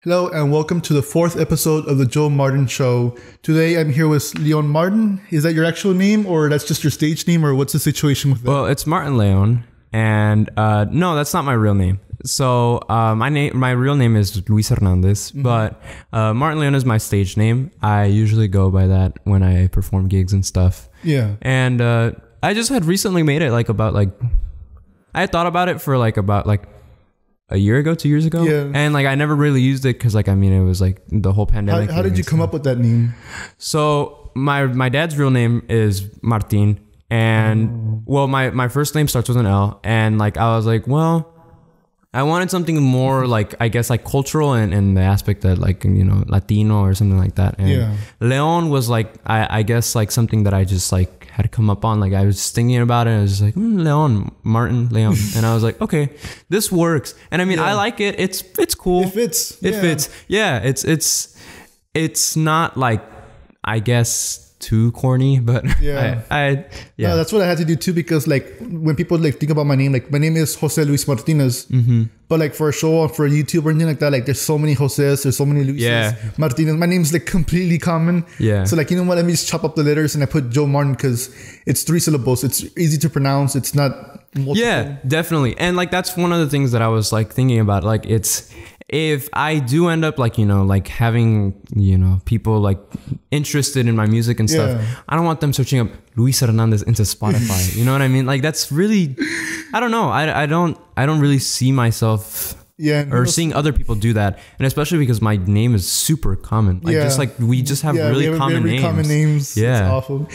Hello and welcome to the fourth episode of the Joe Martin Show. Today I'm here with Leon Martin. Is that your actual name or that's just your stage name or what's the situation with that? Well, it's Martin Leon and no, that's not my real name. So my real name is Luis Hernandez, but Martin Leon is my stage name. I usually go by that when I perform gigs and stuff. Yeah. And I just had recently made it I had thought about it for about a year ago, 2 years ago. Yeah. And I never really used it because it was the whole pandemic. How did you come up with that name? So my dad's real name is Martin. And my first name starts with an L. And I was like, well, I wanted something more cultural and the aspect that Latino or something like that. And Leon was I guess something that I just had come up on. I was just thinking about it and I was just like, Leon, Martin, Leon. And I was like, okay, this works. And I like it. It's cool. It fits. It fits. Yeah. It's not I guess too corny, but No, that's what I had to do too, because when people think about my name is Jose Luis Martinez, but for a show, for YouTube or anything like that, there's so many Joses, there's so many Luises, Martinez. My name's completely common. Yeah. So you know what? Let me just chop up the letters and I put Joe Martin because it's 3 syllables. It's easy to pronounce. It's not multiple. Yeah, definitely. And that's one of the things that I was thinking about. If I do end up having people interested in my music and stuff, I don't want them searching up Luis Hernandez into Spotify. You know what I mean? That's really, I don't know. I don't really see myself seeing other people do that, and especially because my name is super common. We just have really common names. Yeah, it's awful.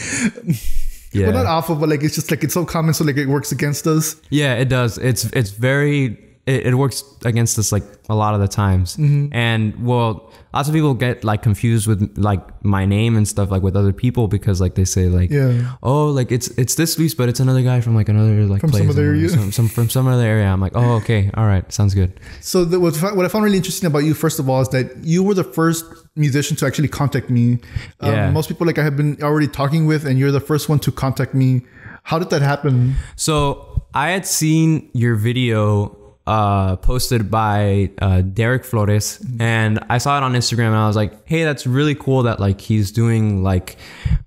Yeah, well, not awful, but it's just it's so common, so it works against us. Yeah, it does. It's very. It works against us a lot of the times. And lots of people get confused with my name and stuff with other people because they say it's this Luis, but it's another guy from another from place some other area. From some other area. I'm like, oh, okay, all right, sounds good. So what I found really interesting about you, first of all, is that you were the first musician to actually contact me. Most people I have been already talking with, and you're the first one to contact me. How did that happen? So I had seen your video posted by Derek Flores, and I saw it on Instagram and I was like, hey, that's really cool that he's doing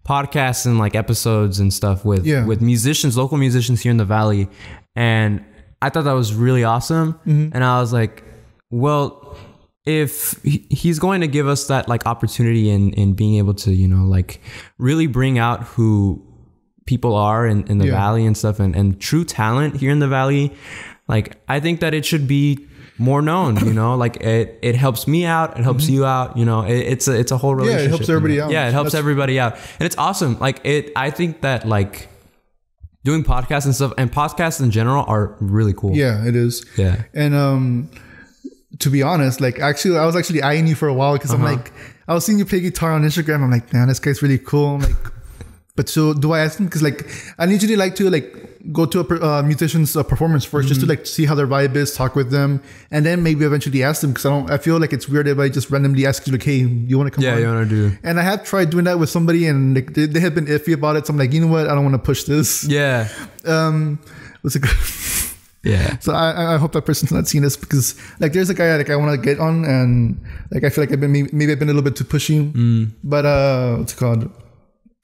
podcasts and episodes and stuff with musicians, local musicians here in the Valley. And I thought that was really awesome. And I was like, well, if he's going to give us that opportunity in being able to really bring out who people are in the Valley and stuff, and true talent here in the Valley, I think that it should be more known, it helps me out. It helps you out. It's a whole relationship. Yeah, it helps everybody out. Yeah, it helps everybody out. And it's awesome. I think that doing podcasts and stuff, and podcasts in general, are really cool. Yeah, it is. Yeah. And to be honest, actually, I was actually eyeing you for a while because I'm I was seeing you play guitar on Instagram. I'm like, man, this guy's really cool. I'm but so do I ask him? Because I usually to go to a musician's performance first, just to see how their vibe is, talk with them, and then maybe eventually ask them, because I feel it's weird if I just randomly ask you hey, you want to come on? You want to do. And I have tried doing that with somebody, and they have been iffy about it. So I'm like, you know what? I don't want to push this. Yeah. What's it called? Yeah. So I hope that person's not seeing this, because there's a guy I want to get on, and I feel I've been maybe I've been a little bit too pushy. But what's it called?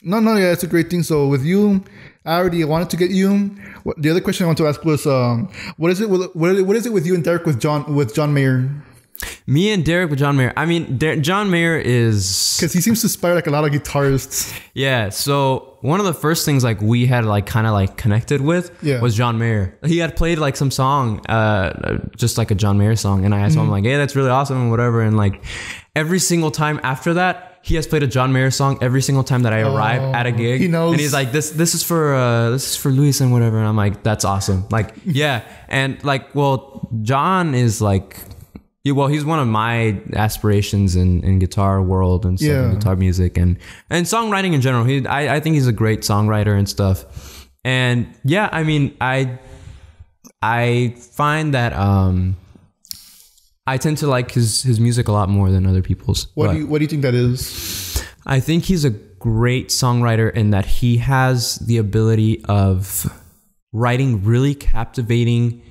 No, yeah, it's a great thing. So with you, I already wanted to get you. The other question I want to ask was, what is it with you and Derek with John Mayer? Me and Derek with John Mayer. I mean, John Mayer is... because he seems to inspire a lot of guitarists. Yeah. So one of the first things we had kind of connected with was John Mayer. He had played some song, just a John Mayer song, and I asked him, hey, that's really awesome and whatever. And every single time after that, he has played a John Mayer song every single time that I arrive at a gig. He knows. And he's like, this is for Luis and whatever. And I'm like, that's awesome. Yeah. And John is he's one of my aspirations in guitar world and stuff, and guitar music and songwriting in general. I think he's a great songwriter and stuff. And yeah, I mean, I find that I tend to like his music a lot more than other people's. What do you think that is? I think he's a great songwriter in that he has the ability of writing really captivating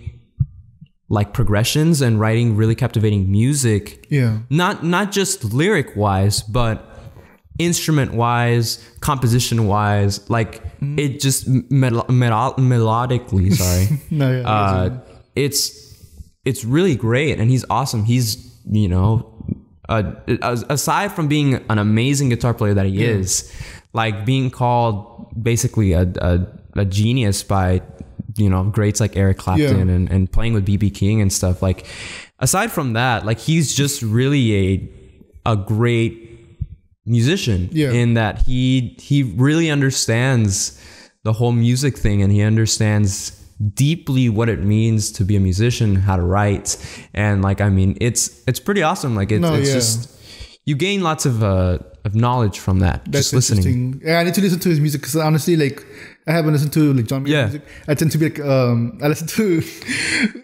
like progressions and writing really captivating music. Yeah. Not just lyric wise, but instrument wise, composition wise, like it just melodically, sorry. No, yeah, It's really great, and he's awesome. He's, you know, aside from being an amazing guitar player that he is, like being called basically a genius by, you know, greats like Eric Clapton and playing with B.B. King and stuff. Like, aside from that, like he's just really a great musician in that he really understands the whole music thing, and he understands deeply what it means to be a musician, how to write, and like, I mean, it's pretty awesome. Like it's just, you gain lots of knowledge from that. That's just listening. Yeah, I need to listen to his music because honestly, like, I haven't listened to like John Mayer music. I tend to be like, I listen to,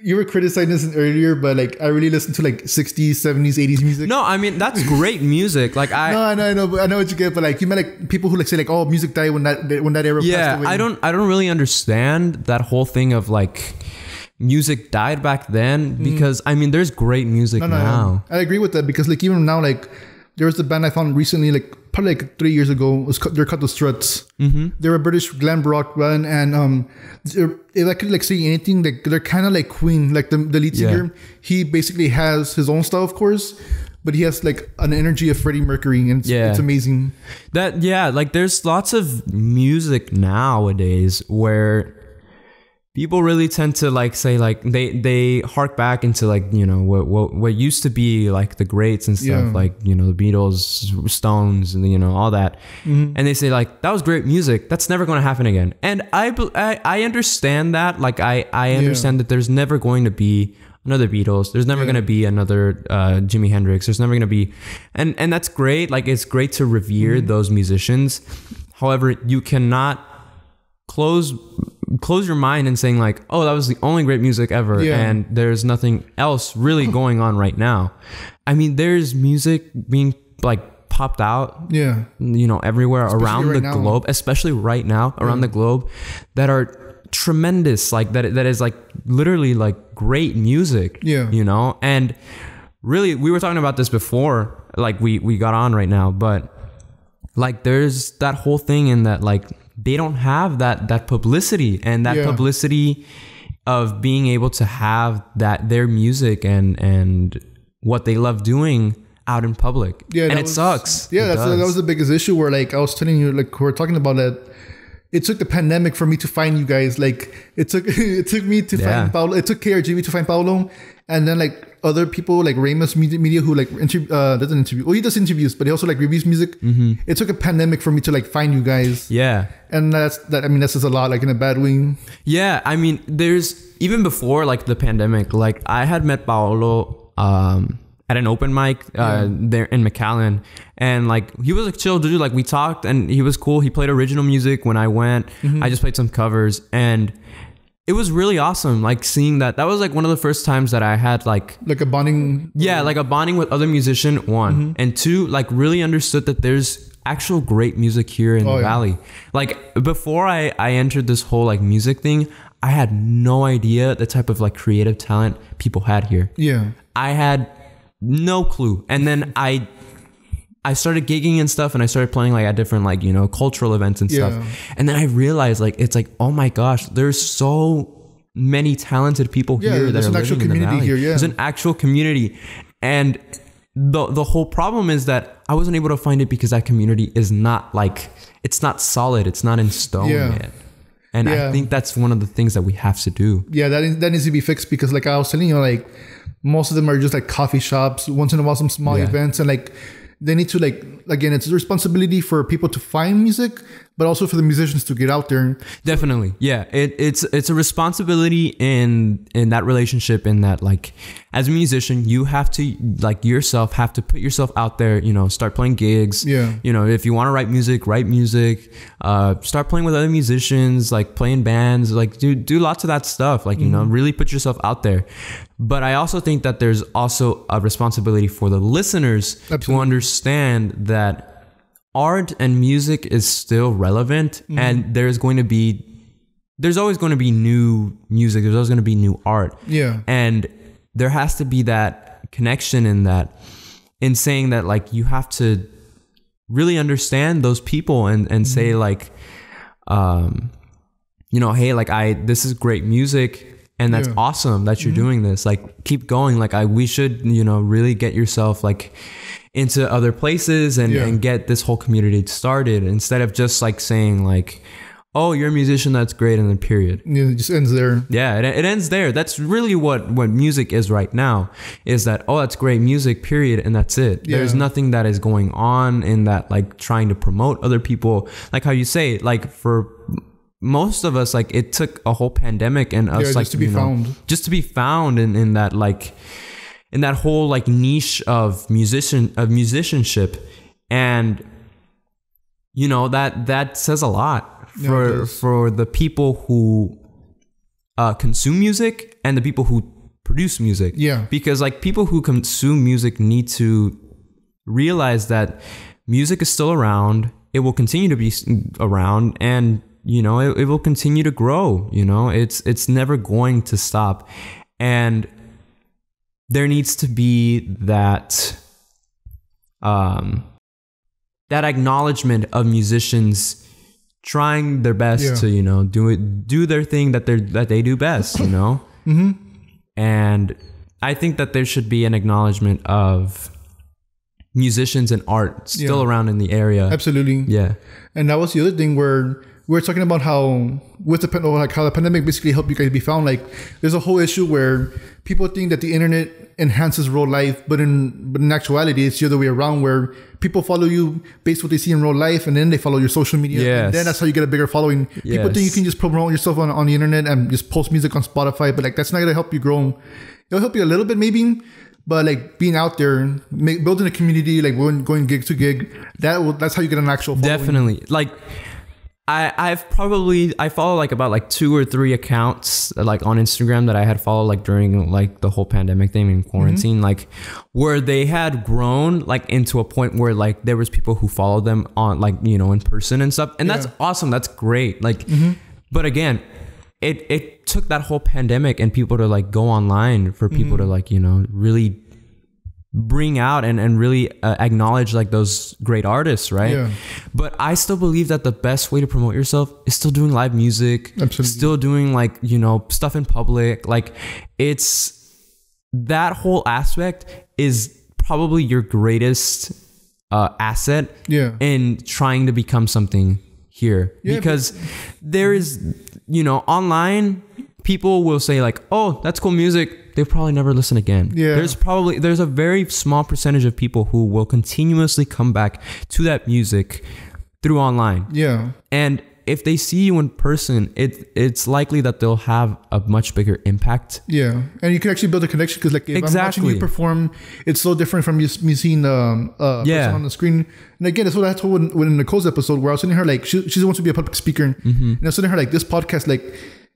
you were criticizing this earlier, but like I really listen to like 60s, 70s, 80s music. No, I mean, that's great music. Like I know what you get, but like you meant like people who like say like, oh, music died when that era passed away. I don't really understand that whole thing of like music died back then, because I mean, there's great music now. I agree with that, because like even now, like there was the band I found recently, like probably like 3 years ago. They're called the Struts. They're a British glam rock band, and if I could like say anything, like they're kind of like Queen. Like the lead singer, he basically has his own style, of course, but he has like an energy of Freddie Mercury, and it's amazing. Like there's lots of music nowadays where people really tend to like say like they hark back into like, you know, what used to be like the greats and stuff, like, you know, the Beatles, Stones, and you know, all that, and they say like, that was great music, that's never going to happen again. And I understand that. Like I understand that there's never going to be another Beatles, there's never going to be another Jimi Hendrix, there's never going to be, and that's great. Like it's great to revere those musicians. However, you cannot close your mind and saying like, oh, that was the only great music ever, and there's nothing else really going on right now. I mean, there's music being like popped out, you know, everywhere, especially around the globe, especially right now around the globe, that are tremendous. Like that is like literally like great music, you know. And really, we were talking about this before, like we got on right now, but like there's that whole thing in that like they don't have that publicity, and that publicity of being able to have that their music and what they love doing out in public. And it sucks. That was the biggest issue, where like I was telling you, like we were talking about that. It took the pandemic for me to find you guys. Like it took me to find Paulo. It took KRGV to find Paulo, and then like other people like Ramus Media who like doesn't interview. Well, he does interviews, but he also like reviews music. It took a pandemic for me to like find you guys. And that's I mean, that's just a lot, like in a bad way. I mean, there's even before like the pandemic, like I had met Paolo at an open mic there in McAllen, and like he was a chill dude. Like we talked, and he was cool. He played original music when I went. I just played some covers, and it was really awesome. Like seeing that was like one of the first times that I had like a bonding. Like a bonding with other musician, one, and two, like really understood that there's actual great music here in the Valley. Like before I entered this whole like music thing, I had no idea the type of like creative talent people had here. I had no clue. And then I started gigging and stuff, and I started playing like at different like, you know, cultural events and stuff. And then I realized like, it's like, oh my gosh, there's so many talented people here that are living in the Valley. There's an actual community. And the whole problem is that I wasn't able to find it because that community is not like, it's not solid. It's not in stone yet. And I think that's one of the things that we have to do. That needs to be fixed, because like I was telling you, like most of them are just like coffee shops, once in a while some small events, and like they need to like, again, it's a responsibility for people to find music, but also for the musicians to get out there. Definitely. It's a responsibility in that relationship, in that like as a musician, you have to like yourself have to put yourself out there, you know, start playing gigs. You know, if you want to write music, start playing with other musicians, like playing bands, like do lots of that stuff. Like, you know, really put yourself out there. But I also think that there's also a responsibility for the listeners to understand that art and music is still relevant, and there's always going to be new music. There's always going to be new art. And there has to be that connection in saying that like you have to really understand those people and say like, you know, hey, like this is great music. And that's awesome that you're doing this. Like, keep going. Like, we should, you know, really get yourself like into other places and get this whole community started instead of just like saying like, oh, you're a musician, that's great, and then period. Yeah, it just ends there. Yeah, it ends there. That's really what music is right now, is that, oh, that's great music, period, and that's it. Yeah. There's nothing that is going on in that, like, trying to promote other people. Like how you say, like, for most of us, like, it took a whole pandemic and us, like, just to be found in that, like, in that whole, like, niche of musicianship. And, you know, that says a lot for the people who consume music and the people who produce music. Yeah. Because, like, people who consume music need to realize that music is still around. It will continue to be around, and, you know, it will continue to grow. You know, it's never going to stop. And there needs to be that acknowledgement of musicians trying their best to, you know, do their thing that they do best, you know? Mm-hmm. And I think that there should be an acknowledgement of musicians and art still around in the area. Absolutely. Yeah. And that was the other thing where we're talking about how with how the pandemic basically helped you guys be found. Like, there's a whole issue where people think that the internet enhances real life, but in actuality, it's the other way around, where people follow you based on what they see in real life, and then they follow your social media. Yes. And then that's how you get a bigger following. Yes. People think you can just promote yourself on the internet and just post music on Spotify, but like, that's not going to help you grow. It'll help you a little bit maybe, but like being out there, building a community, like going gig to gig, that's how you get an actual following. Definitely. Like, I follow like about like 2 or 3 accounts like on Instagram that I had followed like during like the whole pandemic thing in quarantine, like where they had grown like into a point where like there was people who followed them on, like, you know, in person and stuff. And that's awesome. That's great. Like, but again, it took that whole pandemic and people to like go online for people to like, you know, really bring out and really acknowledge like those great artists, right? Yeah. But I still believe that the best way to promote yourself is still doing live music. Absolutely. Still doing like, you know, stuff in public. Like, it's that whole aspect is probably your greatest asset in trying to become something here. Because there is, you know, online people will say like, oh, that's cool music. They'll probably never listen again. Yeah. There's a very small percentage of people who will continuously come back to that music through online. Yeah. And if they see you in person, it's likely that they'll have a much bigger impact. Yeah. And you can actually build a connection, because like if I'm watching you perform, it's so different from me seeing person on the screen. And again, that's what I told in Nicole's episode, where I was sitting her like, she wants to be a public speaker. And I was sitting her like, this podcast, like,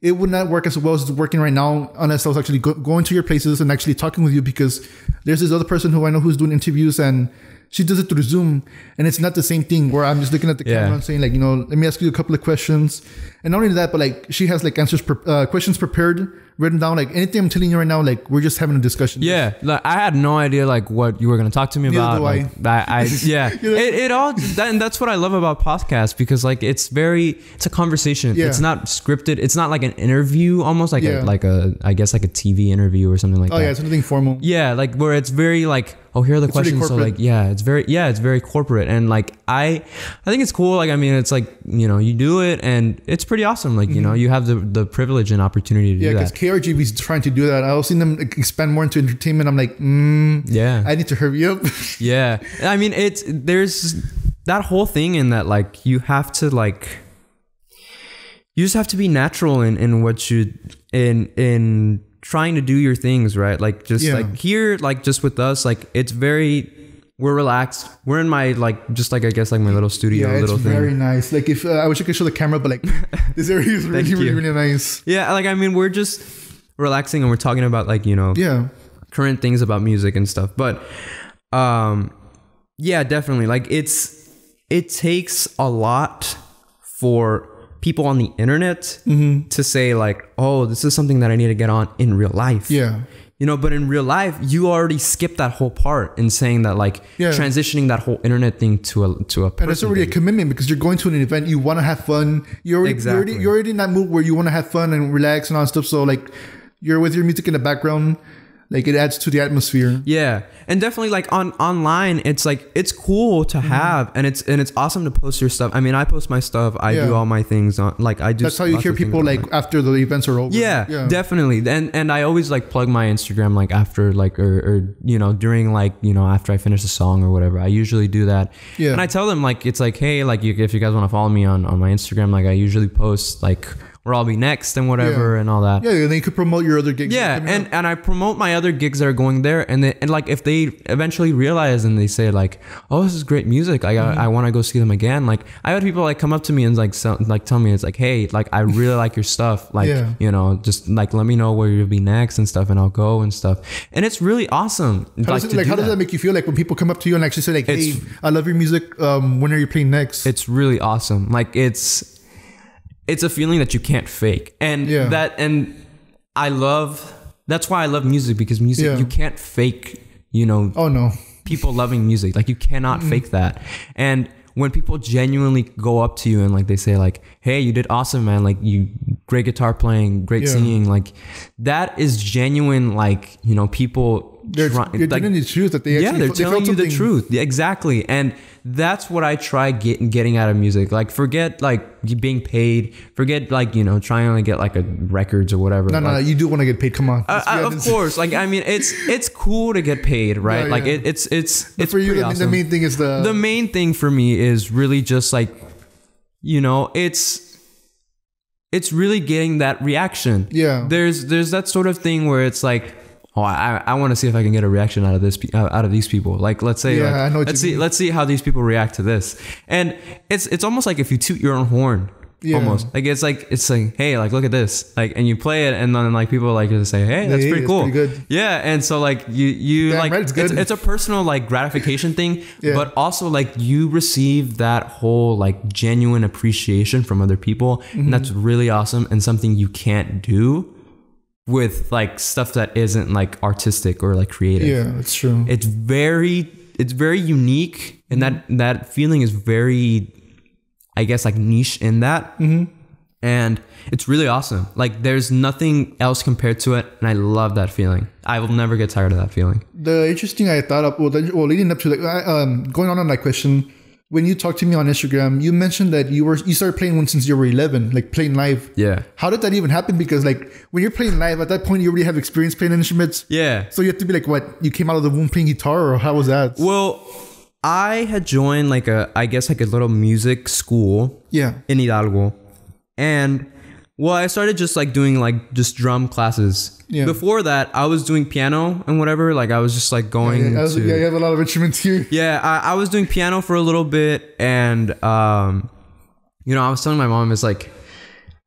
it would not work as well as it's working right now unless I was actually going to your places and actually talking with you, because there's this other person who I know who's doing interviews and she does it through Zoom, and it's not the same thing where I'm just looking at the camera and saying like, you know, let me ask you a couple of questions. And not only that, but like she has like questions prepared, written down. Like anything I'm telling you right now, like we're just having a discussion. Yeah, like I had no idea like what you were gonna talk to me about. Like, it all, and that's what I love about podcasts, because like it's a conversation. Yeah. It's not scripted. It's not like an interview, almost like I guess like a TV interview or something like that. Oh yeah, it's nothing formal. Yeah, like where it's very like, oh, here are the questions. So like, it's very corporate. And like, I think it's cool. Like, I mean, it's like, you know, you do it and it's pretty awesome. Like, you know, you have the privilege and opportunity to do that. Yeah, because KRGV is trying to do that. I was seeing them expand more into entertainment. I'm like, I need to hurry up. Yeah. I mean, there's that whole thing in that, like, you just have to be natural in what you, in trying to do your things, right? Like, just like here, like just with us, like we're relaxed. We're in my like, just like, I guess like my little studio, little thing. Very nice. Like if I wish I could show the camera, but like this area is really nice. Yeah. Like, I mean, we're just relaxing and we're talking about like, you know, current things about music and stuff. But definitely. Like it takes a lot for people on the internet to say like, oh, this is something that I need to get on in real life. Yeah. You know, but in real life, you already skipped that whole part in saying that, like, transitioning that whole internet thing to a person. And it's already a commitment because you're going to an event. You want to have fun. You're already in that mood where you want to have fun and relax and all that stuff. So, like, you're with your music in the background. Like, it adds to the atmosphere. Yeah. And definitely, like, online, it's like, it's cool to have, and it's awesome to post your stuff. I mean, I post my stuff. I do all my things on, like, I do. That's how you hear people, like, after the events are over. Yeah, definitely. And I always, like, plug my Instagram, like, after, like, or you know, during, like, you know, after I finish a song or whatever. I usually do that. Yeah. And I tell them, like, it's like, hey, like, if you guys want to follow me on my Instagram, like, I usually post, like, where I'll be next and whatever and all that. Yeah, and then you could promote your other gigs. Yeah, and I promote my other gigs that are going there, and like, if they eventually realize and they say, like, oh, this is great music, like, I want to go see them again. Like, I had people, like, come up to me and, like, tell me, it's like, hey, like, I really like your stuff, like, you know, just, like, let me know where you'll be next and stuff, and I'll go and stuff. And it's really awesome. How does that make you feel, like, when people come up to you and actually say, like, hey, I love your music, when are you playing next? It's really awesome. Like, it's a feeling that you can't fake. And that's why I love music, because music, you can't fake, you know, people loving music. Like, you cannot fake that. And when people genuinely go up to you and, like, they say, like, hey, you did awesome, man. Like, you great guitar playing, great singing. Like, that is genuine. Like, you know, people, they're telling you the truth, that they actually they're telling you the truth. Yeah, exactly. And that's what I try getting out of music. Like, forget, like, being paid. Forget, like, you know, trying to get, like, a records or whatever. No, you do want to get paid. Come on. Of course. Like, I mean, it's cool to get paid, right? Like, it's for you. Awesome. The main thing is the main thing for me is really just, like, you know, it's really getting that reaction. Yeah. There's that sort of thing where it's like, oh, I want to see if I can get a reaction out of these people. Like, let's say, I know let's see how these people react to this. And it's almost like if you toot your own horn. Yeah. Almost like it's like hey, like, look at this, like, and you play it, and then, like, people, like, just say, hey, that's pretty cool. Pretty good. Yeah. And so, like, you like, right, it's a personal, like, gratification thing, but also, like, you receive that whole, like, genuine appreciation from other people, and that's really awesome, and something you can't do with, like, stuff that isn't, like, artistic or, like, creative. Yeah, it's true. It's very unique, and that feeling is very, I guess, like, niche in that. And it's really awesome. Like, there's nothing else compared to it, and I love that feeling. I will never get tired of that feeling. The interesting I thought of, leading up to, like, going on that question, when you talked to me on Instagram, you mentioned that you started playing one since you were 11, like, playing live. Yeah. How did that even happen? Because, like, when you're playing live, at that point, you already have experience playing instruments. Yeah. So you have to be like, what? You came out of the womb playing guitar, or how was that? Well, I had joined, like, a little music school. Yeah. In Hidalgo. And, well, I started just, like, doing, like, just drum classes. Yeah. Before that, I was doing piano and whatever. Like, I was just, like, going you have a lot of instruments here. Yeah, I was doing piano for a little bit, and you know, I was telling my mom, it's like,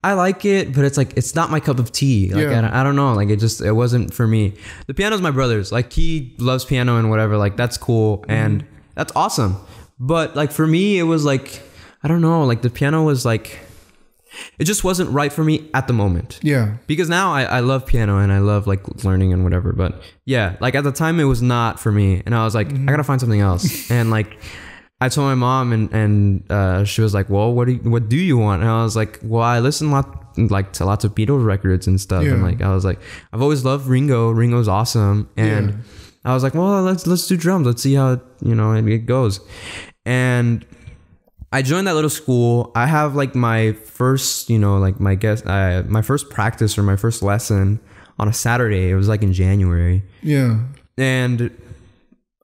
I like it, but it's like, it's not my cup of tea. Like, I don't know. Like, it wasn't for me. The piano's my brother's. Like, he loves piano and whatever. Like, that's cool and that's awesome. But, like, for me, it was like, I don't know. Like, the piano was like, it just wasn't right for me at the moment. Yeah. Because now I love piano and I love, like, learning and whatever. But yeah, like, at the time it was not for me. And I was like, I gotta find something else. And, like, I told my mom, and she was like, well, what do you want? And I was like, well, I listen to lots of Beatles records and stuff. Yeah. And, like, I was like, I've always loved Ringo. Ringo's awesome. And I was like, well, let's do drums. Let's see how, you know, it goes. And I joined that little school. I have, like, my first, you know, like, my first practice or my first lesson on a Saturday. It was, like, in January. Yeah. And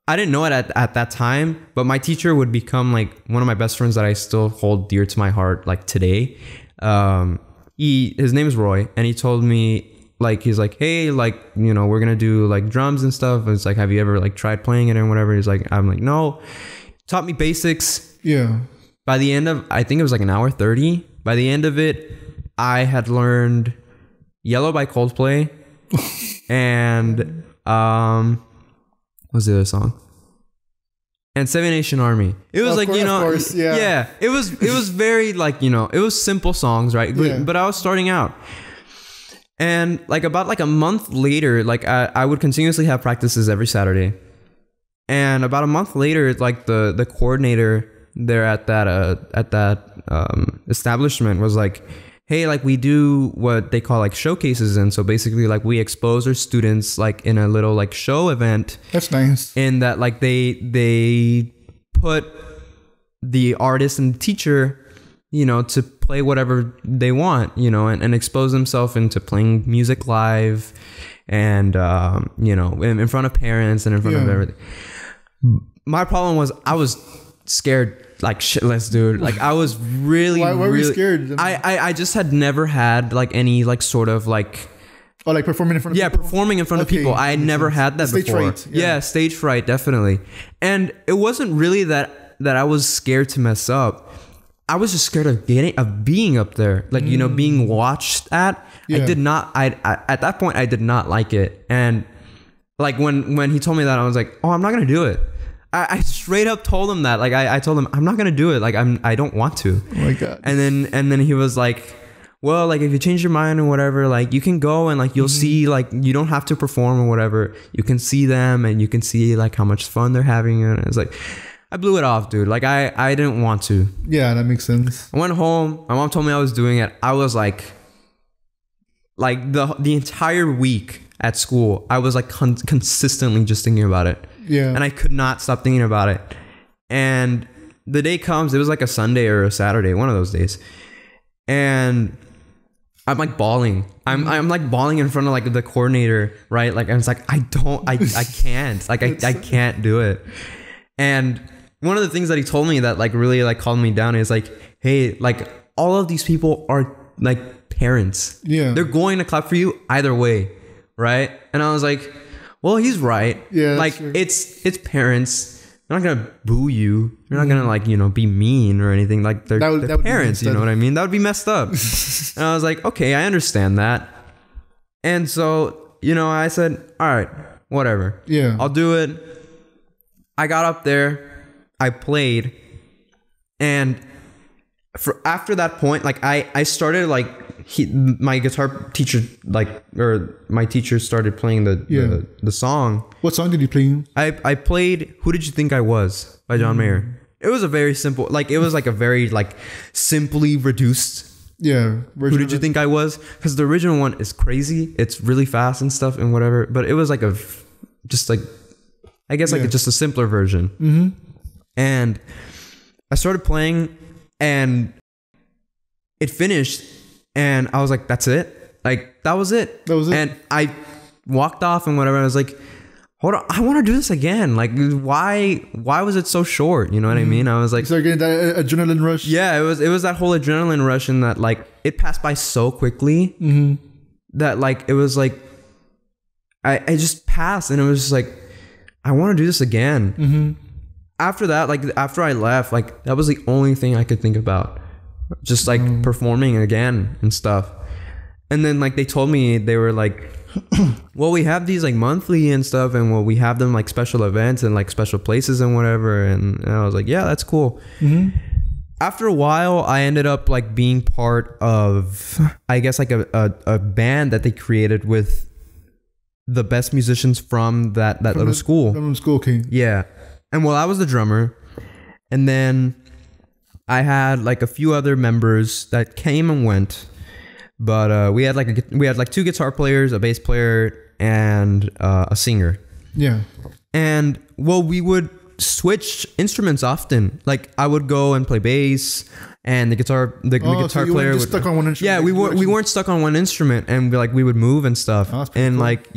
I didn't know it at that time, but my teacher would become, like, one of my best friends that I still hold dear to my heart, like, today. His name is Roy, and he told me, like, he's like, hey, like, you know, we're gonna do, like, drums and stuff. And it's like, have you ever, like, tried playing it and whatever? He's like, I'm like, no. Taught me basics. Yeah. By the end of, I think it was like an hour 30. By the end of it, I had learned Yellow by Coldplay and what's the other song? And Seven Nation Army. It was, like, you know, yeah. It was very, like, you know, it was simple songs, right? But I was starting out. And like about like a month later, like I would continuously have practices every Saturday. And about a month later, like the coordinator there at that establishment was like, hey, like we do what they call like showcases. And so basically like we expose our students like in a little like show event. That's nice. In that like they put the artist and the teacher, you know, to play whatever they want, you know, and expose themselves into playing music live and, you know, in front of parents and in front of everything. My problem was I was scared like shitless, dude. Like I was really, why were you scared? I just had never had like any like sort of like, oh, like performing in front of people? Performing in front of people. I had never had that stage before. Fright. Yeah, stage fright, definitely. And it wasn't really that I was scared to mess up. I was just scared of being up there, like, you know, being watched at. I did not, I at that point, I did not like it. And like when he told me that, I was like, oh, I'm not going to do it. I straight up told him that. Like I told him, I'm not going to do it. Like I don't want to. Oh my God. And then he was like, well, like if you change your mind or whatever, like you can go and like you'll see, like you don't have to perform or whatever. You can see them and you can see like how much fun they're having. And it's like, I blew it off, dude. Like I didn't want to. Yeah, that makes sense. I went home. My mom told me I was doing it. I was like the entire week at school, I was like consistently just thinking about it. Yeah. And I could not stop thinking about it. And the day comes, it was like a Sunday or a Saturday, one of those days. And I'm like bawling. I'm like bawling in front of like the coordinator, right? Like I was like, I can't. Like I can't do it. And one of the things that he told me that like really like calmed me down is like, hey, like all of these people are like parents. Yeah. They're going to clap for you either way. Right. And I was like, well, he's right. Yeah. Like it's parents. They're not going to boo you. They're not going to like, you know, be mean or anything. Like they're parents, you know what I mean? That would be messed up. And I was like, okay, I understand that. And so, you know, I said, all right, whatever. Yeah. I'll do it. I got up there, I played, and after that point, like I started like my guitar teacher my teacher started playing the song. What song did you play? I played "Who Did You Think I Was" by John Mayer. It was a very simple, like it was like a very like simply reduced. Yeah. Who did you think I was? Because the original one is crazy. It's really fast and stuff and whatever. But it was like just like. I guess like just a simpler version. Mm-hmm. And I started playing and it finished and I was like, that's it. Like that was it. And I walked off and whatever. I was like, hold on, I want to do this again. Like why was it so short? You know what I mean? I was like, so getting that adrenaline rush. Yeah, it was that whole adrenaline rush and that like it passed by so quickly that like, it was like, I just passed and it was just like, I want to do this again. Mm-hmm. After that, like after I left, like that was the only thing I could think about, just like performing again and stuff. And then like they told me, they were like, well, we have these like monthly and stuff, and well, we have them like special events and like special places and whatever. And I was like, yeah, that's cool. Mm-hmm. After a while, I ended up like being part of, I guess like a band that they created with the best musicians from that little school. From school, okay. Yeah. And well, I was the drummer. And then I had like a few other members that came and went. But we had like two guitar players, a bass player, and a singer. Yeah. And well, we would switch instruments often. Like I would go and play bass, and the guitar player would stuck on one instrument. Yeah, we weren't stuck on one instrument, and we would move and stuff. Oh, that's pretty cool. Like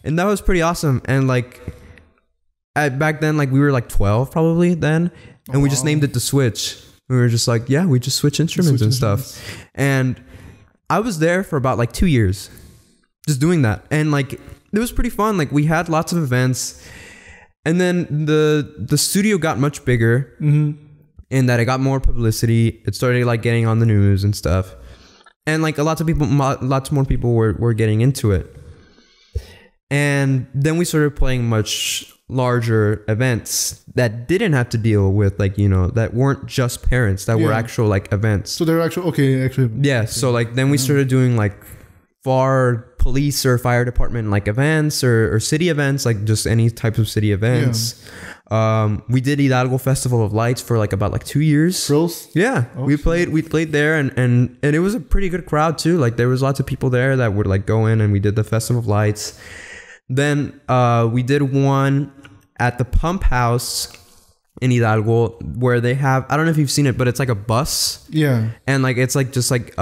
and that was pretty awesome. And like back then, like we were like 12 probably then, and we just named it the Switch. We were just like, yeah, we just switch instruments and stuff. And I was there for about like 2 years, just doing that, and like it was pretty fun. Like we had lots of events. And then the studio got much bigger in that it got more publicity. It started like getting on the news and stuff. And like lots more people were getting into it. And then we started playing much larger events that didn't have to deal with like, you know, that weren't just parents, that were actual like events. So they're actual, okay. Yeah. So like then we started doing like Pharr police or fire department like events or city events, like just any type of city events. We did Hidalgo Festival of Lights for like about like 2 years. Girls? Yeah. We played there and it was a pretty good crowd too. Like there was lots of people there that would like go in, and we did the Festival of Lights. Then we did one at the Pump House in Hidalgo, where they have, I don't know if you've seen it, but it's like a bus. Yeah. And like it's like just like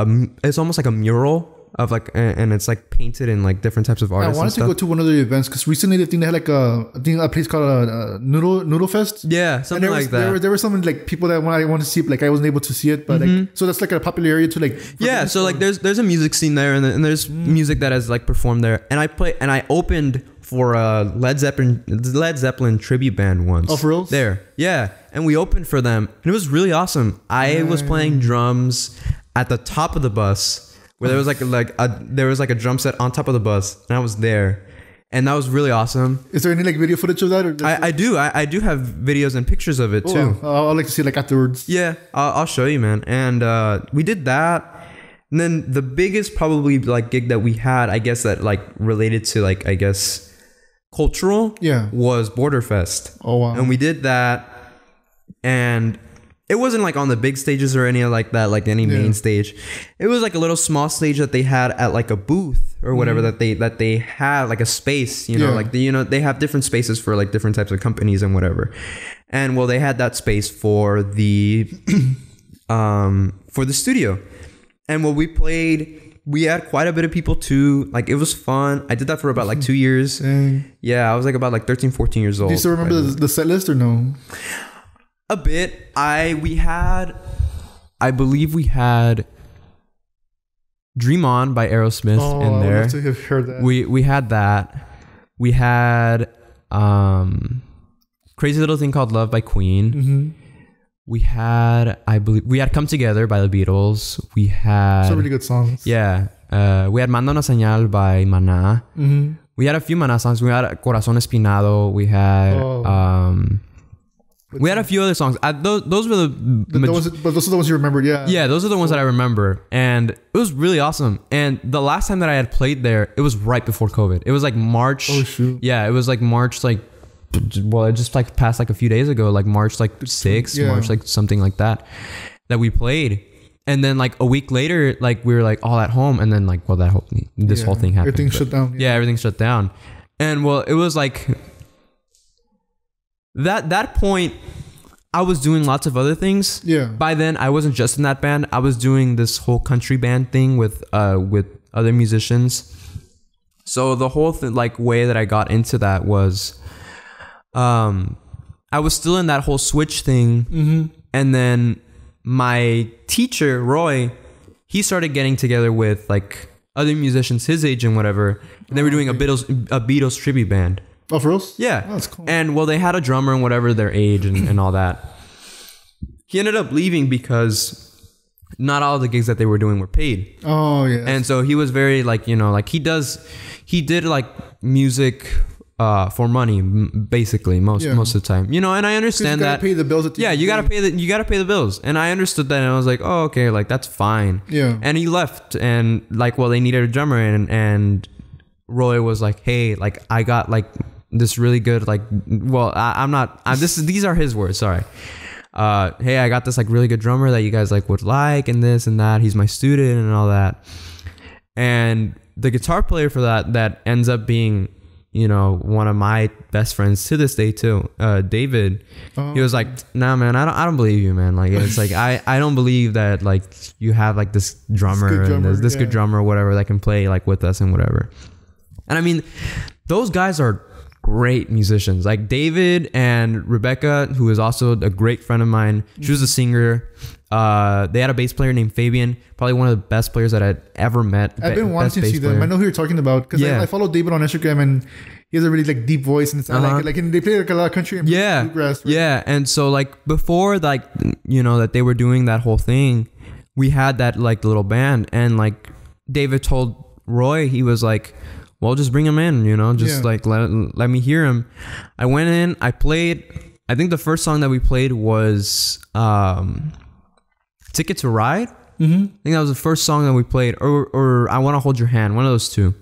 it's almost like a mural of like, and it's like painted in like different types of artists. I wanted to go to one of the events because recently I think they had like a place called Noodle Fest. Yeah, something like that. There were some like people that I wanted to see, like I wasn't able to see it, but like, so that's like a popular area to like. Yeah, so like there's a music scene there, and there's music that has like performed there, and I opened for a Led Zeppelin tribute band once. Oh, for real? There, yeah, and we opened for them, and it was really awesome. I was playing drums at the top of the bus, where there was like a drum set on top of the bus, and I was there, and that was really awesome. Is there any like video footage of that? Or I do have videos and pictures of it too. I'd like to see like afterwards. Yeah, I'll show you, man. And we did that, and then the biggest probably like gig that we had, I guess, that like related to like, I guess, cultural, was Border Fest. Oh wow! And we did that, and it wasn't like on the big stages or any like that, like any main stage. It was like a little small stage that they had at like a booth or whatever, that they had like a space, you know, like they have different spaces for like different types of companies and whatever. And well, they had that space for the studio. And when we played, we had quite a bit of people too. Like it was fun. I did that for about like 2 years. Yeah, I was like about like 13, 14 years old. Do you still remember the set list or no? A bit. I believe we had Dream On by Aerosmith in there. I would love to have heard that. We had that. We had Crazy Little Thing Called Love by Queen. We had, I believe, Come Together by the Beatles. We had some really good songs. Yeah. We had Manda una Señal by Maná. We had a few Maná songs. We had Corazón Espinado. We had we had a few other songs. Those were but those are the ones you remembered, Yeah, those are the ones that I remember. And it was really awesome. And the last time that I had played there, it was right before COVID. It was like March. Oh, shoot. Yeah, it was like March, like, well, it just like passed like a few days ago, like March like 6th, March like something like that we played. And then like a week later, like we were like all at home. And then like, well, this whole thing happened. Everything shut down. Yeah, everything shut down. And well, it was like... That point, I was doing lots of other things. Yeah. By then, I wasn't just in that band. I was doing this whole country band thing with other musicians. So the whole way that I got into that was, I was still in that whole Switch thing, and then my teacher Roy, he started getting together with like other musicians his age and whatever, and they were doing a Beatles tribute band. Oh, for real? Yeah. Oh, that's cool. And well, they had a drummer and whatever, their age and all that. He ended up leaving because not all the gigs that they were doing were paid. Oh, yeah. And so he was very like, like he did like music for money, basically most of the time, and I understand that. You gotta pay the bills. You gotta pay the bills. And I understood that, and I was like, oh, okay, like that's fine. Yeah. And he left, and like, well, they needed a drummer, and Roy was like, hey, like I got like this really good, like, well, these are his words, sorry. Hey, I got this like really good drummer that you guys like would like, and this and that. He's my student and all that. And the guitar player for that ends up being, one of my best friends to this day too, David. He was like, nah, man, I don't believe you, man. Like, it's like, I don't believe that like you have like this drummer and this good drummer or whatever that can play like with us and whatever. And I mean, those guys are great musicians. Like David and Rebecca, who is also a great friend of mine. She was a singer. They had a bass player named Fabian, probably one of the best players that I'd ever met. I've been wanting to see them. I know who you're talking about because I follow David on Instagram, and he has a really like deep voice, and I like it. Like, and they play like a lot of country and bluegrass. Right? Yeah, and so like before like that they were doing that whole thing, we had that like little band, and like David told Roy, he was like, well, just bring him in, like let me hear him. I went in, I played. I think the first song that we played was Ticket to Ride I think that was the first song that we played, or I Want to Hold Your Hand, one of those two.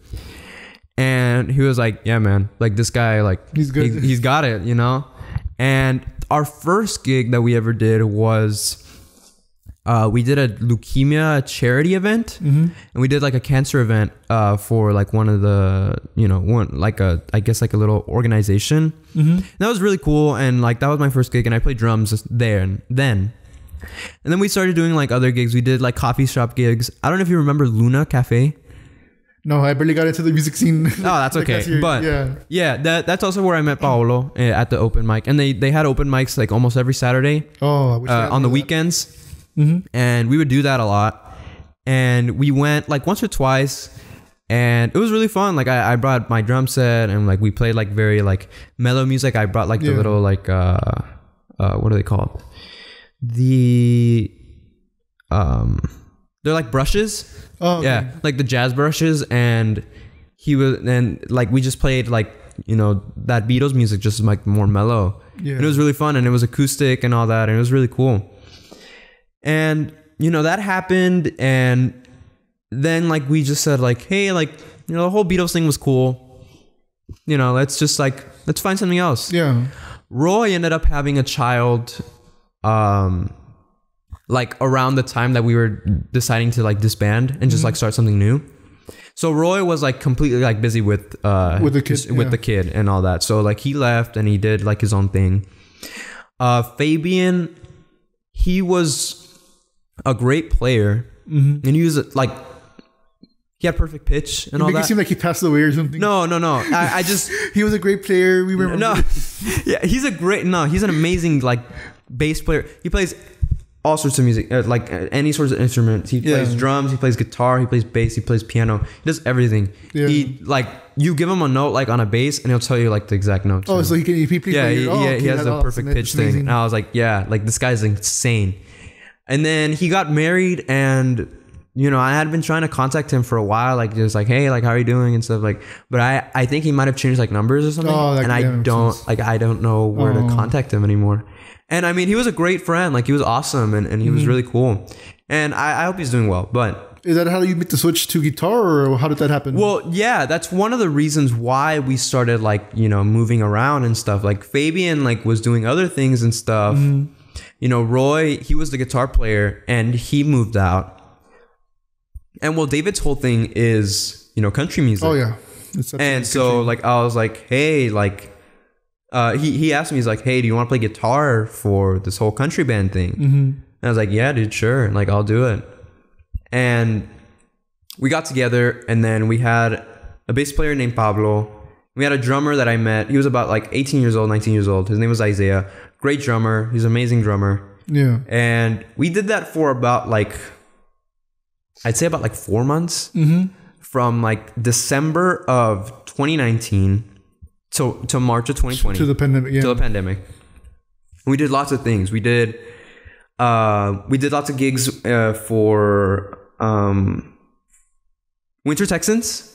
And he was like, yeah, man, like this guy, like he's good. He's got it, you know? And our first gig that we ever did was we did a leukemia charity event, and we did like a cancer event for like one of the, you know, I guess like a little organization. That was really cool, and like that was my first gig, and I played drums there and then. And then we started doing like other gigs. We did like coffee shop gigs. I don't know if you remember Luna Cafe. No, I barely got into the music scene. Oh, that's okay. Like but yeah, that's also where I met Paolo at the open mic. And they had open mics like almost every Saturday. Oh, I wish on the weekends. And we would do that a lot. And we went like once or twice, and it was really fun. Like I brought my drum set, and like we played like very like mellow music. I brought like the little like what are they called? They're like brushes. Oh, okay. Yeah, like the jazz brushes. And like we just played like, you know, that Beatles music, just like more mellow. And it was really fun, and it was acoustic and all that, and it was really cool. And you know, that happened, and then like we just said like, hey, like, you know, the whole Beatles thing was cool, you know, let's find something else. Roy ended up having a child like around the time that we were deciding to like disband and just like start something new. So Roy was like completely like busy with the kid and all that. So like he left and he did like his own thing. Fabian, he was a great player, and he was like, he had perfect pitch and all that. Make it seem like he passed away or something. No. I just he was a great player. We remember. No, yeah, he's an amazing like bass player. He plays all sorts of music, like any sorts of instruments. He plays drums, he plays guitar, he plays bass, he plays piano. He does everything. He like, you give him a note like on a bass, and he'll tell you like the exact notes. Oh, so he plays. Yeah, he has the perfect pitch thing. And I was like, yeah, like this guy's insane. And then he got married, and you know, I had been trying to contact him for a while, like just like, hey, like how are you doing and stuff, like, but I think he might have changed like numbers or something, and I don't know where to contact him anymore. And I mean, he was a great friend, like he was awesome, and he was really cool, and I hope he's doing well. But is that how you make the switch to guitar, or how did that happen? Well, yeah, that's one of the reasons why we started like, you know, moving around and stuff. Like Fabian like was doing other things and stuff. You know, Roy, he was the guitar player, and he moved out. And well, David's whole thing is, you know, country music. Oh yeah. And so like I was like, hey, like he asked me, he's like, hey, do you want to play guitar for this whole country band thing? And I was like, yeah, dude, sure. Like I'll do it. And we got together, and then we had a bass player named Pablo. We had a drummer that I met. He was about like 18 years old, 19 years old. His name was Isaiah. Great drummer. He's an amazing drummer. Yeah. And we did that for about like, I'd say about like 4 months, from like December of 2019 to March of 2020. To the pandemic, yeah. To the pandemic. We did lots of things. We did lots of gigs for Winter Texans.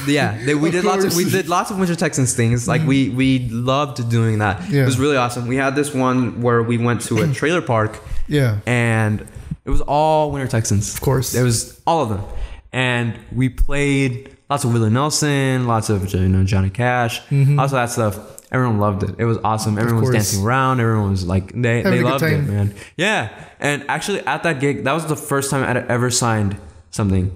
Yeah, we did lots of Winter Texans things. Like we loved doing that. It was really awesome. We had this one where we went to a trailer park. Yeah. And it was all Winter Texans. Of course. It was all of them. And we played lots of Willie Nelson, lots of, you know, Johnny Cash, lots of that stuff. Everyone loved it. It was awesome. Everyone was dancing around. Everyone was like, they loved it, man. Yeah. And actually at that gig, that was the first time I'd ever signed something.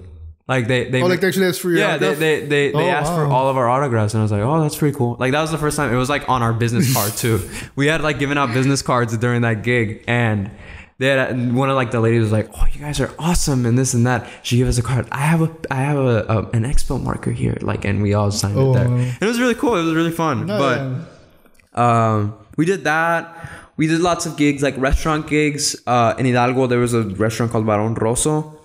Like they actually asked for your autograph? they asked for all of our autographs, and I was like, oh, that's pretty cool. Like that was the first time. It was like on our business card too. We had like given out business cards during that gig, and they had, one of like the ladies was like, oh, you guys are awesome and this and that. She gave us a card. I have an expo marker here, like, and we all signed it there. And it was really cool. It was really fun. We did that. We did lots of gigs, like restaurant gigs. In Hidalgo, there was a restaurant called Barón Rosso.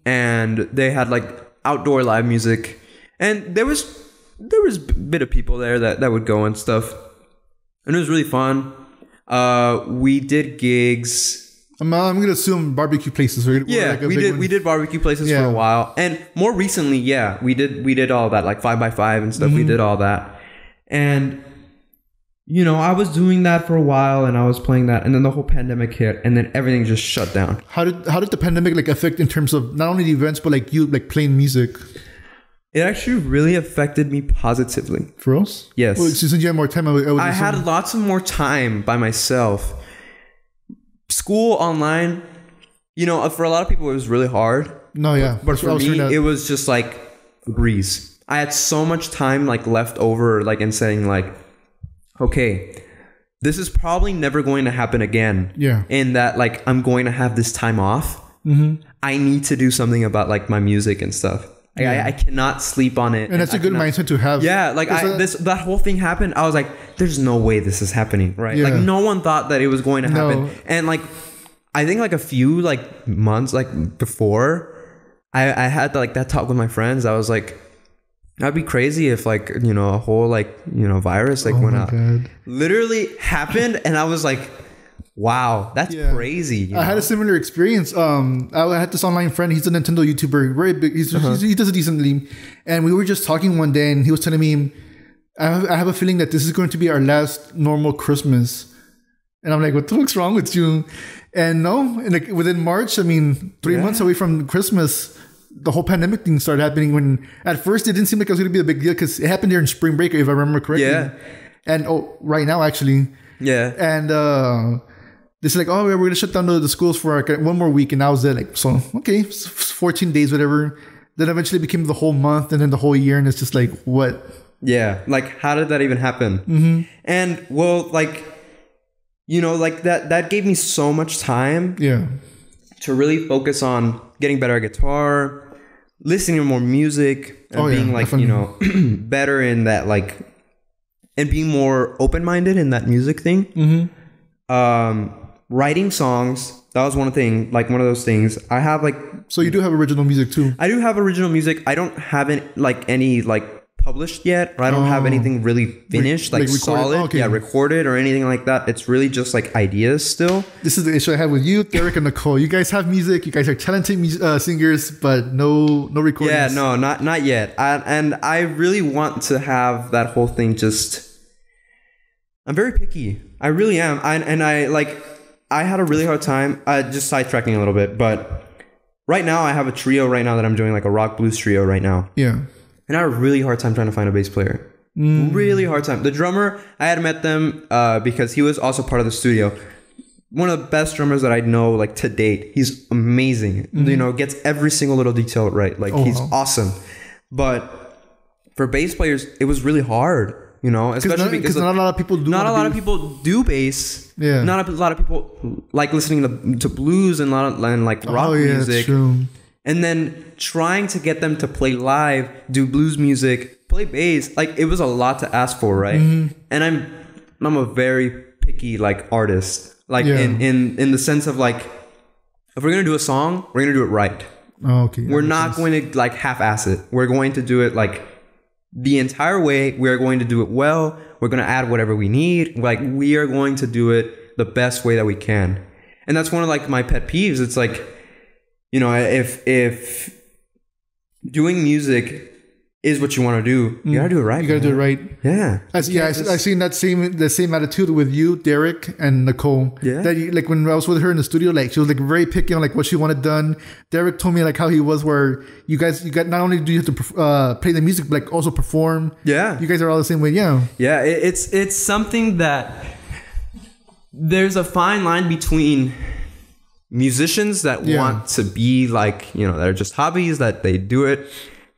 And they had like outdoor live music, and there was a bit of people there that would go and stuff, and it was really fun. We did gigs. I'm gonna assume barbecue places, right? Yeah, like we did barbecue places for a while, and more recently, we did all that, like 5x5 and stuff. We did all that, and you know, I was doing that for a while and I was playing that, and then the whole pandemic hit and then everything just shut down. How did the pandemic like affect in terms of not only the events but like you like playing music? It actually really affected me positively. For us? Yes. Well, since you had more time, I had lots of more time by myself. School online, you know, for a lot of people it was really hard. No, yeah. But for me, it was just like a breeze. I had so much time like left over, like, and saying like, okay, this is probably never going to happen again. Yeah. In that, like, I'm going to have this time off. Mm-hmm. I need to do something about like my music and stuff. Yeah. I cannot sleep on it. And that's a good mindset to have. Yeah, like that whole thing happened. I was like, there's no way this is happening, right? Yeah. Like no one thought that it was going to happen. No. And like, I think like a few like months like before, I had like that talk with my friends. I was like, that'd be crazy if like, you know, a whole like, you know, virus like went out. God. Literally happened, and I was like, wow, that's crazy. You know? I had a similar experience. I had this online friend. He's a Nintendo YouTuber, very big. He does it decently. And we were just talking one day, and he was telling me, I have a feeling that this is going to be our last normal Christmas. And I'm like, what the fuck's wrong with you? And no, and like within March, I mean, 3 months away from Christmas, the whole pandemic thing started happening. When at first it didn't seem like it was going to be a big deal because it happened during spring break, if I remember correctly. Yeah. And right now actually. Yeah. And they said like, oh, we're going to shut down the schools for like 1 more week. And I was there like, so, okay, 14 days, whatever. Then eventually became the whole month and then the whole year. And it's just like, what? Yeah. Like, how did that even happen? Mm-hmm. And well, like, you know, like that gave me so much time. Yeah. To really focus on getting better at guitar, listening to more music, and being like, definitely. You know, better in that, like, and being more open-minded in that music thing. Mm-hmm. Writing songs, that was one thing, like one of those things. I have like... So you do have original music too? I do have original music. I don't have any like published yet, or I don't have anything really finished, like solid, recorded or anything like that. It's really just like ideas still. This is the issue I have with you, Derek and Nicole. You guys have music. You guys are talented singers, but no recordings. Yeah, no, not yet. And I really want to have that whole thing just... I'm very picky. I really am. I had a really hard time, just sidetracking a little bit, but right now I have a trio right now that I'm doing, like a rock blues trio right now. Yeah. And I had a really hard time trying to find a bass player. Really hard time. The drummer, I had met them because he was also part of the studio. One of the best drummers that I know, like, to date. He's amazing. Mm-hmm. You know, gets every single little detail right. Like, he's awesome. But for bass players, it was really hard. You know, especially because not a lot of people do. Not a lot of people do bass. Yeah. Not a lot of people like listening to blues and rock music. True. And then trying to get them to play live, do blues music, play bass, like it was a lot to ask for, right? Mm-hmm. And I'm a very picky like artist, like in the sense of like, if we're gonna do a song, we're gonna do it right. Oh, okay. We're not going to like half-ass it. We're going to do it like the entire way. We're going to do it well. We're going to add whatever we need. Like, we are going to do it the best way that we can. And that's one of like my pet peeves. It's like, you know, if doing music is what you want to do, you gotta do it right. You gotta do it right. Yeah. I've seen the same attitude with you, Derek, and Nicole. Yeah. That you, like when I was with her in the studio, like she was like very picky on like what she wanted done. Derek told me like how he was, where you got not only do you have to play the music, but like also perform. Yeah. You guys are all the same way. Yeah. Yeah. It's something that there's a fine line between musicians that want to be like, you know, that are just hobbies, that they do it,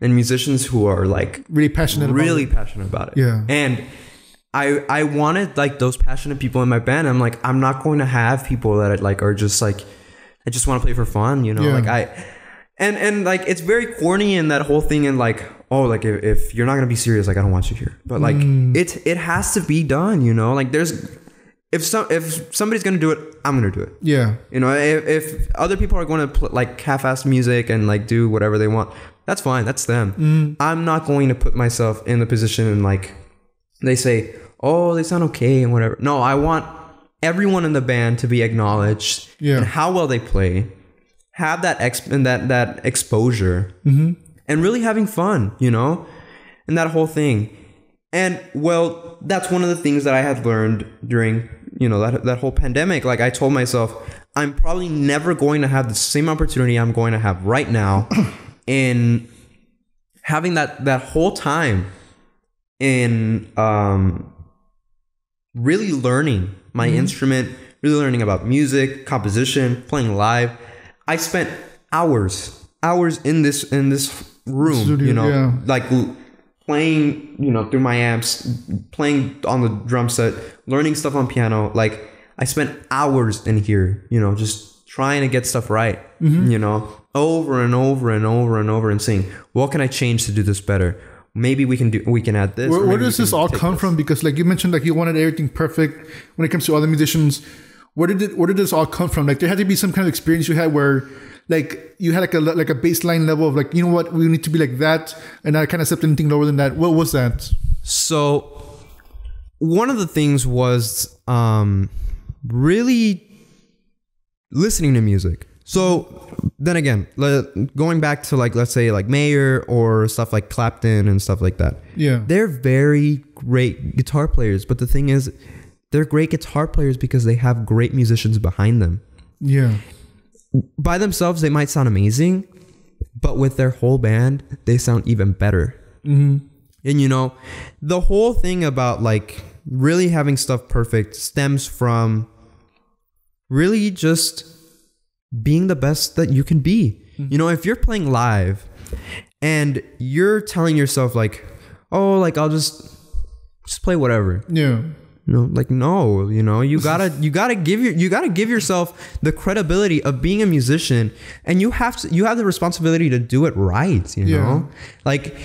and musicians who are like really passionate about it. Yeah. And I wanted like those passionate people in my band. I'm like, I'm not going to have people that like are just like, I just want to play for fun, you know? Yeah. Like and like it's very corny in that whole thing, and like, oh, like if you're not gonna be serious, like I don't want you here. But like it has to be done, you know? Like if somebody's gonna do it, I'm gonna do it. Yeah. You know, if other people are going to like half-ass music and like do whatever they want, that's fine. That's them. I'm not going to put myself in the position and like they say, oh, they sound okay and whatever. No, I want everyone in the band to be acknowledged and how well they play, have that that exposure, and really having fun, you know, and that whole thing. And well, that's one of the things that I had learned during, that whole pandemic. Like I told myself, I'm probably never going to have the same opportunity I'm going to have right now in having that whole time in really learning my instrument, really learning about music, composition, playing live. I spent hours in this room, studio, like playing, through my amps, playing on the drum set, learning stuff on piano. Like I spent hours in here, just trying to get stuff right, over and over and over and over, and saying, what can I change to do this better? Maybe we can add this. Where does this all come from? Because like you mentioned, like you wanted everything perfect when it comes to other musicians. Where did this all come from? Like there had to be some kind of experience you had where like you had like a baseline level of like, you know what, we need to be like that, and I can't accept anything lower than that. What was that? So one of the things was really listening to music. So then again, going back to like, let's say like Mayer or stuff like Clapton and stuff like that. Yeah. They're very great guitar players. But the thing is, they're great guitar players because they have great musicians behind them. Yeah. By themselves, they might sound amazing, but with their whole band, they sound even better. Mm-hmm. And the whole thing about like really having stuff perfect stems from really just being the best that you can be. Mm-hmm. If you're playing live and you're telling yourself like, oh, like I'll just play whatever. Yeah. Like no, you gotta give yourself the credibility of being a musician, and you have the responsibility to do it right. You know, like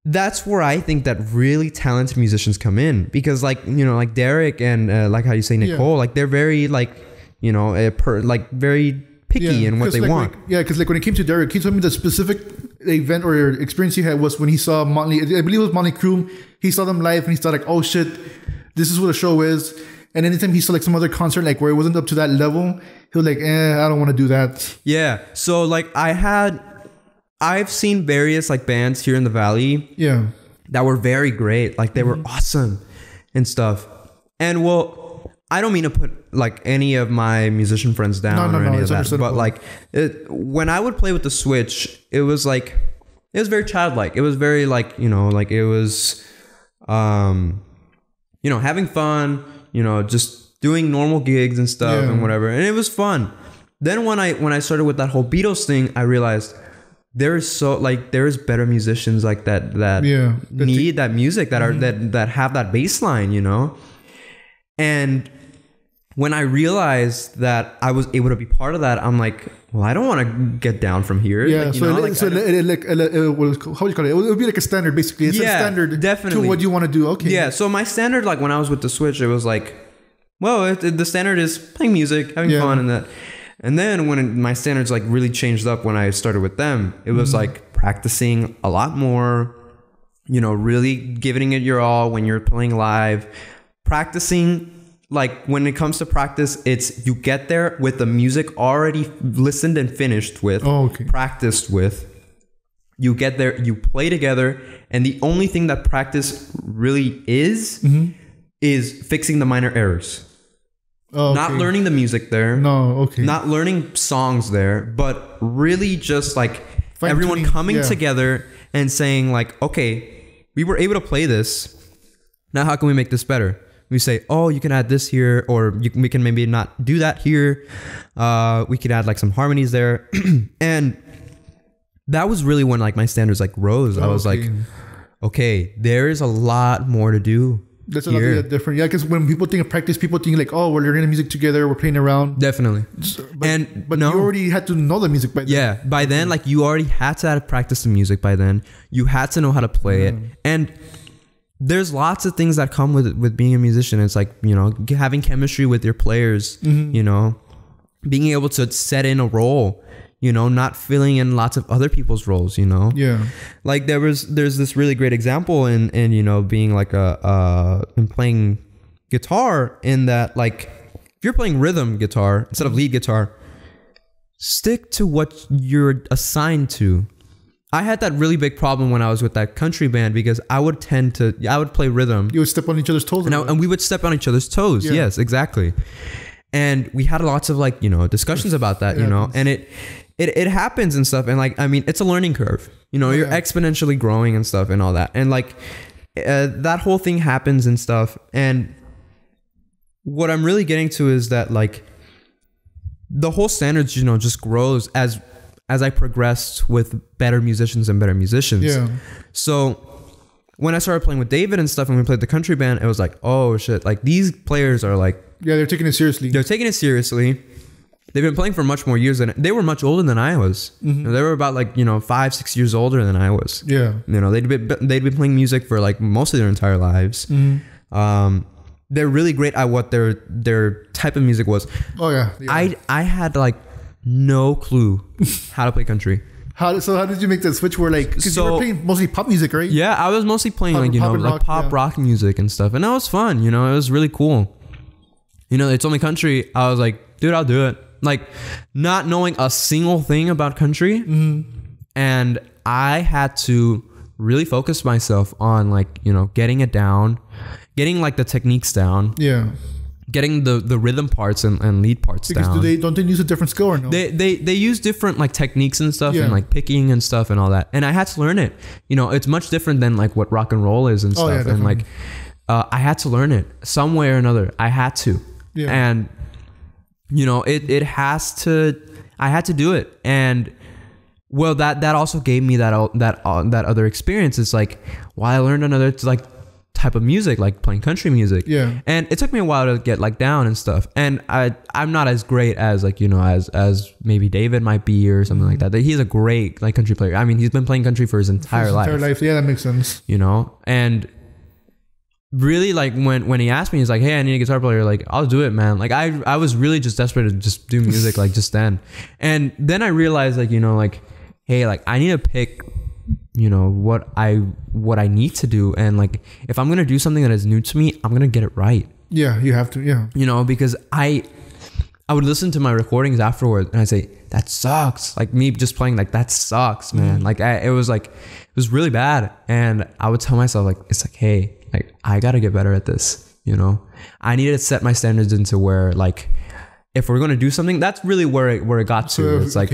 that's where I think that really talented musicians come in, because like like Derek and like how you say Nicole, like they're very like very picky in what they want. Because like when it came to Derek, he told me the specific event or experience he had was when he saw Motley. I believe it was Motley Crue. He saw them live and he thought like, oh shit, this is what a show is. And anytime he saw like some other concert like where it wasn't up to that level, he was like, I don't want to do that. Yeah. So like I've seen various like bands here in the Valley. Yeah. That were very great. Like they were awesome and stuff. And well, I don't mean to put like any of my musician friends down or any of that. But like when I would play with the Switch, it was very childlike. It was very like, like it was, having fun, just doing normal gigs and stuff and whatever. And it was fun. Then when I started with that whole Beatles thing, I realized there's better musicians like that need that music, that are that have that bass line, And when I realized that I was able to be part of that, I'm like, well, I don't want to get down from here. Yeah, how do you call it? It would be like a standard, basically. It's a standard definitely to what you want to do. Okay. Yeah, so my standard, like when I was with the Switch, it was like, well, the standard is playing music, having fun, and that. And then when my standards like really changed up when I started with them, it was like practicing a lot more, really giving it your all when you're playing live, practicing. Like when it comes to practice, it's you get there with the music already listened and finished with, practiced with. You get there, you play together, and the only thing that practice really is fixing the minor errors. Not learning the music there. Not learning songs there, but really just like everyone coming together and saying like, okay, we were able to play this. Now how can we make this better? We say, oh, you can add this here, or we can maybe not do that here. We could add like some harmonies there. And that was really when like my standards like rose. I was like, okay, there is a lot more to do. That's a lot different. Yeah, because when people think of practice, people think like, oh, we're learning music together, we're playing around. Definitely. But you already had to know the music by then. Yeah, by then, like you already had to practice the music by then. You had to know how to play it. And there's lots of things that come with being a musician. It's like, having chemistry with your players, being able to set in a role, not filling in lots of other people's roles, Yeah. Like there's this really great example in being like in playing guitar, in that like if you're playing rhythm guitar instead of lead guitar, stick to what you're assigned to. I had that really big problem when I was with that country band because I would play rhythm. You would step on each other's toes. And we would step on each other's toes. Yeah. Yes, exactly. And we had lots of like, discussions about that, and it happens and stuff. And like, I mean, it's a learning curve, you're exponentially growing and stuff and all that. And like, that whole thing happens and stuff. And what I'm really getting to is that like the whole standards, just grows as I progressed with better musicians and better musicians. Yeah. So when I started playing with David and stuff and we played the country band, it was like, oh shit, like these players are like, yeah, they're taking it seriously. They've been playing for much more years they were much older than I was. Mm-hmm. They were about like, 5-6 years older than I was. Yeah. They'd been playing music for like most of their entire lives. Mm-hmm. They're really great at what their type of music was. Oh yeah. I had like no clue how to play country. How did you make that switch where like, because you were playing mostly pop music, right? Yeah, I was mostly playing pop rock music and stuff. And that was fun, it was really cool. They told me country. I was like, dude, I'll do it. Like not knowing a single thing about country. Mm-hmm. And I had to really focus myself on like, getting it down, getting like the techniques down. Yeah. Getting the rhythm parts and lead parts down. Because don't they use a different skill or no? They use different like techniques and stuff and like picking and stuff and all that. And I had to learn it. It's much different than like what rock and roll is and stuff. Yeah, and like I had to learn it some way or another. I had to. Yeah. And I had to do it. And well, that also gave me that other experience. It's like, I learned another like type of music, like playing country music. Yeah. And it took me a while to get like down and stuff. And I'm not as great as like, as maybe David might be or something like that. He's a great like country player. I mean, he's been playing country for his entire life. Yeah, that makes sense. And really like when he asked me, he's like, hey, I need a guitar player. Like, I'll do it, man. Like I was really just desperate to just do music like just then. And then I realized like, like, hey, like I need to pick what I need to do. And like, if I'm going to do something that is new to me, I'm going to get it right. Yeah, you have to. Yeah. Because I would listen to my recordings afterwards and I say, that sucks. Like me just playing like, that sucks, man. Like it was really bad. And I would tell myself like, it's like, hey, like I got to get better at this. I needed to set my standards into where like, if we're going to do something, that's really where it got to. It's like,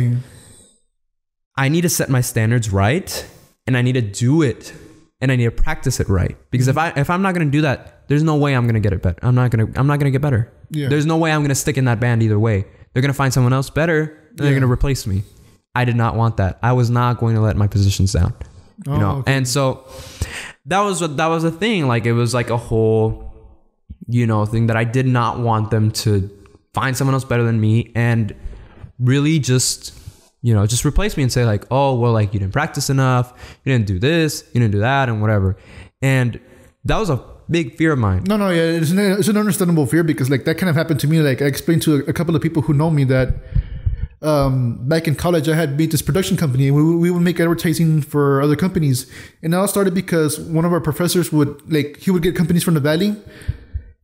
I need to set my standards right and I need to do it and I need to practice it right. Because if I'm not going to do that, there's no way I'm going to get it better. I'm not going to get better. Yeah. There's no way I'm going to stick in that band either way. They're going to find someone else better and they're going to replace me. I did not want that. I was not going to let my positions down. Okay. And so that was a thing. Like it was like a whole, thing that I did not want them to find someone else better than me and really just replace me and say like, oh, well, like you didn't practice enough. You didn't do this, you didn't do that and whatever. And that was a big fear of mine. No. Yeah. It's an understandable fear because like that kind of happened to me. Like I explained to a couple of people who know me that back in college, I had made this production company. We would make advertising for other companies. And it all started because one of our professors he would get companies from the Valley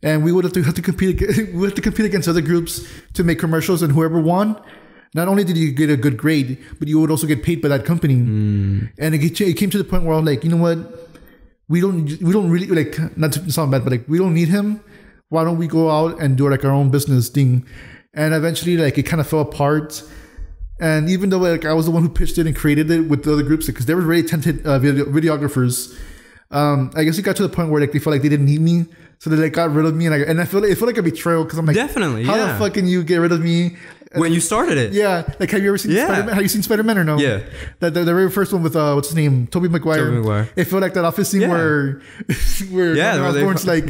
and we would have to compete against other groups to make commercials, and whoever won, not only did you get a good grade, but you would also get paid by that company. And it came to the point where I was like, you know what? We don't really like, not to sound bad, but like we don't need him. Why don't we go out and do like our own business thing? And eventually like it kind of fell apart. And even though like I was the one who pitched it and created it with the other groups, because there were really talented videographers, I guess it got to the point where like they felt like they didn't need me. So they like got rid of me, and I feel like a betrayal because I'm like, definitely, how the fuck can you get rid of me when you started it? Yeah, like have you ever seen Spider-Man? Have you seen Spider-Man or no? Yeah, the very first one with what's his name, Tobey Maguire. It felt like that office scene where Osborn's like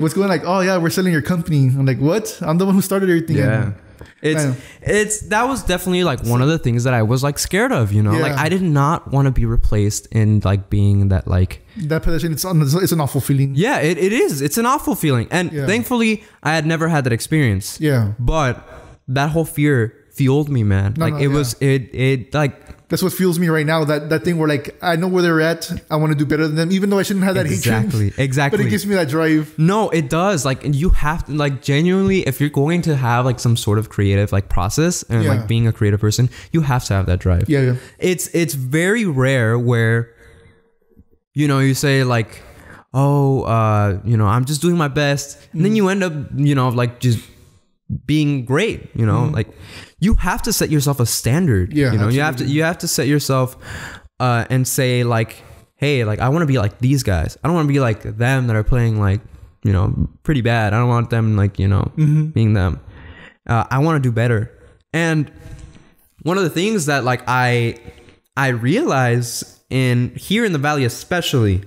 what's going on? Like, oh yeah, we're selling your company. I'm like, what? I'm the one who started everything. Yeah. That was definitely like one of the things that I was like scared of, like I did not want to be replaced in like being that like that position. It's an awful feeling. Yeah, it is. It's an awful feeling. And thankfully I had never had that experience. Yeah. But that whole fear fueled me, man. It that's what fuels me right now. That thing where like I know where they're at. I want to do better than them, even though I shouldn't have that hatred. Exactly. But it gives me that drive. No, it does. Like you have to like genuinely, if you're going to have like some sort of creative like process and like being a creative person, you have to have that drive. Yeah. It's very rare where, you know, you say like, oh, you know, I'm just doing my best, and then you end up, you know, like just being great, you know, like you have to set yourself a standard. Yeah, you know, absolutely. you have to set yourself and say like, hey, like I want to be like these guys. I don't want to be like them that are playing like, you know, pretty bad. I don't want them like, you know, being them. I want to do better. And one of the things that like I realize here in the Valley especially,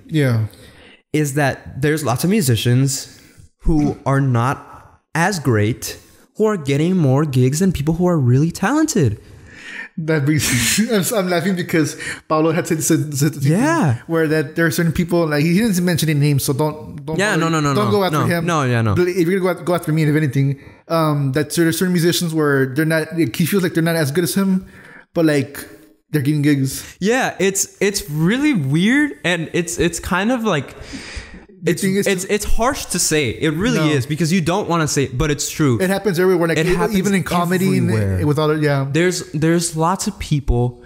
is that there's lots of musicians who are not as great, who are getting more gigs than people who are really talented. That brings I'm laughing because Paulo had said where that there are certain people, like he didn't mention any names, so don't go after him. But if you're gonna go after me, and if anything, that there's certain musicians where they're not, he feels like they're not as good as him, but like they're getting gigs. Yeah, it's really weird, and it's kind of like it's harsh to say. It really is, because you don't want to say it, but it's true. It happens everywhere. Like even in comedy, with all there's lots of people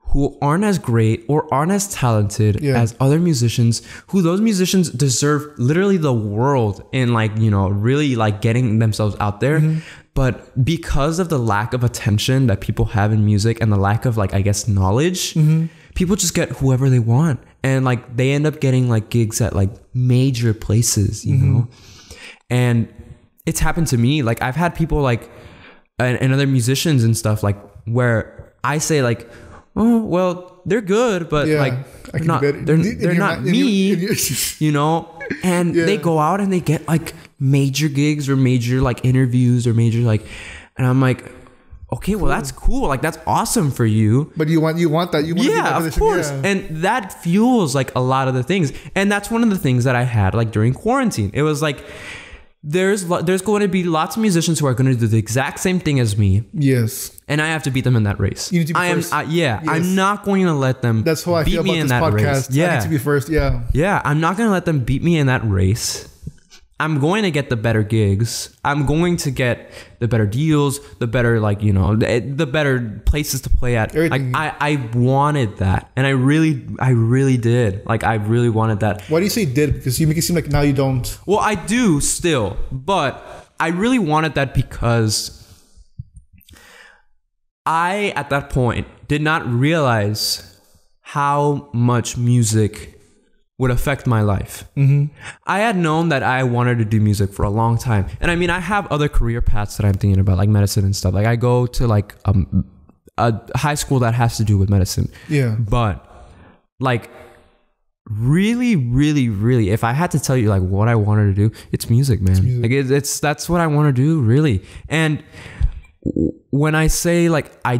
who aren't as great or aren't as talented as other musicians, who those musicians deserve literally the world in like, you know, really like getting themselves out there. But because of the lack of attention that people have in music and the lack of like, I guess, knowledge, people just get whoever they want. And like they end up getting like gigs at like major places, you know? And it's happened to me. Like I've had people like, and other musicians and stuff, like where I say like, oh, well, they're good, but like they're not me, you know? And they go out and they get like major gigs or major like interviews or major like, and I'm like, okay, well that's cool. Like that's awesome for you. But you want that. You want to be that of course. Yeah. And that fuels like a lot of the things. And that's one of the things that I had like during quarantine. It was like, there's going to be lots of musicians who are going to do the exact same thing as me. Yes. And I have to beat them in that race. You need to be first. I'm not going to let them That's how I beat feel me about in this that podcast. race. Yeah. I need to be first. Yeah. Yeah. I'm not going to let them beat me in that race. I'm going to get the better gigs. I'm going to get the better deals, the better, like, you know, the better places to play at. Everything. Like I wanted that. And I really did. Like I really wanted that. Why do you say did? Because you make it seem like now you don't. Well, I do still, but I really wanted that because I, at that point, did not realize how much music would affect my life. I had known that I wanted to do music for a long time. And I mean, I have other career paths that I'm thinking about, like medicine and stuff. Like I go to like a high school that has to do with medicine. Yeah. But like really, really, really, if I had to tell you like what I wanted to do, it's music, man. It's music. Like that's what I want to do, really. And when I say like I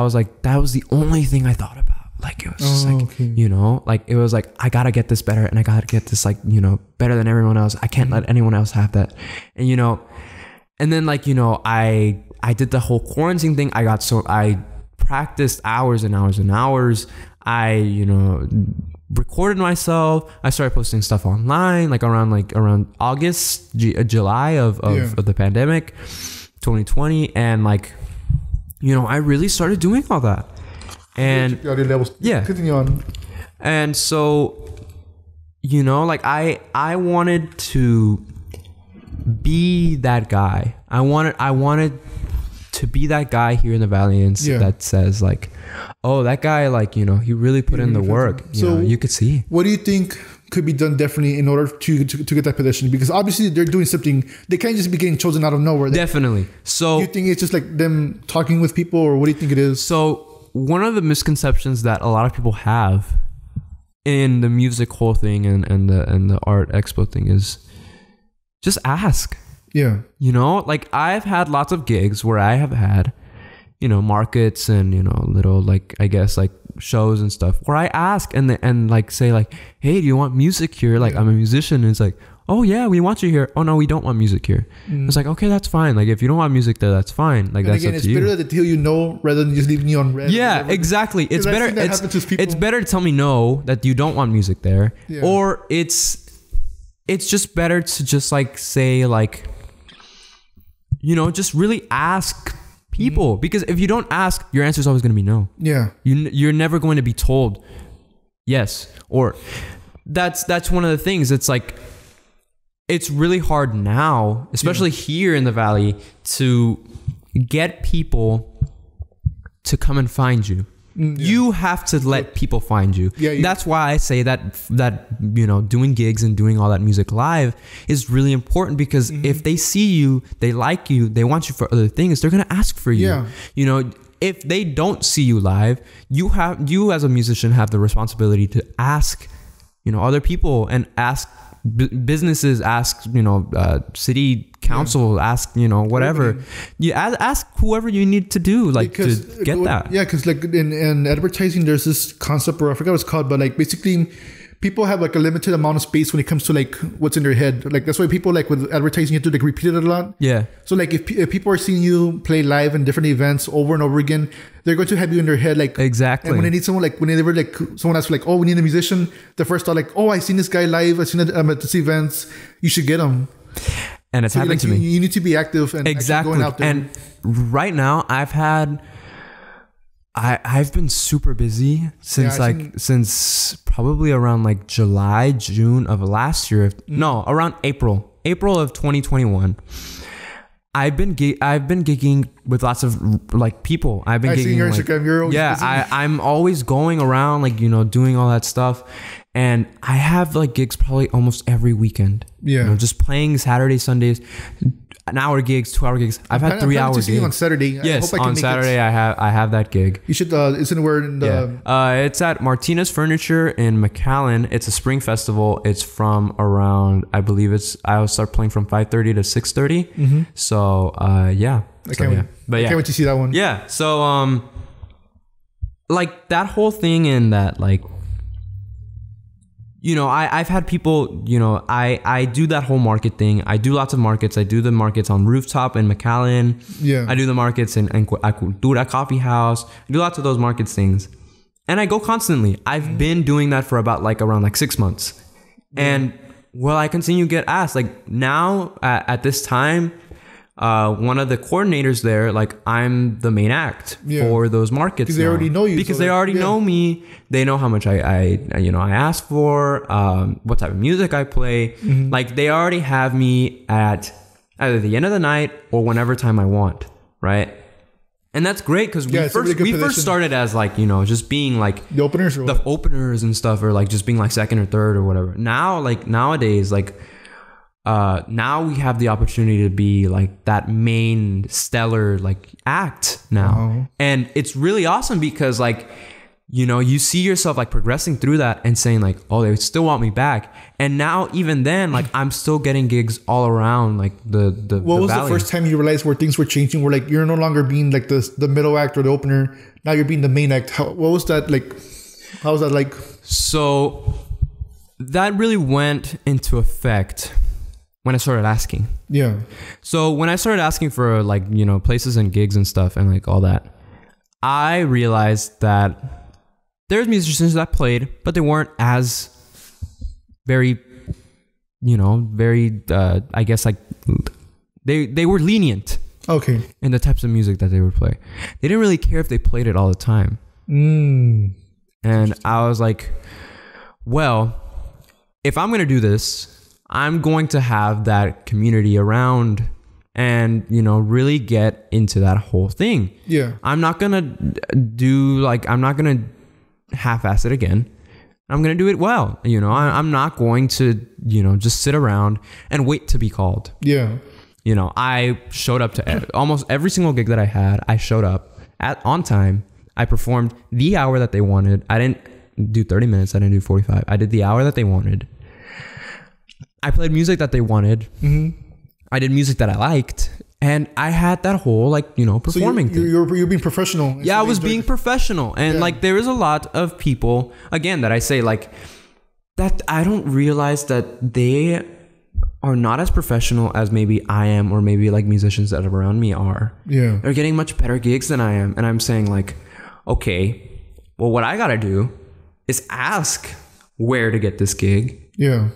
was like, that was the only thing I thought about. Like it was just like, you know, like it was like, I gotta get this better and I gotta get this like, you know, better than everyone else. I can't let anyone else have that. And, you know, and then like, you know, I did the whole quarantine thing. I practiced hours and hours and hours. I, you know, recorded myself. I started posting stuff online, like around August, July of the pandemic, 2020. And like, you know, I really started doing all that. And continue on. And so, you know, like I wanted to be that guy. I wanted to be that guy here in the Valley and that says like, oh, that guy, like, you know, he really put in the work. You know, you could see. What do you think could be done differently in order to get that position? Because obviously they're doing something. They can't just be getting chosen out of nowhere. Definitely. So do you think it's just like them talking with people, or what do you think it is? So one of the misconceptions that a lot of people have in the music whole thing and the art expo thing is just ask. Yeah. You know, like I've had lots of gigs where I have had, you know, markets and, you know, little like, I guess like shows and stuff where I ask and like say like, hey, do you want music here? Like I'm a musician. And it's like, oh yeah, we want you here. Oh no, we don't want music here. It's like, okay, that's fine. Like if you don't want music there, that's fine. Like and that's again, up to you. It's better to tell you no rather than just leaving you on red. Yeah, exactly. It's better. It's better to tell me no that you don't want music there, or it's just better to just like say like, you know, just really ask people, because if you don't ask, your answer is always going to be no. Yeah, you're never going to be told yes, or that's one of the things. It's like, it's really hard now, especially here in the Valley, to get people to come and find you. You have to let people find you. That's why I say that you know, doing gigs and doing all that music live is really important, because if they see you, they like you, they want you for other things, they're gonna ask for you. You know, if they don't see you live, you as a musician have the responsibility to ask, you know, other people, and ask businesses, ask, you know, city council, ask, you know, whatever. You ask whoever you need to do, like, to get that. Yeah, because like in advertising, there's this concept, or I forgot what it's called, but like basically people have like a limited amount of space when it comes to like what's in their head. Like that's why people like with advertising, you have to like repeat it a lot. Yeah. So like if people are seeing you play live in different events over and over again, they're going to have you in their head. Like exactly. And when they need someone, like whenever like someone asks like, oh, we need a musician, the first thought like, oh, I seen this guy live, I seen it at this events, you should get him. And it's happening to me. You need to be active and going out there. And right now I've been super busy since since probably around like July, June of last year. No, around April of 2021. I've been gigging with lots of like people. I've been gigging. Like, I'm always going around, like, you know, doing all that stuff. And I have like gigs probably almost every weekend. Yeah. You know, just playing Saturdays, Sundays, an hour gigs, 2 hour gigs. I've had 3 hour gigs. On Saturday. Yes, on Saturday I have that gig. You should. Isn't it where in the? It's at Martinez Furniture in McAllen. It's a spring festival. It's from around, I believe I'll start playing from 5:30 to 6:30. So yeah. I can't wait to see that one. Yeah. So like that whole thing, in that, like, you know, I've had people, you know, I do that whole market thing. I do lots of markets. I do the markets on Rooftop in McAllen. Yeah. I do the markets in Cultura Coffee House. I do lots of those markets things. And I go constantly. I've been doing that for about like around like 6 months. And well, I continue to get asked. Like now at this time, one of the coordinators there, like, I'm the main act for those markets because they already know you. Because they already know me. They know how much I ask for, what type of music I play. Like, they already have me at either the end of the night or whenever time I want, right? And that's great, because we first started as, like, you know, just being like the openers, and stuff, or like just being like second or third or whatever. Now, like, nowadays, like, now we have the opportunity to be like that main stellar like act now. And it's really awesome, because like, you know, you see yourself like progressing through that and saying like, oh, they still want me back. And now even then, like, I'm still getting gigs all around like the what was Valley. The first time you realized where things were changing, where like you're no longer being like the middle act or the opener, now you're being the main act? What was that like? How was that like? So that really went into effect when I started asking. Yeah. So when I started asking for, like, you know, places and gigs and stuff and like all that, I realized that there's musicians that played, but they weren't as very, you know, I guess like they were lenient. Okay. In the types of music that they would play. They didn't really care if they played it all the time. And I was like, well, if I'm going to do this, I'm going to have that community around and, you know, really get into that whole thing. Yeah. I'm not going to half-ass it again. I'm going to do it well. You know, I'm not going to, you know, just sit around and wait to be called. Yeah. You know, I showed up to almost every single gig that I had. I showed up on time. I performed the hour that they wanted. I didn't do 30 minutes. I didn't do 45. I did the hour that they wanted. I played music that they wanted. I did music that I liked. And I had that whole, like, you know, performing thing. You're being professional. Yeah, I was being professional. And like, there is a lot of people, again, that I say like, that I don't realize that they are not as professional as maybe I am, or maybe like musicians that are around me are. Yeah. They're getting much better gigs than I am. And I'm saying like, okay, well, what I got to do is ask where to get this gig. Yeah.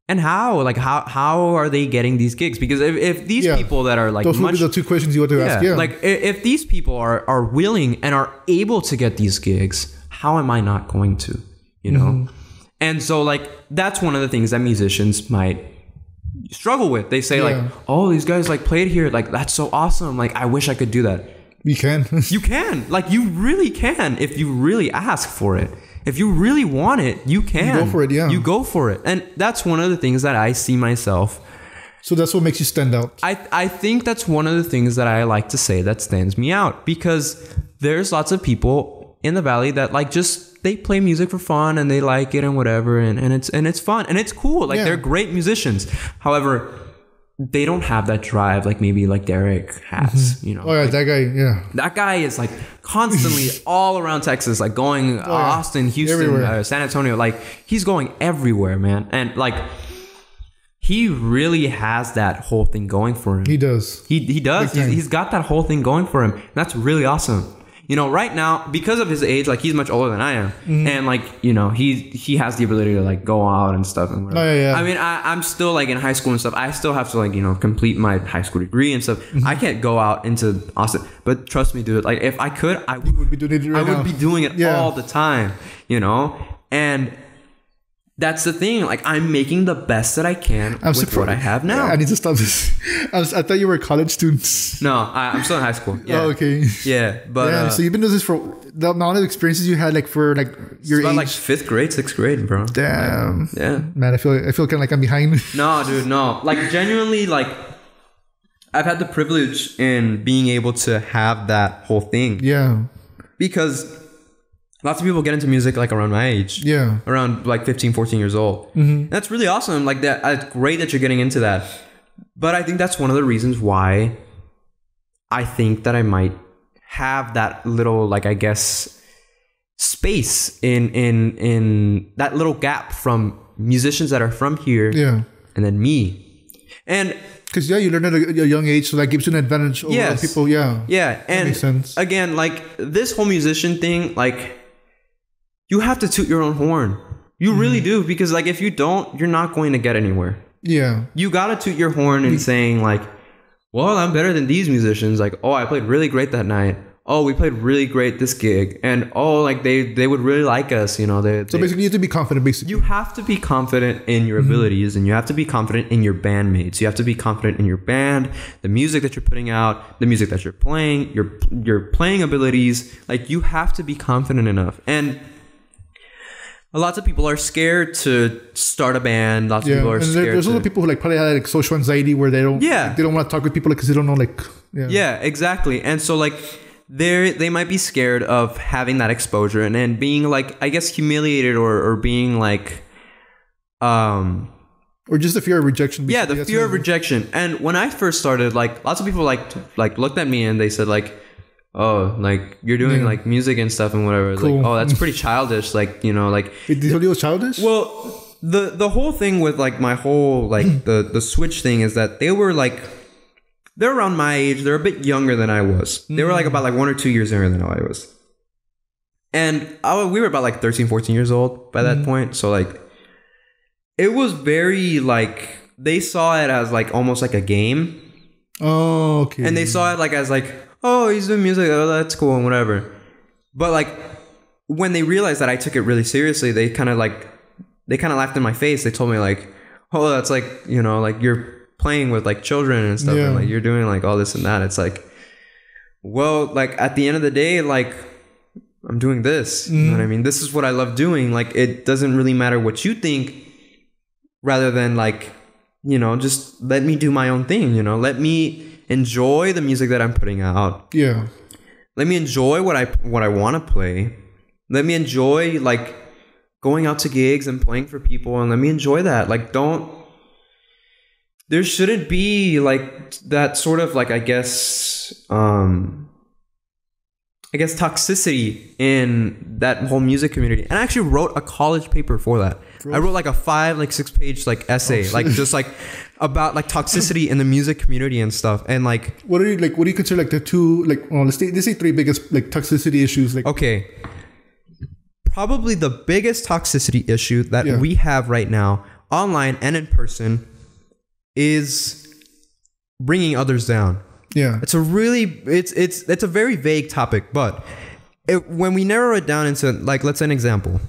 And how are they getting these gigs? Because if these people that are like, those would be the two questions you want to ask. Yeah. Like if these people are willing and are able to get these gigs, how am I not going to, you know? And so like, that's one of the things that musicians might struggle with. They say like, oh, these guys like played here. Like, that's so awesome. Like, I wish I could do that. You can. You can. Like, you really can if you really ask for it. If you really want it, you can. You go for it, yeah. You go for it. And that's one of the things that I see myself. So that's what makes you stand out. I think that's one of the things that I like to say that stands me out, because there's lots of people in the Valley that like just, they play music for fun and they like it and whatever. And it's fun and it's cool. Like they're great musicians. However, they don't have that drive like maybe like Derek has, you know. Oh yeah, like, that guy, yeah. That guy is like constantly all around Texas, like going Austin, Houston, San Antonio. Like he's going everywhere, man. And like he really has that whole thing going for him. He does. He does. He's got that whole thing going for him. And that's really awesome. You know, right now, because of his age, like he's much older than I am, and like, you know, he has the ability to like go out and stuff and whatever. Oh, yeah. I mean, I'm still like in high school and stuff. I still have to like, you know, complete my high school degree and stuff. I can't go out into Austin, but trust me, dude. Like if I could, I would be doing it right now. I would be doing it all the time, you know, and that's the thing. Like I'm making the best that I can with what I have now. I need to stop this. I thought you were college students. No, I'm still in high school. Yeah. Oh, okay. Yeah, but so you've been doing this for the amount of experiences you had, like for like your age. Like 5th grade, 6th grade, bro. Damn. Like, yeah. Man, I feel kind of like I'm behind. No, dude, no. Like genuinely, like I've had the privilege in being able to have that whole thing. Yeah. Because lots of people get into music like around my age. Yeah. Around like 15, 14 years old. That's really awesome. Like that, it's great that you're getting into that. But I think that's one of the reasons why I think that I might have that little, like, I guess, space in that little gap from musicians that are from here. Yeah. And then me. And because you learn at a young age, so that gives you an advantage over people. Yeah. Yeah. And that makes sense. Again, like this whole musician thing, like you have to toot your own horn. You really do, because like if you don't, you're not going to get anywhere. Yeah. You got to toot your horn and saying like, well, I'm better than these musicians. Like, oh, I played really great that night. Oh, we played really great this gig. And oh, like they would really like us, you know. So basically you have to be confident, basically. You have to be confident in your abilities, and you have to be confident in your bandmates. You have to be confident in your band, the music that you're putting out, the music that you're playing, your playing abilities. Like you have to be confident enough. And lots of people are scared to start a band. Lots of people are scared. There's other people who like probably have like social anxiety where they don't want to talk with people because they don't know like yeah, exactly. And so like they might be scared of having that exposure and then being like, I guess, humiliated or being like or just the fear of rejection. Yeah, the fear of rejection. And when I first started, like lots of people like looked at me and they said like, oh, like you're doing like music and stuff and whatever. Cool. Like, oh, that's pretty childish. Like, you know, like did you know it was childish? Well, the whole thing with like my whole like the Switch thing is that they're around my age. They're a bit younger than I was. They were like about like 1 or 2 years younger than I was. And we were about like 13, 14 years old by that point. So like it was very like they saw it as like almost like a game. Oh, okay. And they saw it like as like, oh, he's doing music. Oh, that's cool and whatever. But like when they realized that I took it really seriously, they kind of laughed in my face. They told me like, oh, that's like, you know, like you're playing with like children and stuff. And like you're doing like all this and that. It's like, well, like at the end of the day, like I'm doing this. You know what I mean? This is what I love doing. Like it doesn't really matter what you think, rather than like, you know, just let me do my own thing, you know, let me enjoy the music that I'm putting out. Yeah. Let me enjoy what I want to play. Let me enjoy like going out to gigs and playing for people, and let me enjoy that. Like there shouldn't be like that sort of like, I guess, I guess, toxicity in that whole music community. And I actually wrote a college paper for that. I wrote like a 6-page like essay, just like about like toxicity in the music community and stuff. And like, what do you consider like the two, like, well, let's say 3 biggest like toxicity issues? Like, okay, probably the biggest toxicity issue that we have right now, online and in person, is bringing others down. Yeah, it's a very vague topic, but when we narrow it down into, like, let's say an example.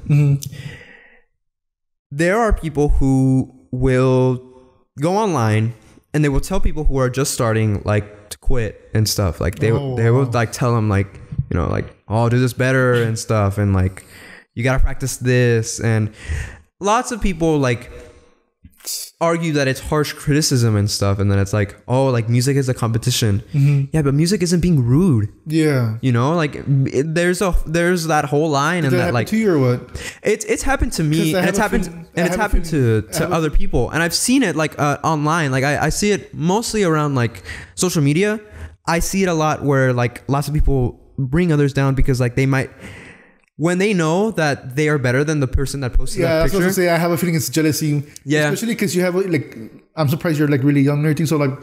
There are people who will go online and they will tell people who are just starting, like, to quit and stuff. Like they will like tell them, like, you know, like, oh, do this better and stuff, and like, you gotta practice this. And lots of people like argue that it's harsh criticism and stuff, and then it's like, oh, like, music is a competition. Yeah, but music isn't being rude. Yeah, you know, like, there's that whole line. Did and that, like, to you or what? It's happened to me, and it's happened to other people, and I've seen it like online. Like, I see it mostly around like social media. I see it a lot where like lots of people bring others down because like they might, when they know that they are better than the person that posted that picture. Yeah, that's what I was gonna say. I have a feeling it's jealousy. Yeah. Especially because you have, like, I'm surprised you're, like, really young and everything. So, like,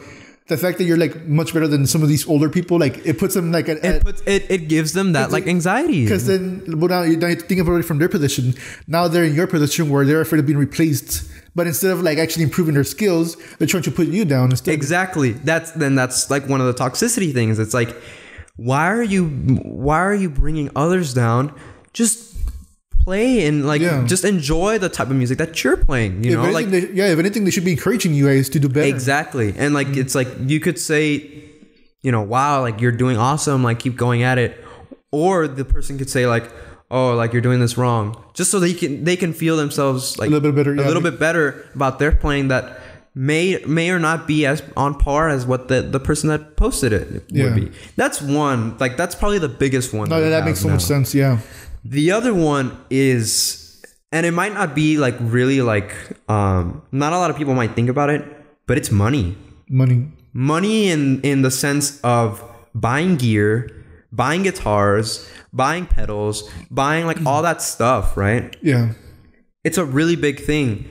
the fact that you're, like, much better than some of these older people, like, it puts them, like... It gives them that, like, anxiety. Because then, well, now you think about it from their position. Now they're in your position where they're afraid of being replaced. But instead of, like, actually improving their skills, they're trying to put you down instead. Exactly. That's, like, one of the toxicity things. It's like, why are you bringing others down? Just play and like just enjoy the type of music that you're playing, you know? Like, if anything, they should be encouraging you guys to do better. Exactly. And like, it's like, you could say, you know, wow, like, you're doing awesome, like, keep going at it. Or the person could say like, oh, like, you're doing this wrong, just so they can feel themselves like a little bit better about their playing that may or not be as on par as what the person that posted it would be. That's one, like, that's probably the biggest one. No, that makes so much sense. Yeah. The other one is, and it might not be like really like, not a lot of people might think about it, but it's money in the sense of buying gear, buying guitars, buying pedals, buying like all that stuff, right? Yeah. It's a really big thing.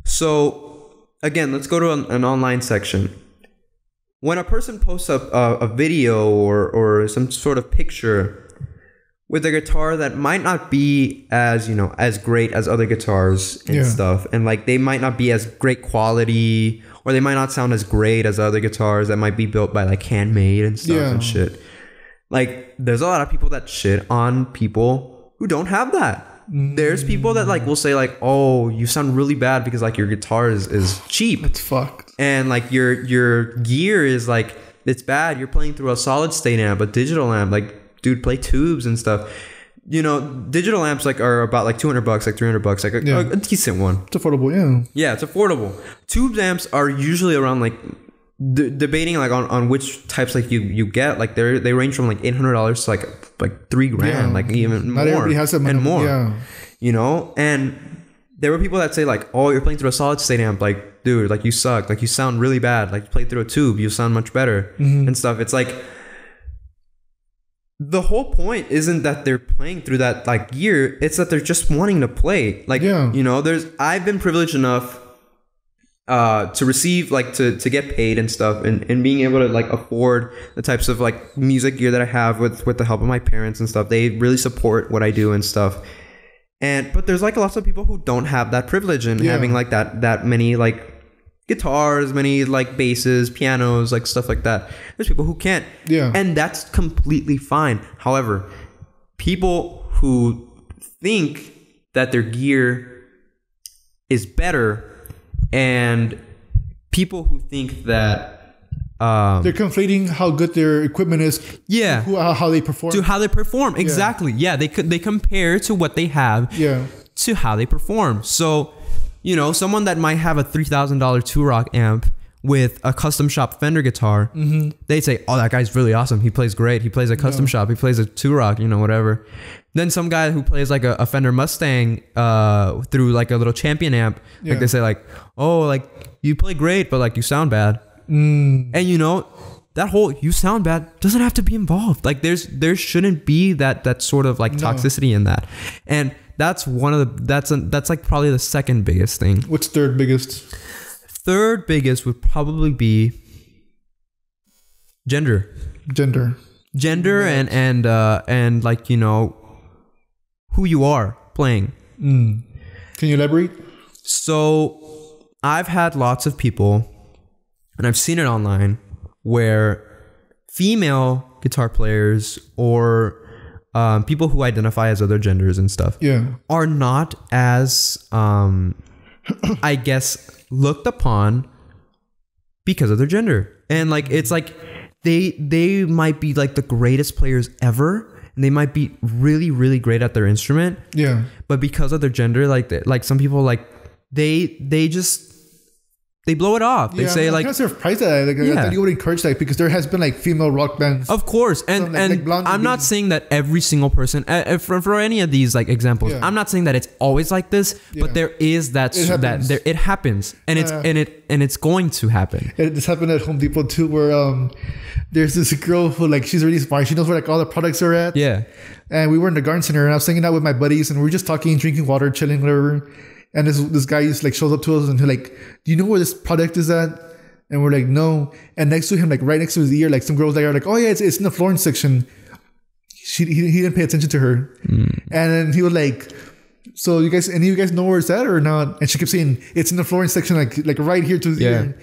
So again, let's go to an online section. When a person posts a video or some sort of picture with a guitar that might not be as, you know, as great as other guitars and stuff, and like, they might not be as great quality, or they might not sound as great as other guitars that might be built by like handmade and stuff and shit. Like, there's a lot of people that shit on people who don't have that. There's people that like will say like, oh, you sound really bad because like your guitar is cheap. It's fucked. And like your gear is like, it's bad. You're playing through a solid state amp, a digital amp. Like, dude, play tubes and stuff. You know, digital amps like are about like $200, like $300, like a decent one. It's affordable, yeah. Yeah, it's affordable. Tubes amps are usually around like debating like on which types like you get. Like they range from like $800 to like $3,000, like even more. Not everybody has that and more. Yeah. You know, and there were people that say like, oh, you're playing through a solid state amp, like, dude, like, you suck, like, you sound really bad, like, you play through a tube, you sound much better and stuff. It's like, the whole point isn't that they're playing through that like gear, it's that they're just wanting to play. Like, you know, I've been privileged enough to receive, like, to get paid and stuff, and being able to like afford the types of like music gear that I have with the help of my parents and stuff. They really support what I do and stuff. But there's like lots of people who don't have that privilege and having like that many like guitars, many like basses, pianos, like stuff like that. There's people who can't. Yeah. And that's completely fine. However, people who think that their gear is better, and people who think that they're conflating how good their equipment is. Yeah. How they perform. To how they perform. Exactly. Yeah. They compare to what they have to how they perform. So, you know, someone that might have a $3,000 two-rock amp with a custom shop Fender guitar, they'd say, oh, that guy's really awesome. He plays great. He plays a custom shop. He plays a two-rock, you know, whatever. Then some guy who plays like a Fender Mustang through like a little Champion amp, like they say like, oh, like, you play great, but like, you sound bad. And you know, that whole "you sound bad" doesn't have to be involved. Like there shouldn't be that sort of like toxicity in that. And that's that's like probably the second biggest thing. What's third biggest? Third biggest would probably be gender and like, you know, who you are playing. Can you elaborate? So I've had lots of people, and I've seen it online, where female guitar players or people who identify as other genders and stuff are not as I guess looked upon because of their gender. And like it's like they might be like the greatest players ever, and they might be really, really great at their instrument. Yeah. But because of their gender, like some people, like they blow it off. They say like, I'm kind of surprised at that. I thought you would encourage that, because there has been like female rock bands. Of course. And I'm not saying that every single person for any of these like examples, I'm not saying that it's always like this, but there is it happens, and it's going to happen. This happened at Home Depot too, where there's this girl who, like, she's really smart. She knows where like all the products are at. Yeah. And we were in the garden center, and I was hanging out with my buddies, and we were just talking, drinking water, chilling, whatever. And this guy just like shows up to us, and he's like, "Do you know where this product is at?" And we're like, "No." And next to him, like right next to his ear, like some girls there are like, "Oh yeah, it's in the flooring section." He didn't pay attention to her. And then he was like, "So you guys, any of you guys know where it's at or not?" And she kept saying, "It's in the flooring section, like right here to his ear."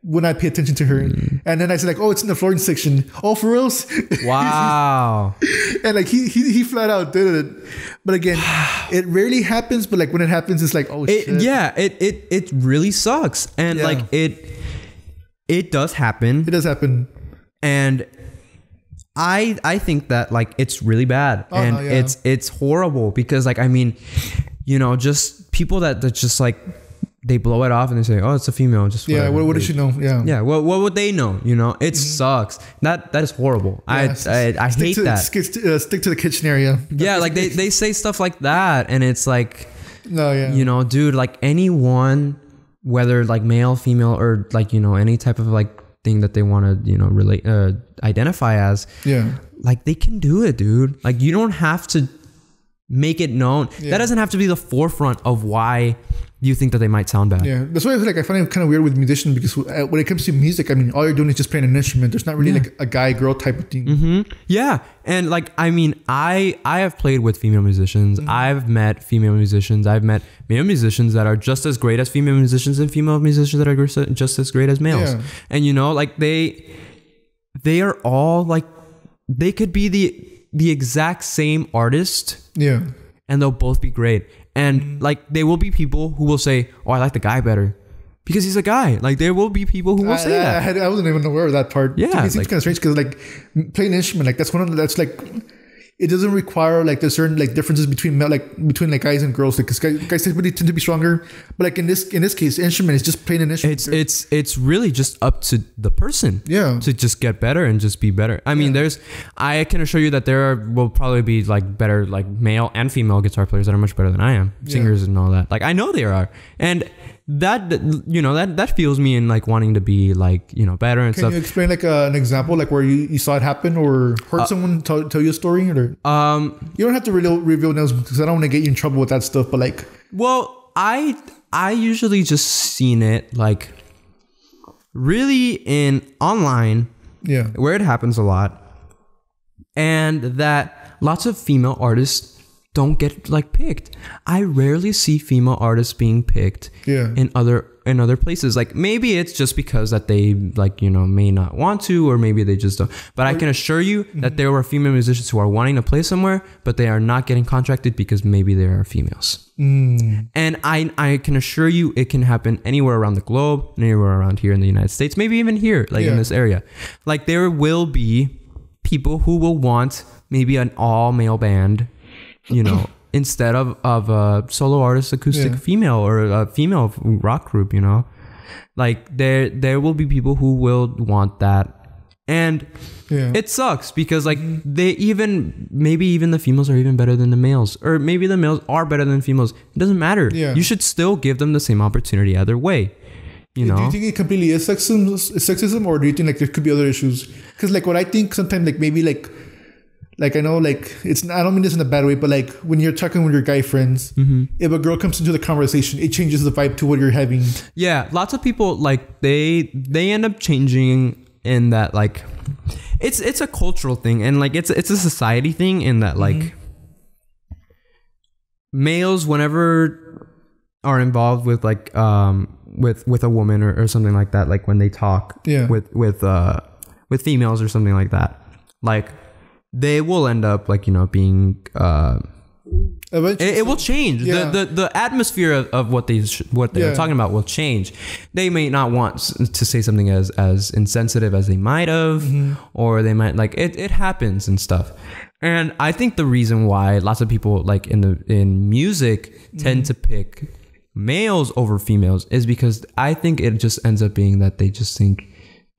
When I pay attention to her. And then I said like, "Oh, it's in the flooring section." "Oh, for reals?" Wow. And like he flat out did it. But again, it rarely happens, but like when it happens, it's like, oh shit. Yeah, it really sucks. And like it does happen. It does happen. And I think that like it's really bad. It's horrible, because like, I mean, you know, just people that just like, they blow it off and they say, "Oh, it's a female." Just what does she know? Yeah. Well, what would they know? You know, it sucks. That is horrible. I hate that. Stick to the kitchen area. Yeah, like they say stuff like that, and it's like, you know, dude, like anyone, whether like male, female, or like, you know, any type of like thing that they want to, you know, relate, identify as. Yeah. Like they can do it, dude. Like you don't have to make it known. That doesn't have to be the forefront of why you think that they might sound bad. Yeah, that's why I feel like I find it kind of weird with musicians, because when it comes to music, I mean, all you're doing is just playing an instrument. There's not really like a guy-girl type of thing. Yeah, and like, I mean, I have played with female musicians. I've met female musicians. I've met male musicians that are just as great as female musicians, and female musicians that are just as great as males. Yeah. And you know, like they are all like, they could be the exact same artist. Yeah. And they'll both be great. And like, there will be people who will say, "Oh, I like the guy better because he's a guy." Like there will be people who will say that. I wasn't even aware of that part. Yeah. It seems kind of strange, because like playing an instrument, like that's like, it doesn't require like there's certain like differences between guys and girls. Like, 'cause guys typically tend to be stronger, but like in this case, instrument is just playing an instrument. It's really just up to the person. Yeah. To just get better and just be better. I mean, I can assure you that will probably be like better like male and female guitar players that are much better than I am, singers and all that. Like I know there are, and that, you know, that fuels me in like wanting to be like, you know, better and stuff. Can you explain like an example, like where you saw it happen or heard someone tell you a story? Or you don't have to reveal names, because I don't want to get you in trouble with that stuff, but like, well, I usually just seen it like really in online, where it happens a lot, and that lots of female artists don't get like picked. I rarely see female artists being picked in other places. Like maybe it's just because that they like, you know, may not want to, or maybe they just don't. But I can assure you that there were female musicians who are wanting to play somewhere, but they are not getting contracted because maybe they are females. And I can assure you it can happen anywhere around the globe, anywhere around here in the United States, maybe even here, like in this area. Like there will be people who will want maybe an all male band, you know, instead of a solo artist, acoustic female, or a female rock group, you know, like there will be people who will want that. And it sucks, because like maybe even the females are even better than the males, or maybe the males are better than females. It doesn't matter. You should still give them the same opportunity either way. you know. Do you think it completely is sexism, or do you think like there could be other issues? Because like what I think sometimes like maybe like I know like it's, I don't mean this in a bad way, but like when you're talking with your guy friends, if a girl comes into the conversation, it changes the vibe to what you're having. Yeah, lots of people like they end up changing in that like it's a cultural thing, and like it's a society thing in that like males whenever are involved with like with a woman or something like that, like when they talk with females or something like that, like they will end up like, you know, being it will change. The atmosphere of what they're talking about will change. They may not want to say something as insensitive as they might have, or they might like it happens and stuff. And I think the reason why lots of people like in music tend to pick males over females is because I think it just ends up being that they just think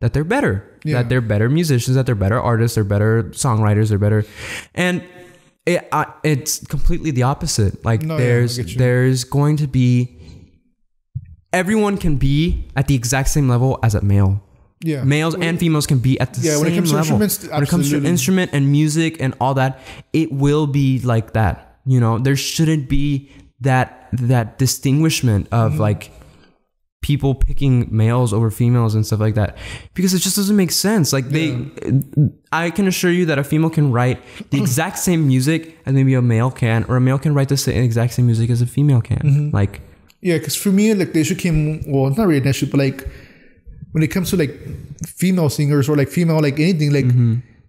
that they're better, that they're better musicians, that they're better artists, they're better songwriters, they're better. And it's completely the opposite. Like there's going to be, everyone can be at the exact same level as a male. Yeah. Males and females can be at the same level. When it comes to instrument and music and all that, it will be like that. You know, there shouldn't be that distinguishment of like people picking males over females and stuff like that, because it just doesn't make sense. Like I can assure you that a female can write the exact same music as maybe a male can, or a male can write the exact same music as a female can. Like, yeah, because for me, like the issue came, well, it's not really an issue, but like when it comes to like female singers or like female like anything, like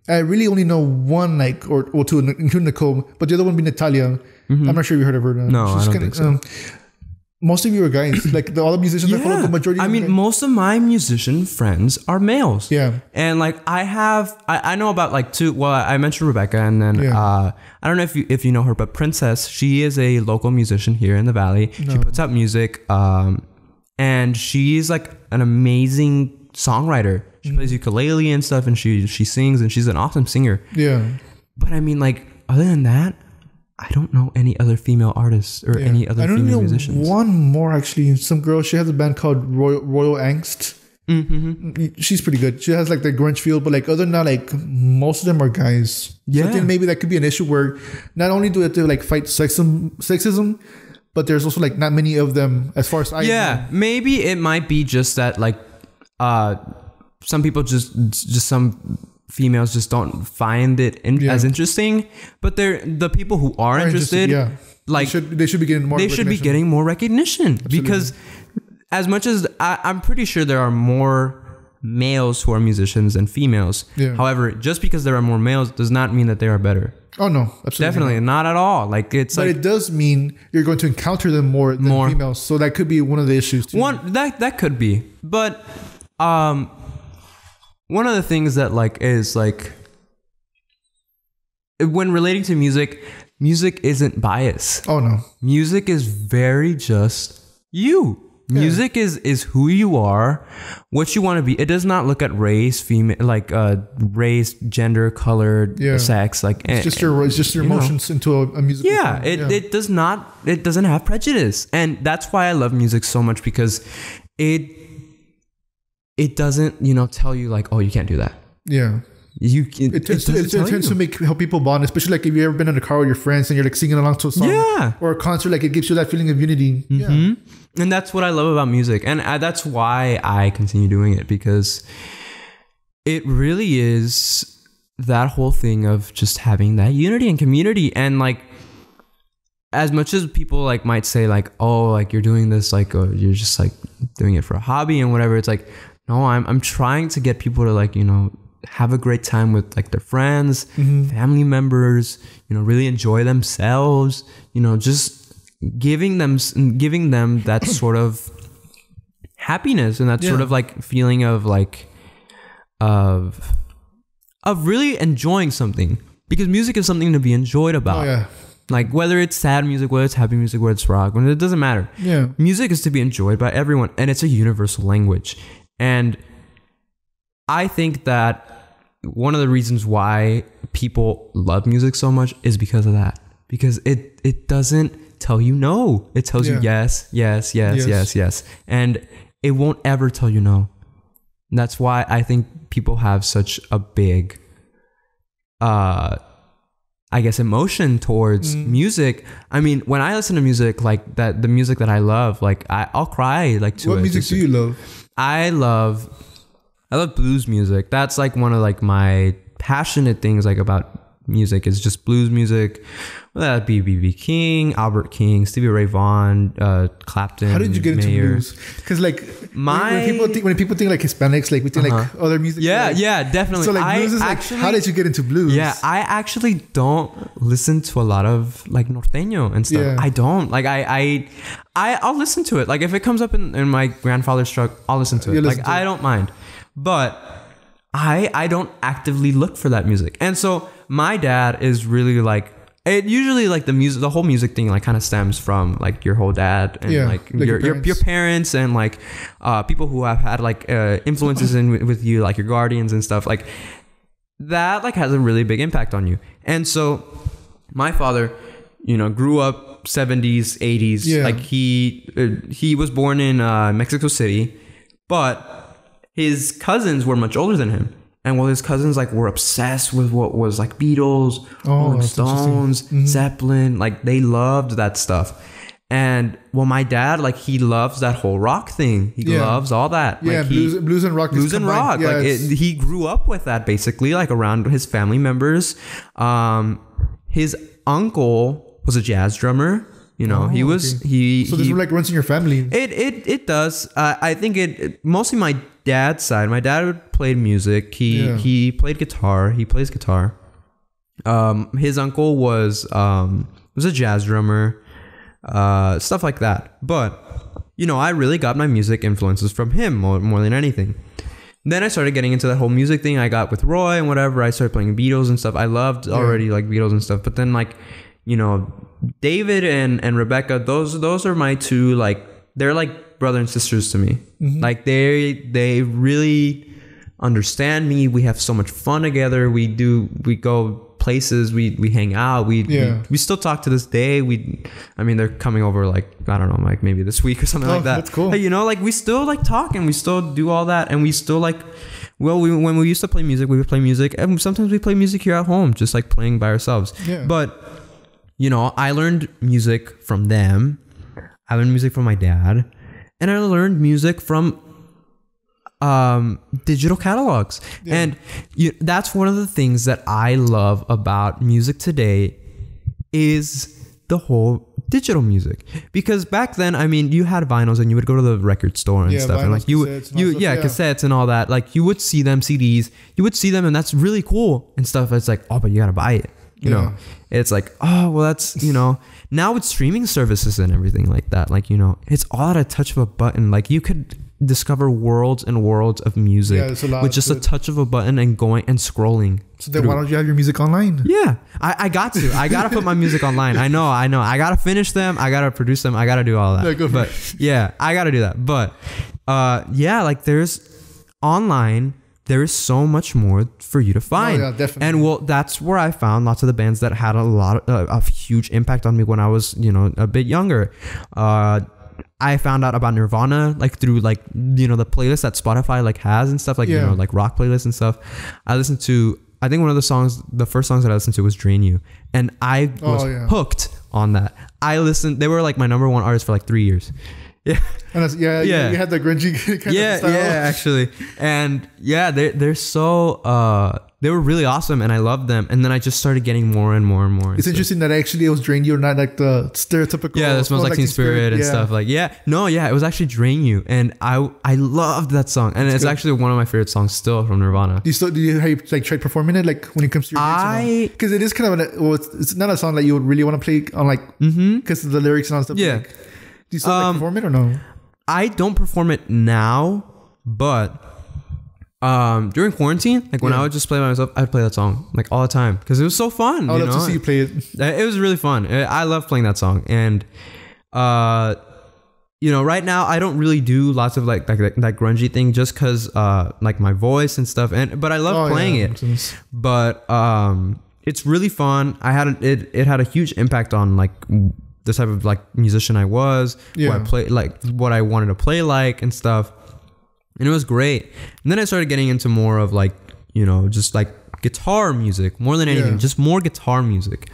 I really only know one, like or two, including Nicole, but the other one being Natalia. I'm not sure if you heard of her. No, I don't think so. Most of you are guys, like all the musicians I follow, the majority. I mean, most of my musician friends are males. Yeah, and like I know about like two. Well, I mentioned Rebecca, and then I don't know if you know her, but Princess, she is a local musician here in the Valley. No. She puts out music, and she's like an amazing songwriter. She plays ukulele and stuff, and she sings, and she's an awesome singer. Yeah, but I mean, like other than that, I don't know any other female artists or any other female musicians. One more actually. Some girl, she has a band called Royal Angst. She's pretty good. She has like the grunge feel, but like other than that, like most of them are guys. Yeah. So I think maybe that could be an issue where not only do they have to like fight sexism, but there's also like not many of them as far as I know. Maybe it might be just that like some people just some females just don't find it as interesting, but they're the people who are interested. Like they should be getting more recognition. Absolutely. Because as much as I'm pretty sure there are more males who are musicians than females. However, just because there are more males does not mean that they are better. Oh no, absolutely definitely not at all. Like it's but like, it does mean you're going to encounter them more than females, so that could be one of the issues too. That could be, but one of the things that like is like when relating to music isn't biased. Oh no. Music is very just you. Yeah. Music is who you are, what you want to be. It does not look at race, female, like race, gender, color, sex. Like it's just your emotions into a musical. Yeah, it does not. It doesn't have prejudice, and that's why I love music so much, because it doesn't, tell you like, oh, you can't do that. Yeah. It tends to help people bond, especially like if you've ever been in a car with your friends and you're like singing along to a song or a concert, like it gives you that feeling of unity. Yeah. And that's what I love about music. And that's why I continue doing it, because it really is that whole thing of just having that unity and community. And like, as much as people like might say like, oh, like you're doing this, like, or you're just like doing it for a hobby and whatever. It's like, no, I'm trying to get people to like, have a great time with like their friends, family members, really enjoy themselves, just giving them that sort of happiness and that sort of like feeling of like, of really enjoying something, because music is something to be enjoyed about. Oh, yeah. Like whether it's sad music, whether it's happy music, whether it's rock, it doesn't matter. Yeah. Music is to be enjoyed by everyone, and it's a universal language. And I think that one of the reasons why people love music so much is because of that. Because it doesn't tell you no. It tells you yes, yes, yes, yes, yes. And it won't ever tell you no. And that's why I think people have such a big, I guess, emotion towards music. I mean, when I listen to music like that, the music that I love, like I'll cry like to it. What music do you love? I love blues music. That's like one of like my passionate things like about music is just blues music. Whether that be B.B. King, Albert King, Stevie Ray Vaughan, Clapton. How did you get into blues? Because like when people think like Hispanics, like we think like other music. Yeah, like, yeah, definitely. So like blues is like, how did you get into blues? Yeah, I actually don't listen to a lot of like norteño and stuff. Yeah. I don't like I'll listen to it. Like if it comes up in my grandfather's truck, I'll listen to it. Like I don't mind, but I don't actively look for that music. And so my dad is really like, it usually like the whole music thing like kind of stems from like your whole dad and like your parents and like people who have had like influences with you, like your guardians and stuff like that, like has a really big impact on you. And so my father, grew up 70s, 80s. Yeah. Like he was born in Mexico City, but his cousins were much older than him. And his cousins like were obsessed with what was like Beatles, Rolling Stones, Zeppelin, like they loved that stuff. And my dad, like he loves that whole rock thing. He loves all that. Yeah, like blues and rock. Blues and rock. Yeah, like he grew up with that basically, like around his family members. His uncle was a jazz drummer. He was. So this like runs in your family. It does. I think mostly my dad's side. My dad played music. He played guitar. He plays guitar. His uncle was a jazz drummer. Stuff like that. But I really got my music influences from him more than anything. Then I started getting into that whole music thing I got with Roy and whatever. I started playing Beatles and stuff. I loved already like Beatles and stuff. But then like David and Rebecca, those are my two, like they're like brother and sisters to me. Mm-hmm. Like they really understand me. We have so much fun together. We go places, we hang out, we still talk to this day. They're coming over like, I don't know, like maybe this week or something like that. That's cool. Hey, like we still like talk and we still do all that, and we still like, when we used to play music, we would play music, and sometimes we play music here at home, just like playing by ourselves. Yeah. But I learned music from them. I learned music from my dad, and I learned music from digital catalogs. And that's one of the things that I love about music today is the whole digital music. Because back then, you had vinyls and you would go to the record store and stuff, and like cassettes and all that. Like you would see them, CDs, you would see them, and that's really cool and stuff. It's like, oh, but you gotta buy it. It's like, oh, well, that's, now with streaming services and everything like that, like, it's all at a touch of a button. Like you could discover worlds and worlds of music with just a touch of a button and going and scrolling. So then why don't you have your music online? Yeah, I got to put my music online. I know. I got to finish them. I got to produce them. I got to do all that. I got to do that. But like there's online, there is so much more for you to find. Oh, yeah, definitely. And that's where I found lots of the bands that had a lot of huge impact on me when I was, a bit younger. I found out about Nirvana like through like, the playlist that Spotify like has and stuff, like, like rock playlists and stuff. I listened to, I think one of the first songs that I listened to was Drain You. And I was hooked on that. They were like my number one artist for like 3 years. Yeah. And you had the grungy kind of style. Yeah, actually. And they're so they were really awesome and I loved them. And then I just started getting more and more and more. It's interesting that actually it was Drain You, not like the stereotypical. Yeah, that Smells Like Teen Spirit and stuff. Like, it was actually Drain You. And I loved that song. And it's actually one of my favorite songs still from Nirvana. Do you like try performing it like when it comes to your gigs? Because it is kind of it's not a song that you would really want to play on like, because of the lyrics and all stuff. Yeah. Like, do you still perform it or no? I don't perform it now, but during quarantine, like when I would just play by myself, I'd play that song like all the time because it was so fun. I would love to see you play it. It was really fun. I love playing that song, and right now I don't really do lots of like that grungy thing just because like my voice and stuff. But I love playing it. But it's really fun. It had a huge impact on like the type of like musician I was, what I play, like what I wanted to play like and stuff. And it was great. And then I started getting into more of like, you know, just like guitar music more than anything, just more guitar music.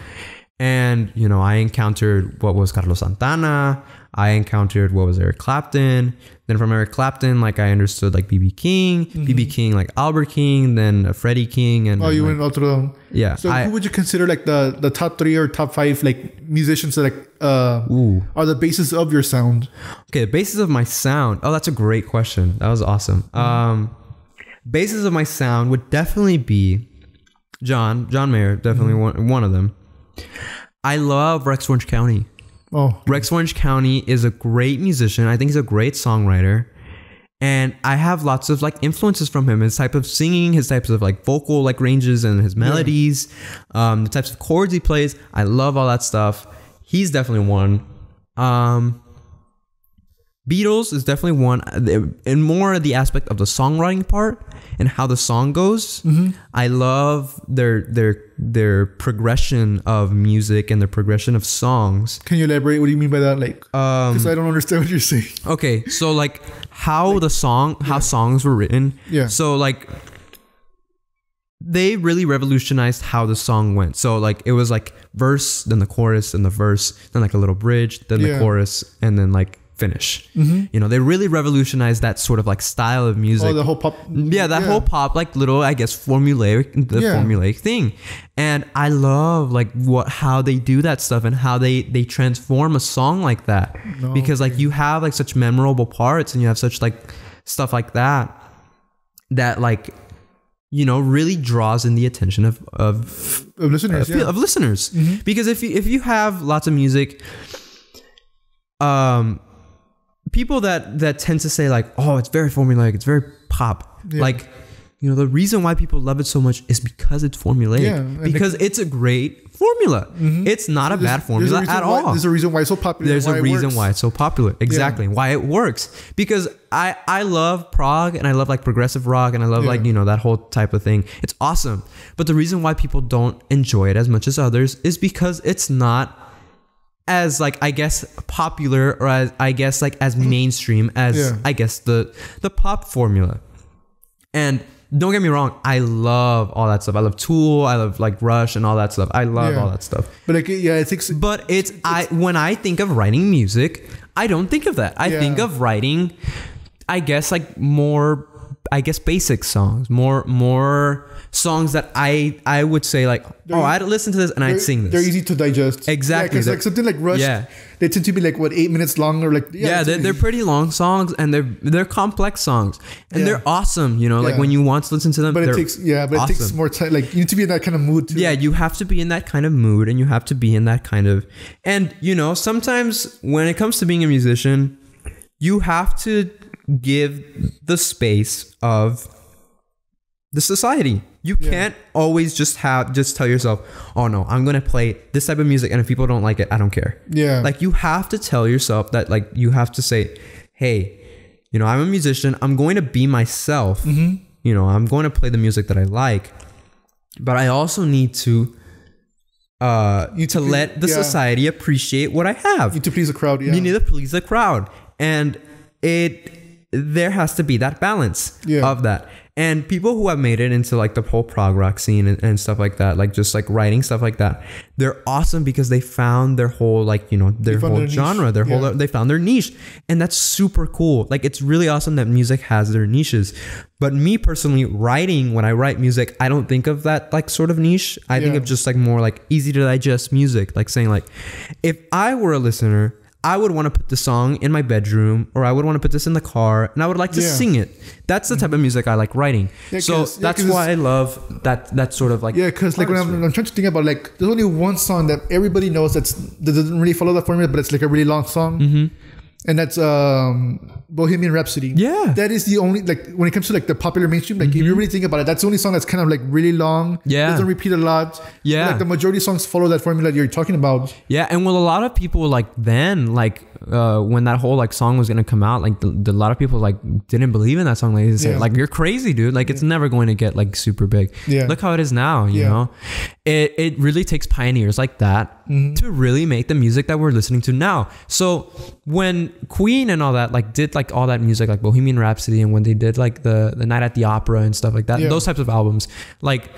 And, you know, I encountered what was Carlos Santana. I encountered what was Eric Clapton. Then from Eric Clapton, like I understood like B.B. King, B.B. King, like Albert King, then Freddie King. And you like, went all through them. Yeah. So who would you consider like the top 3 or top 5 like musicians that like are the basis of your sound? Okay, the basis of my sound. Oh, that's a great question. That was awesome. Basis of my sound would definitely be John Mayer, definitely one of them. I love Rex Orange County. Rex Orange County is a great musician. I think he's a great songwriter. And I have lots of like influences from him. His type of singing, his types of like vocal like ranges and his melodies, the types of chords he plays. I love all that stuff. He's definitely one. Beatles is definitely one, and more the aspect of the songwriting part and how the song goes. I love their progression of music and their progression of songs. Can you elaborate? What do you mean by that? Like, because I don't understand what you're saying. Okay, so like how how songs were written. Yeah. So like they really revolutionized how the song went. So like it was like verse, then the chorus, then the verse, then like a little bridge, then the chorus, and then like finish. You know, they really revolutionized that sort of like style of music. The whole pop. Whole pop, like little, I guess, formulaic thing. And I love like how they do that stuff and how they transform a song like that. Because like you have like such memorable parts and you have such like stuff like that like, you know, really draws in the attention of listeners. Of listeners. Because if you have lots of music, people that tend to say like, oh, it's very formulaic, it's very pop. Like, you know, the reason why people love it so much is because it's formulaic. Because it's a great formula. It's not a bad formula at all. There's a reason why it's so popular. There's a reason why it's so popular. Exactly. Why it works. Because I love prog and I love like progressive rock and I love like, you know, that whole type of thing. It's awesome. But the reason why people don't enjoy it as much as others is because it's not as like, I guess, popular or as, I guess, like as mainstream as I guess the pop formula. And don't get me wrong, I love all that stuff. I love Tool, I love like Rush and all that stuff. I love all that stuff. But like, I think but when I think of writing music, I don't think of that. I think of writing, I guess, like more, I guess, basic songs, more songs that I would say like, I'd listen to this and I'd sing this. They're easy to digest. Exactly. Because like something like Rush, they tend to be like 8 minutes long or like they're pretty long songs and they're complex songs and they're awesome. You know, like when you want to listen to them, but it takes more time. Like you need to be in that kind of mood too. Yeah, you have to be in that kind of mood and you have to be in that kind of, and you know, sometimes when it comes to being a musician, you have to give the space of the society. You can't always just tell yourself, oh no, I'm going to play this type of music and if people don't like it, I don't care. Yeah. Like you have to tell yourself that, like you have to say, hey, you know, I'm a musician. I'm going to be myself. You know, I'm going to play the music that I like, but I also need to let the society appreciate what I have. You need to please the crowd. You need to please the crowd. And there has to be that balance of that. And people who have made it into like the whole prog rock scene and stuff like that, like just like writing stuff like that, they're awesome because they found their whole, like, you know, their whole genre, they found their niche. And that's super cool. Like, it's really awesome that music has their niches. But me personally, when I write music, I don't think of that like sort of niche. I think of just like more like easy to digest music, like saying like, if I were a listener, I would want to put the song in my bedroom, or I would want to put this in the car, and I would like to sing it. That's the type of music I like writing. So that's why I love that sort of like. Yeah, because like when I'm trying to think about, like, there's only one song that everybody knows that doesn't really follow that formula, but it's like a really long song. And that's Bohemian Rhapsody. Yeah. That is the only, like, when it comes to like the popular mainstream, like if you really think about it, that's the only song that's kind of like really long. Yeah. Doesn't repeat a lot. Yeah. Like the majority of songs follow that formula that you're talking about. Yeah. And with a lot of people like then, like when that whole like song was gonna come out, like a lot of people like didn't believe in that song. Like they said, like, you're crazy, dude. Like it's never going to get like super big. Look how it is now. You know, it really takes pioneers like that to really make the music that we're listening to now. So when Queen and all that like did like all that music, like Bohemian Rhapsody, and when they did like the Night at the Opera and stuff like that, those types of albums, like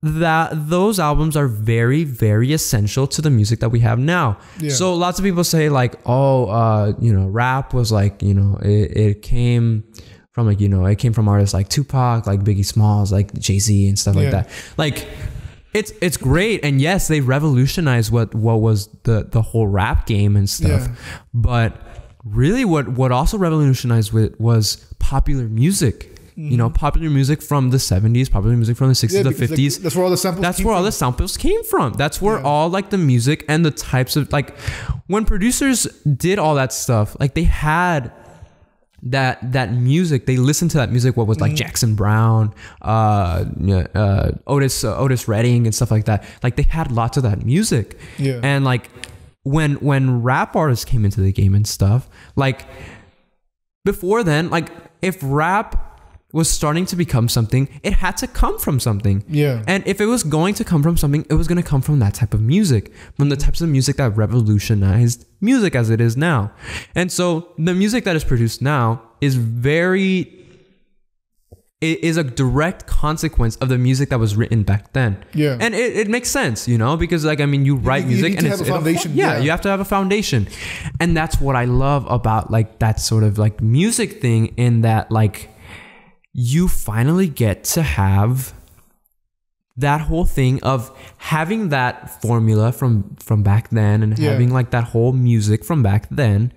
those albums are very, very essential to the music that we have now. So lots of people say like, oh, you know, rap was like, you know, it came from like, you know, it came from artists like Tupac, like Biggie Smalls, like Jay-Z and stuff like that. Like it's great, and yes, they revolutionized what was the whole rap game and stuff. But really what also revolutionized it was popular music. You know, popular music from the 70s, popular music from the 60s, the 50s. Like, that's where all the samples came from. That's where all like the music and the types of like when producers did all that stuff, like they had that music, they listened to that music, what was like Jackson Brown, Otis Redding and stuff like that. Like they had lots of that music. And like when rap artists came into the game and stuff, like before then, like if rap was starting to become something, it had to come from something. And if it was going to come from something, it was going to come from that type of music, from the types of music that revolutionized music as it is now. And so the music that is produced now is a direct consequence of the music that was written back then. And it makes sense, you know, because like, I mean, you write music and it's a foundation. You have to have a foundation. And that's what I love about like that sort of like music thing, in that like, you finally get to have that whole thing of having that formula from back then, and having like that whole music from back then,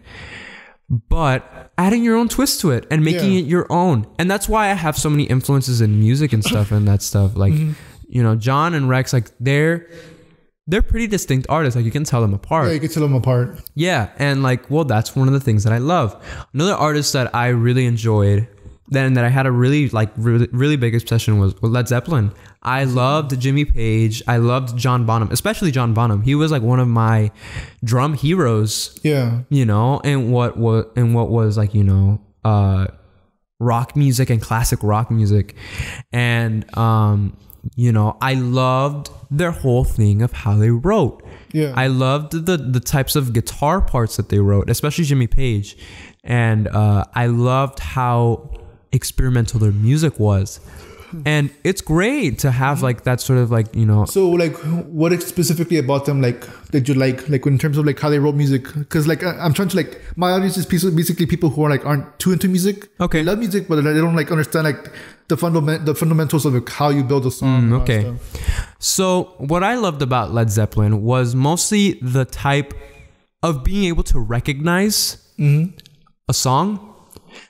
but adding your own twist to it and making it your own. And that's why I have so many influences in music and stuff and that stuff. Like, you know, John and Rex, like they're pretty distinct artists. Like you can tell them apart. You can tell them apart. And like, well, that's one of the things that I love. Another artist that I really enjoyed, then that I had a really big obsession was Led Zeppelin. I loved Jimmy Page. I loved John Bonham, especially John Bonham. He was like one of my drum heroes. You know, and what was like, you know, rock music and classic rock music. And you know, I loved their whole thing of how they wrote. I loved the types of guitar parts that they wrote, especially Jimmy Page. And I loved how experimental their music was. And it's great to have like that sort of like, you know. So like what specifically about them like did you like in terms of like how they wrote music? Because like I'm trying to like, my audience is basically people who are like aren't too into music. They love music, but they don't like understand like the fundamentals of like how you build a song. So what I loved about Led Zeppelin was mostly the type of being able to recognize a song.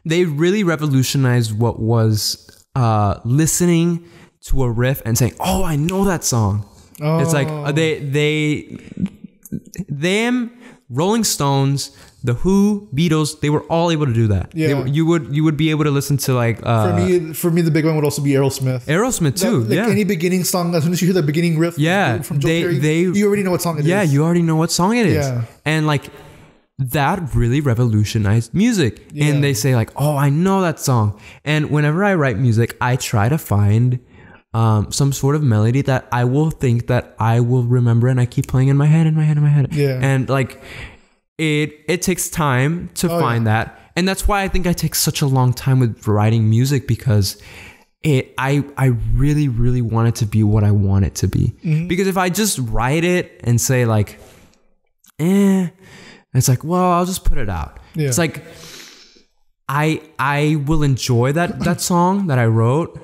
They really revolutionized what was listening to a riff and saying, "Oh, I know that song." It's like them, Rolling Stones, The Who, Beatles, they were all able to do that. You would be able to listen to like for me the big one would also be Aerosmith. Aerosmith too. Like any beginning song, as soon as you hear the beginning riff from Joe Perry, you already know what song it is. You already know what song it is. And like that really revolutionized music. And they say like, "Oh, I know that song." And whenever I write music, I try to find some sort of melody that I will think that I will remember, and I keep playing in my head. And like it takes time to find that. And that's why I think I take such a long time with writing music, because I really, really want it to be what I want it to be. Because if I just write it and say like, it's like, well, I'll just put it out. It's like I will enjoy that song that I wrote,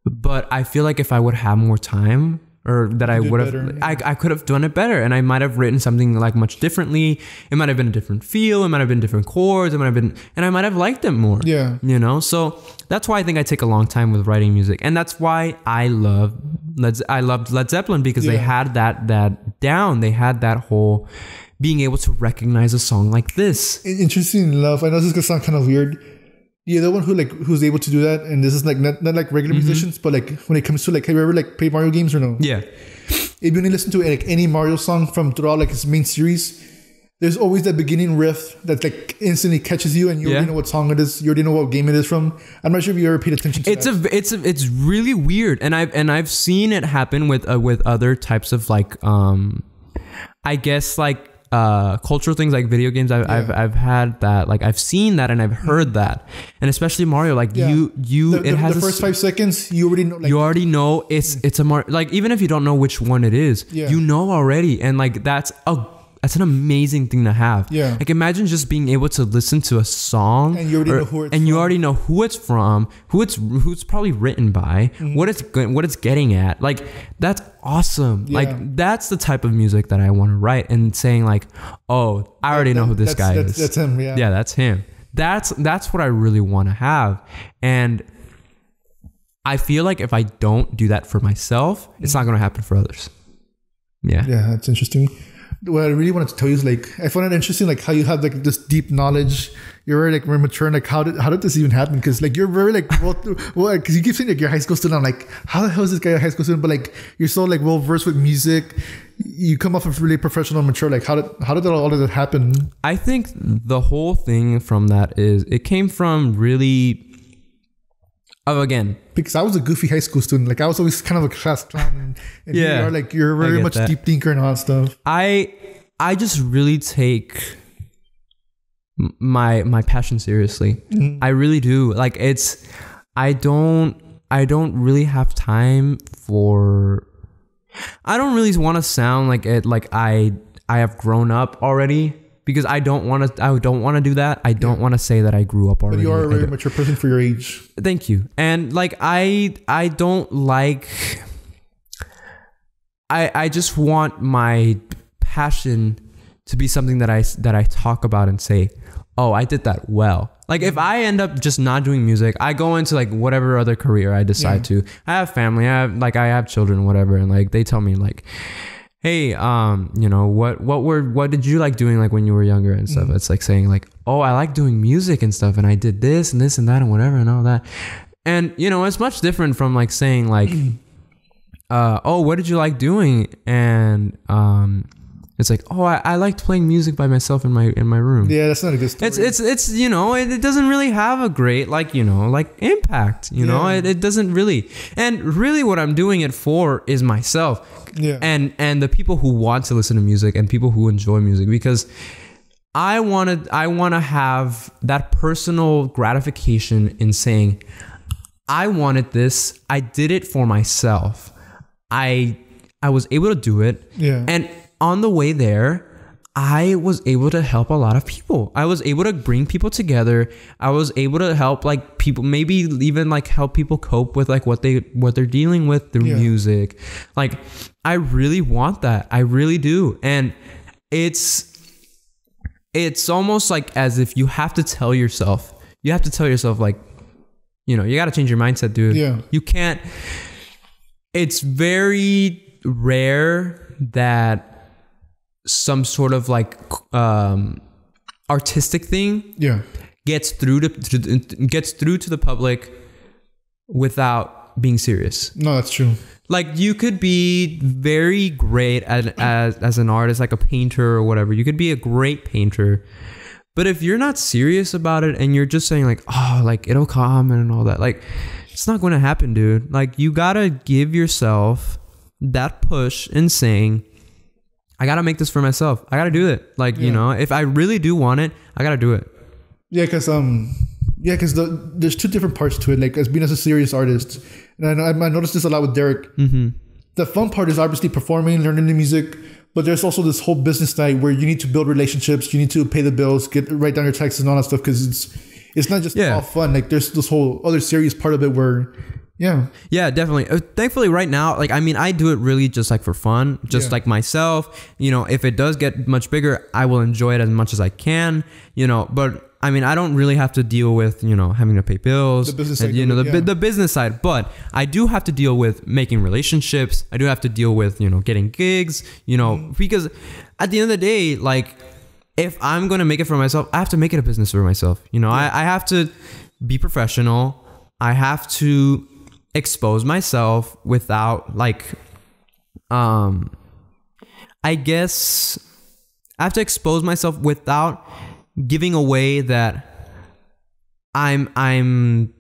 but I feel like if I would have more time, or that I would have, I could have done it better, and I might have written something like much differently. It might have been a different feel. It might have been different chords. It might have been, and I might have liked it more. You know, so that's why I think I take a long time with writing music, and that's why I loved Led Zeppelin, because they had that down. They had that whole being able to recognize a song like this. Interesting enough, I know this is gonna sound kind of weird. The other one who's able to do that, and this is like not like regular musicians, but like when it comes to like, have you ever like played Mario games or no? If you only listen to like any Mario song from throughout like his main series, there's always that beginning riff that like instantly catches you, and you already know what song it is. You already know what game it is from. I'm not sure if you ever paid attention to that. It's really weird, and I've seen it happen with other types of like I guess like cultural things like video games. I've had that, like I've seen that and I've heard that, and especially Mario, like it has the first 5 seconds you already know, like, you already know it's a Mario, like even if you don't know which one it is, you know already, and like that's an amazing thing to have. Yeah. Like imagine just being able to listen to a song and you already know who it's from. You already know who it's from, who's probably written by, what it's getting at. Like that's awesome. Yeah. Like that's the type of music that I want to write, and saying like, oh, I already know who this guy is. That's him. Yeah. Yeah, that's him. That's what I really want to have. And I feel like if I don't do that for myself, it's not going to happen for others. Yeah. Yeah, that's interesting. What I really wanted to tell you is like, I found it interesting, like how you have like this deep knowledge. You're very like very mature, and like how did this even happen? Because like you're very like well, because you keep saying like you're a high school student. I'm like, how the hell is this guy a high school student? But like you're so like well versed with music. You come off of really professional and mature. Like how did all of that happen? I think the whole thing from that is it came from really. Again, because I was a goofy high school student, like I was always kind of a class clown, and you're very much deep thinker and all that stuff. I just really take my passion seriously. I really do. Like I don't really have time for. I don't really want to sound like it. Like I have grown up already. Because I don't want to do that. I don't want to say that I grew up already. But you are a very mature person for your age. Thank you. And like I don't like. I just want my passion to be something that I talk about and say, oh, I did that well. Like if I end up just not doing music, I go into like whatever other career I decide to. I have family. I have children, whatever, and like they tell me like, hey, you know, what did you like doing like when you were younger and stuff? It's like saying like, oh, I like doing music and stuff, and I did this and this and that and whatever and all that. And you know, it's much different from like saying like, oh, what did you like doing? And it's like, oh, I liked playing music by myself in my room. Yeah, that's not a good story. It's you know, it doesn't really have a great like, you know, like impact, you know, it doesn't really. And really what I'm doing it for is myself. Yeah. And the people who want to listen to music and people who enjoy music, because I want to have that personal gratification in saying, I wanted this. I did it for myself. I was able to do it. Yeah. And on the way there, I was able to help a lot of people. I was able to bring people together. I was able to help like people, maybe even like help people cope with like what they're dealing with through music. Like I really want that. I really do. And it's almost like as if you have to tell yourself like, you know, you got to change your mindset, dude. Yeah. You can't. It's very rare that some sort of like artistic thing gets through to the public without being serious. No, that's true. Like you could be very great as an artist, like a painter or whatever. You could be a great painter, but if you're not serious about it and you're just saying like, oh, like it'll come and all that, like it's not going to happen, dude. Like you gotta give yourself that push in saying, I got to make this for myself. I got to do it. Like, you know, if I really do want it, I got to do it. Yeah, because there's two different parts to it. Like, as being as a serious artist, and I noticed this a lot with Derek. Mm-hmm. The fun part is obviously performing, learning the music, but there's also this whole business side where you need to build relationships, you need to pay the bills, write down your taxes and all that stuff, because it's not just all fun. Like, there's this whole other serious part of it where... Yeah, definitely. Thankfully right now, like, I mean, I do it really just like for fun, just like myself, you know, if it does get much bigger, I will enjoy it as much as I can, you know, but I mean, I don't really have to deal with, you know, having to pay bills, the business side, you know, the business side, but I do have to deal with making relationships. I do have to deal with, you know, getting gigs, you know, because at the end of the day, like, if I'm going to make it for myself, I have to make it a business for myself. You know, I have to be professional. I have to expose myself without like I guess I have to expose myself without giving away that I'm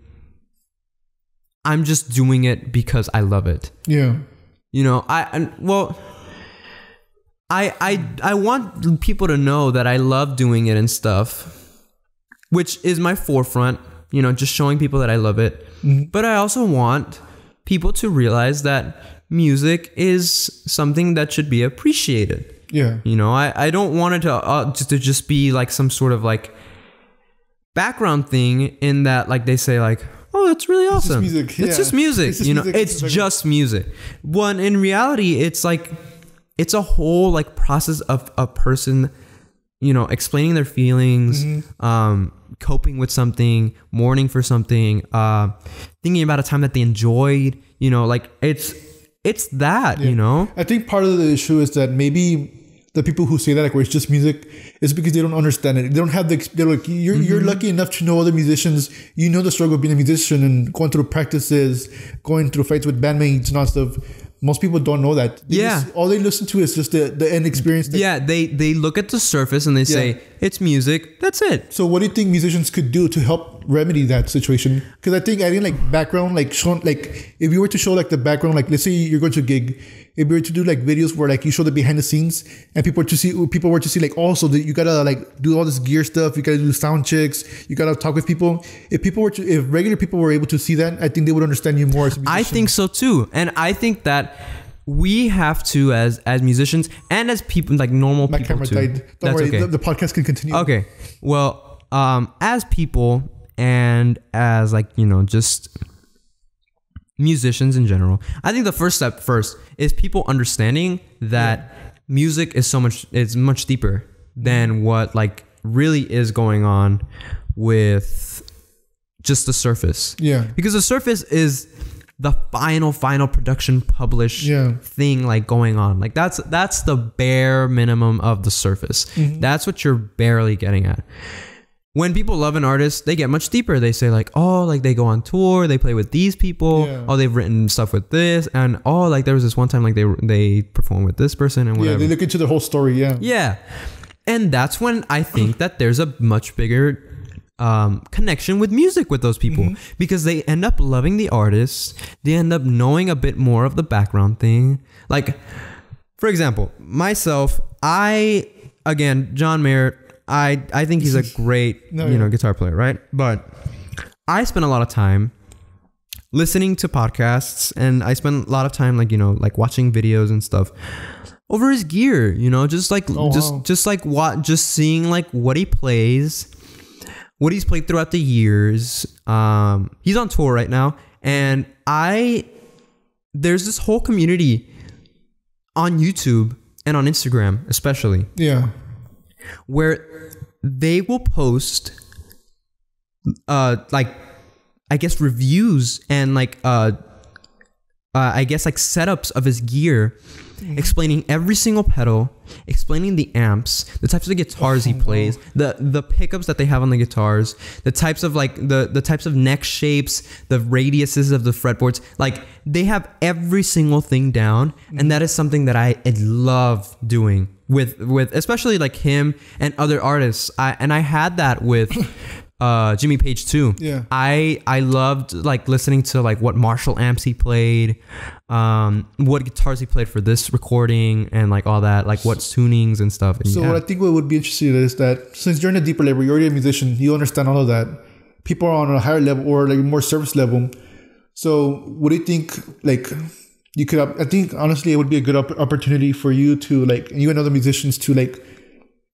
just doing it because I love it. Yeah. You know, I want people to know that I love doing it and stuff, which is my forefront, you know, just showing people that I love it. Mm-hmm. But I also want people to realize that music is something that should be appreciated. Yeah. You know, I don't want it to just be like some sort of like background thing in that, like they say like, oh, that's really awesome. It's just music. It's just music. You know, it's just music. When in reality, it's like, it's a whole like process of a person, you know, explaining their feelings, coping with something, mourning for something, thinking about a time that they enjoyed, you know, like it's that, you know. I think part of the issue is that maybe the people who say that, like, where it's just music, is because they don't understand it. They don't have they're like, you're lucky enough to know other musicians. You know the struggle of being a musician and going through practices, going through fights with bandmates and all stuff. Most people don't know that. All they listen to is just the end experience. They look at the surface and they say, it's music. That's it. So what do you think musicians could do to help remedy that situation? Because I think adding like background, like showing, like if you were to show like the background, like let's say you're going to a gig, if you were to do like videos where like you show the behind the scenes and people were to see like, also that you gotta like do all this gear stuff, you gotta do sound checks, you gotta talk with people. If regular people were able to see that, I think they would understand you more as a musician. I think so too. And I think that we have to, as musicians and as people, like normal people too. My camera died. Don't worry, okay. The podcast can continue. Okay. Well, as people and as like, you know, just musicians in general, I think the first step is people understanding that music is much deeper than what like really is going on with just the surface. Yeah. Because the surface is the final production published thing like going on. Like that's the bare minimum of the surface. Mm-hmm. That's what you're barely getting at. When people love an artist, they get much deeper. They say like, oh, like they go on tour, they play with these people. Yeah. Oh, they've written stuff with this, and oh, like there was this one time like they performed with this person and whatever. Yeah, they look into the whole story. Yeah. Yeah, and that's when I think that there's a much bigger connection with music with those people, because they end up loving the artist. They end up knowing a bit more of the background thing. Like, for example, myself, John Mayer, I think he's a great, guitar player, right? But I spend a lot of time listening to podcasts, and I spend a lot of time like watching videos and stuff over his gear, just seeing like what he plays, what he's played throughout the years. He's on tour right now, and there's this whole community on YouTube and on Instagram especially. Yeah. Where they will post like I guess reviews and like I guess like setups of his gear, explaining every single pedal, explaining the amps, the types of guitars he plays, the pickups that they have on the guitars, the types of like the types of neck shapes, the radiuses of the fretboards. Like they have every single thing down, and that is something that I love doing with especially like him and other artists. I had that with Jimmy Page too. Yeah. I loved like listening to like what Marshall amps he played, what guitars he played for this recording, and like all that, like what tunings and stuff. And so what I think what would be interesting is that since you're in a deeper level, you're already a musician, you understand all of that. People are on a higher level or like more service level. So what do you think, like you could, I think honestly it would be a good opportunity for you to like, you and other musicians to like,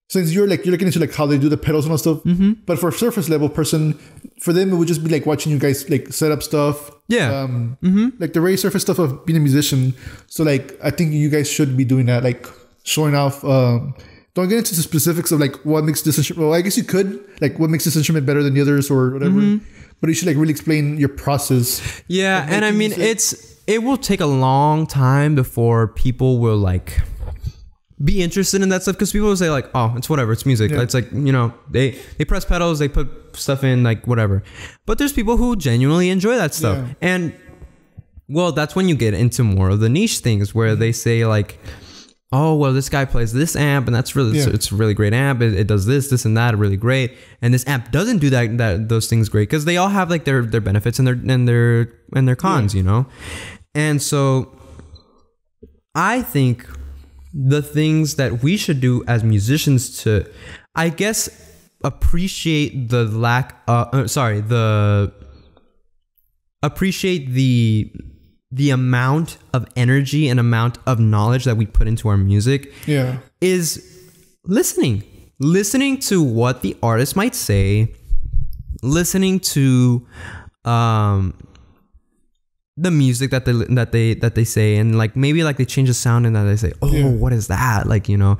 since you're looking into like how they do the pedals and all stuff, but for a surface level person, for them it would just be like watching you guys like set up stuff. Yeah. Like the very surface stuff of being a musician. So like I think you guys should be doing that, like showing off. Don't get into the specifics of like what makes this instrument. Well, I guess you could like what makes this instrument better than the others or whatever. But you should like really explain your process. Yeah, and I mean it will take a long time before people will like be interested in that stuff, because people will say like, oh, it's whatever, it's music. Yeah. It's like, they press pedals, they put stuff in, like whatever. But there's people who genuinely enjoy that stuff. Yeah. And well, that's when you get into more of the niche things where they say like, oh, well, this guy plays this amp, and that's really, it's a really great amp. It does this and that really great. And this amp doesn't do those things great, because they all have like their benefits and their cons, you know? And so I think the things that we should do as musicians to, I guess, appreciate appreciate the amount of energy and amount of knowledge that we put into our music is listening to what the artist might say, listening to the music that they say, and like maybe like they change the sound and then they say, oh, what is that, like, you know?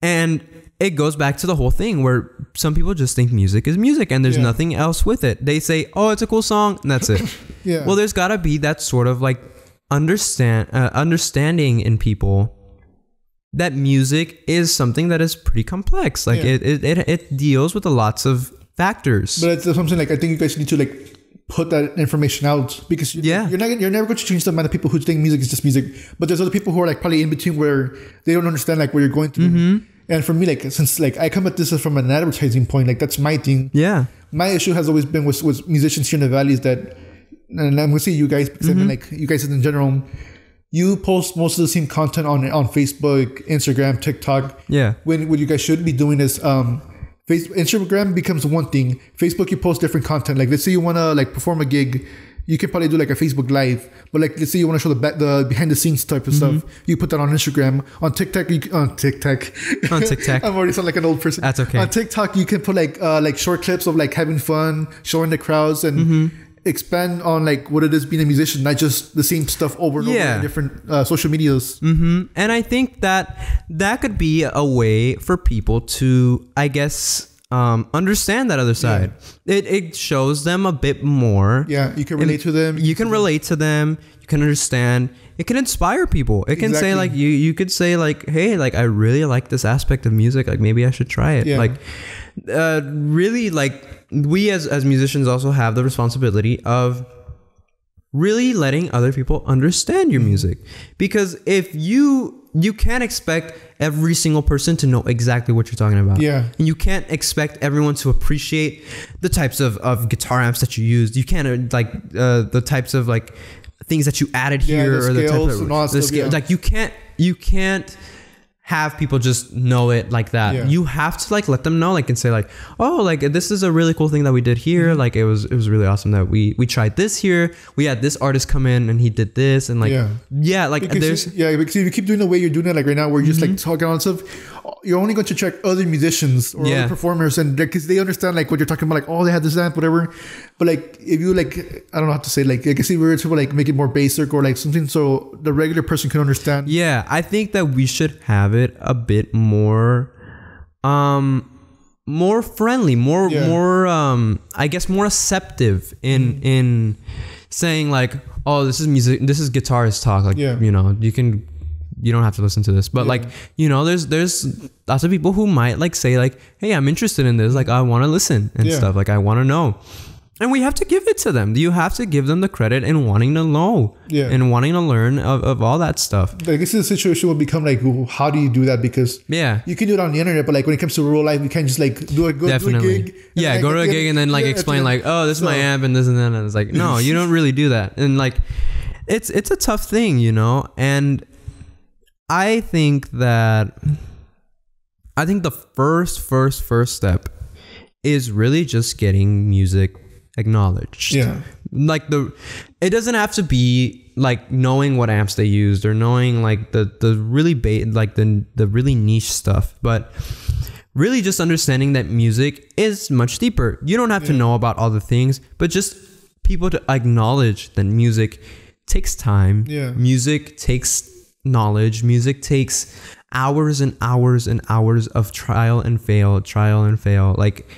And it goes back to the whole thing where some people just think music is music and there's nothing else with it. They say, oh, it's a cool song, and that's it. Well, there's got to be that sort of like understanding in people that music is something that is pretty complex. Like it deals with lots of factors. But it's something like I think you guys need to like put that information out, because you're never going to change the amount of people who think music is just music. But there's other people who are like probably in between where they don't understand like what you're going through. And for me, like, since like I come at this from an advertising point, like that's my thing. My issue has always been with musicians here in the Valley is that, and I'm gonna say you guys, because I mean like you guys in general, you post most of the same content on Facebook, Instagram, TikTok. When what you guys should be doing is Instagram becomes one thing. Facebook, you post different content. Like let's say you wanna like perform a gig, you can probably do like a Facebook Live, but like let's say you want to show the behind the scenes type of stuff, you put that on Instagram. On TikTok, I'm already sound like an old person. That's okay. On TikTok, you can put like short clips of like having fun, showing the crowds, and expand on like what it is being a musician, not just the same stuff over and over in different social medias. And I think that could be a way for people to, I guess, understand that other side. It shows them a bit more. You can relate to them. You can relate to them. You can understand. It can inspire people. It can say like you could say like, hey, like I really like this aspect of music. Like maybe I should try it. Like really, like we as musicians also have the responsibility of really letting other people understand your music, because if you can't expect every single person to know exactly what you're talking about. And you can't expect everyone to appreciate the types of guitar amps that you used. You can't like the types of like things that you added here, or the type of the scale. Like you can't have people just know it like that. You have to like let them know, like, and say like, oh, like this is a really cool thing that we did here. Like it was really awesome that we tried this here. We had this artist come in and he did this, and like like because because if you keep doing the way you're doing it like right now, where you're just like talking on stuff, you're only going to check other musicians or other performers, and because they understand like what you're talking about, like, oh, they had this amp, whatever. But like if you like, I don't know how to say, like I guess if we were to like make it more basic or like something so the regular person can understand. I think that we should have it a bit more more friendly, more I guess more receptive in saying like, oh, this is music, this is guitarist talk, like you know, you don't have to listen to this, but like, you know, there's lots of people who might like say like, hey, I'm interested in this, like I want to listen and stuff, like I want to know. And we have to give it to them. You have to give them the credit in wanting to know and wanting to learn of all that stuff. I guess the situation will become like, well, how do you do that? Because you can do it on the internet, but like when it comes to real life, you can't just like do a gig. Yeah, go to a gig and then like explain like, oh, this is my amp and this and that. And it's like, no, you don't really do that. And like, it's a tough thing, you know? And I think the first step is really just getting music acknowledged. Like it doesn't have to be like knowing what amps they used or knowing like the really the really niche stuff, but really just understanding that music is much deeper. You don't have to know about all the things, but just people to acknowledge that music takes time. Music takes knowledge. Music takes hours and hours and hours of trial and fail. Like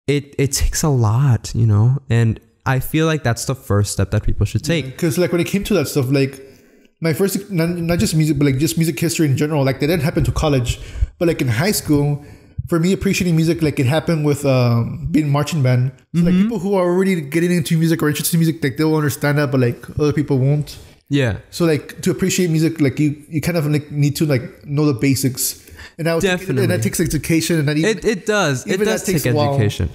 it takes a lot, you know, and I feel like that's the first step that people should take. Because like when it came to that stuff, like my first, not just music, but like just music history in general, like that didn't happen to college, but like in high school, for me appreciating music, like it happened with being marching band. So like people who are already getting into music or interested in music, like they'll understand that, but like other people won't. Yeah. So like to appreciate music, like you kind of like need to like know the basics. And that takes education, and that it does take education.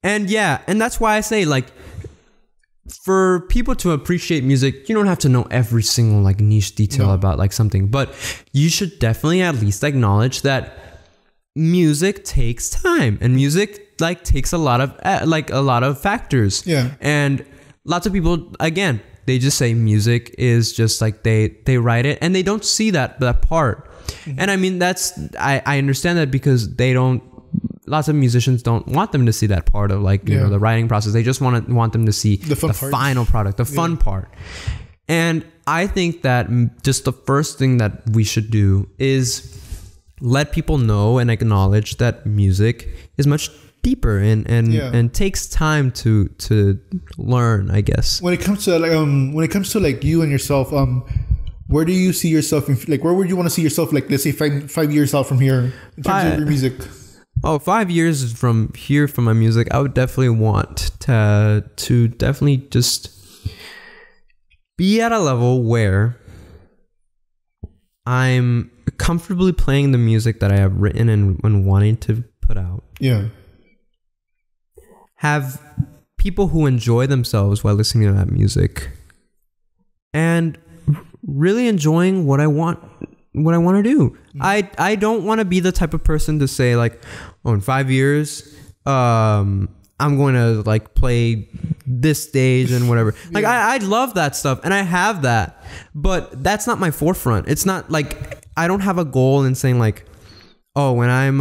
And and that's why I say, like, for people to appreciate music, you don't have to know every single like niche detail about like something, but you should definitely at least acknowledge that music takes time, and music like takes a lot of factors. Yeah. And lots of people, again, they just say music is just like they write it, and they don't see that part. Mm-hmm. And I mean, that's I understand that, because lots of musicians don't want them to see that part of like you know the writing process. They just want them to see the final product, the fun part. And I think that just the first thing that we should do is let people know and acknowledge that music is much deeper and takes time to learn, I guess. When it comes to like you and yourself, where do you see yourself like where would you want to see yourself, like let's say 5 years out from here in terms of your music? 5 years from here from my music, I would definitely want to definitely just be at a level where I'm comfortably playing the music that I have written and wanting to put out. Yeah. Have people who enjoy themselves while listening to that music, and really enjoying what I want to do. I don't want to be the type of person to say like, oh, in 5 years, I'm going to like play this stage and whatever. Like I love that stuff, and I have that, but that's not my forefront. It's not like I don't have a goal in saying like, oh, when I'm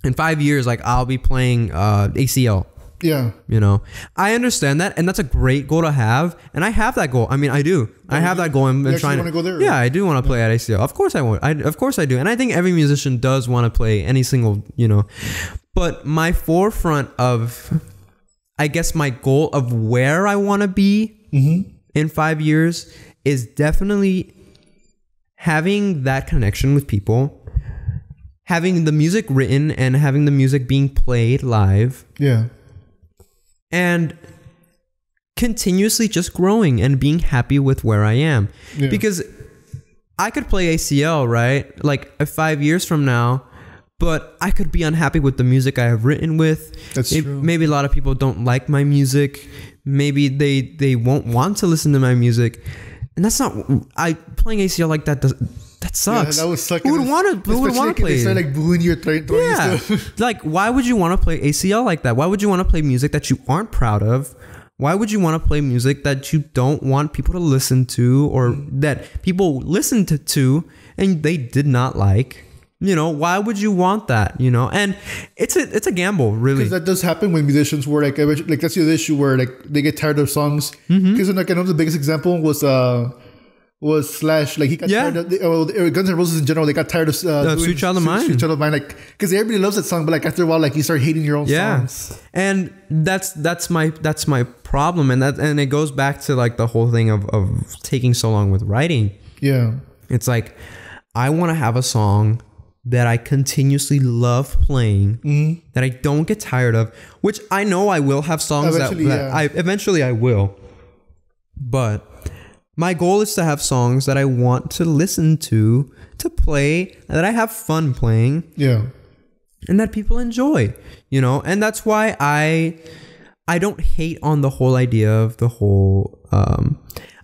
in 5 years, like I'll be playing ACL. Yeah. You know, I understand that, and that's a great goal to have, and I have that goal. I mean, I do. I have that goal. I'm trying to go there. Yeah, I do want to play at ACL. Of course I want. Of course I do. And I think every musician does want to play any single, you know. But my forefront of, I guess, my goal of where I want to be in 5 years is definitely having that connection with people, having the music written and having the music being played live. Yeah. And continuously just growing and being happy with where I am. Yeah. Because I could play ACL, right? Like 5 years from now, but I could be unhappy with the music I have written with. That's true. Maybe a lot of people don't like my music. Maybe they won't want to listen to my music. And that's not... playing ACL like that that sucks. Yeah, that would suck. Who would want to play? They start like booing you, throwing you stuff. Like, why would you want to play ACL like that? Why would you want to play music that you aren't proud of? Why would you want to play music that you don't want people to listen to, or that people listened to and they did not like? You know, why would you want that? You know, and it's a gamble, really. Because that does happen when musicians were like that's the other issue where like they get tired of songs. Because like I know the biggest example was Slash. Like he got tired of Guns N' Roses in general. They got tired of Sweet Child of Mine. Sweet Child of Mine, like because everybody loves that song, but like after a while, like you start hating your own songs. And that's my problem, and it goes back to like the whole thing of taking so long with writing. Yeah, it's like I want to have a song that I continuously love playing, that I don't get tired of. Which I know I will have songs eventually I will, but my goal is to have songs that I want to listen to play, that I have fun playing. Yeah. And that people enjoy, you know? And that's why I don't hate on the whole idea of the whole,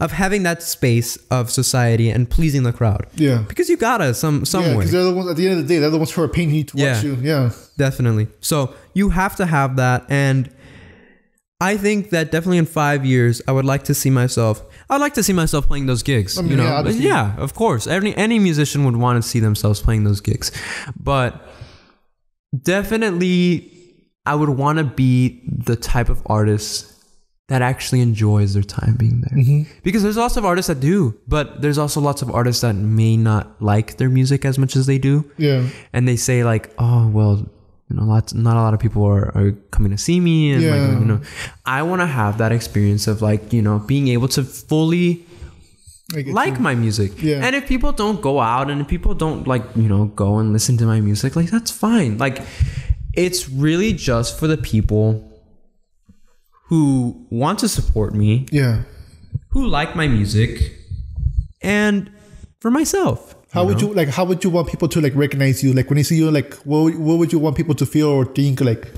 of having that space of society and pleasing the crowd. Yeah. Because you gotta some way. Because they're the ones, at the end of the day, they're the ones who are paying you to watch you. Yeah. Definitely. So you have to have that. And I think that definitely in 5 years, I'd like to see myself playing those gigs. I mean, you know, yeah, of course. Any musician would want to see themselves playing those gigs, but definitely, I would want to be the type of artist that actually enjoys their time being there. Because there's lots of artists that do, but there's also lots of artists that may not like their music as much as they do. Yeah, and they say like, oh well, you know, not a lot of people are coming to see me, and like, you know, I want to have that experience of like, you know, being able to fully like my music. Yeah. And if people don't go out and if people don't like, you know, go and listen to my music, like that's fine. Like it's really just for the people who want to support me. Yeah. who like my music, and for myself. How would you want people to like recognize you? Like when they see you, like what would you want people to feel or think? Like,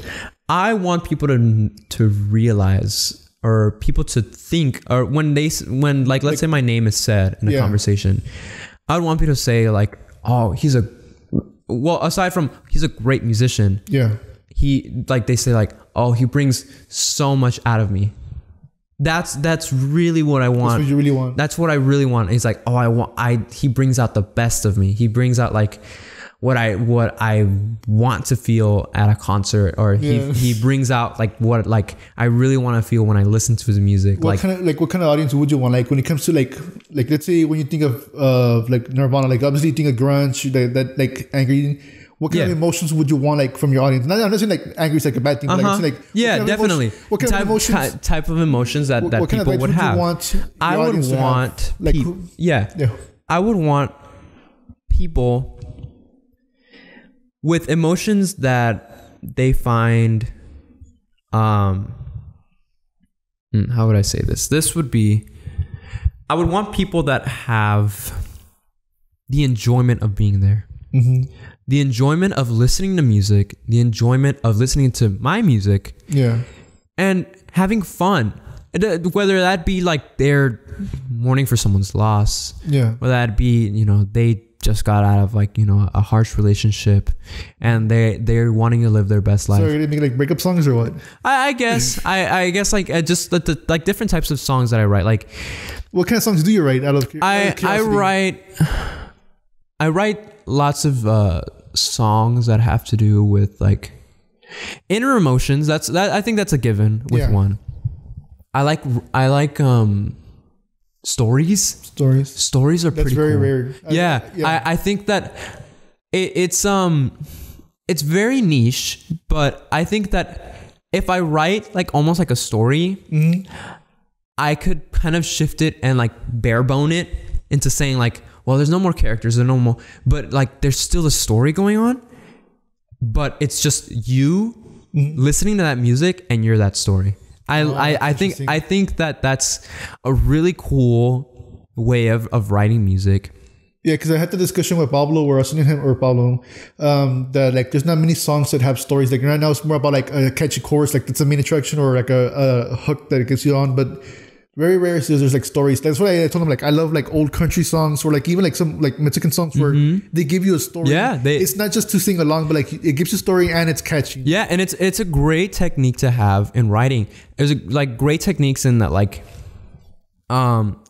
I want people to realize, or people to think, or when like let's say my name is said in a conversation, I would want people to say like, oh, aside from he's a great musician. Yeah. They say like, oh, he brings so much out of me. That's really what I want. That's what you really want. That's what I really want. He's like, oh, he brings out the best of me. He brings out like what I want to feel at a concert, or he brings out like what like I really want to feel when I listen to his music. What kind of audience would you want? Like when it comes to like let's say when you think of like Nirvana, like obviously you think of grunge, that like angry. What kind of emotions would you want like from your audience? I'm not saying like angry is like a bad thing, but like, I'm saying, like definitely. What kind of emotions? Type of emotions that people would have. I would want I would want people with emotions that they find. How would I say this? This would be. I would want people that have the enjoyment of being there. Mm-hmm. The enjoyment of listening to music, the enjoyment of listening to my music, and having fun. Whether that be like they're mourning for someone's loss, whether that be they just got out of like a harsh relationship, and they're wanting to live their best life. So you're gonna make like breakup songs or what? I guess I guess like just the like different types of songs that I write. Like, what kind of songs do you write? Out of curiosity? I write lots of songs that have to do with like inner emotions. I think that's a given with one. I like stories. Stories are pretty very cool. Rare. I think that it's very niche, but I think that if I write like almost like a story, I could kind of shift it and like bare bone it into saying like, well, there's no more characters, there's no more, but like there's still a story going on, but it's just you listening to that music and you're that story. I think that that's a really cool way of writing music. Yeah, because I had the discussion with Pablo where I was telling him, or Pablo, that like there's not many songs that have stories. Like right now it's more about like a catchy chorus, like it's a main attraction, or like a hook that gets you on, but very rare is there's like stories. That's why I told him like I love like old country songs, or like even like some like Mexican songs where they give you a story. Yeah, it's not just to sing along, but like it gives you a story and it's catchy. Yeah, and it's a great technique to have in writing. There's like great techniques in that, like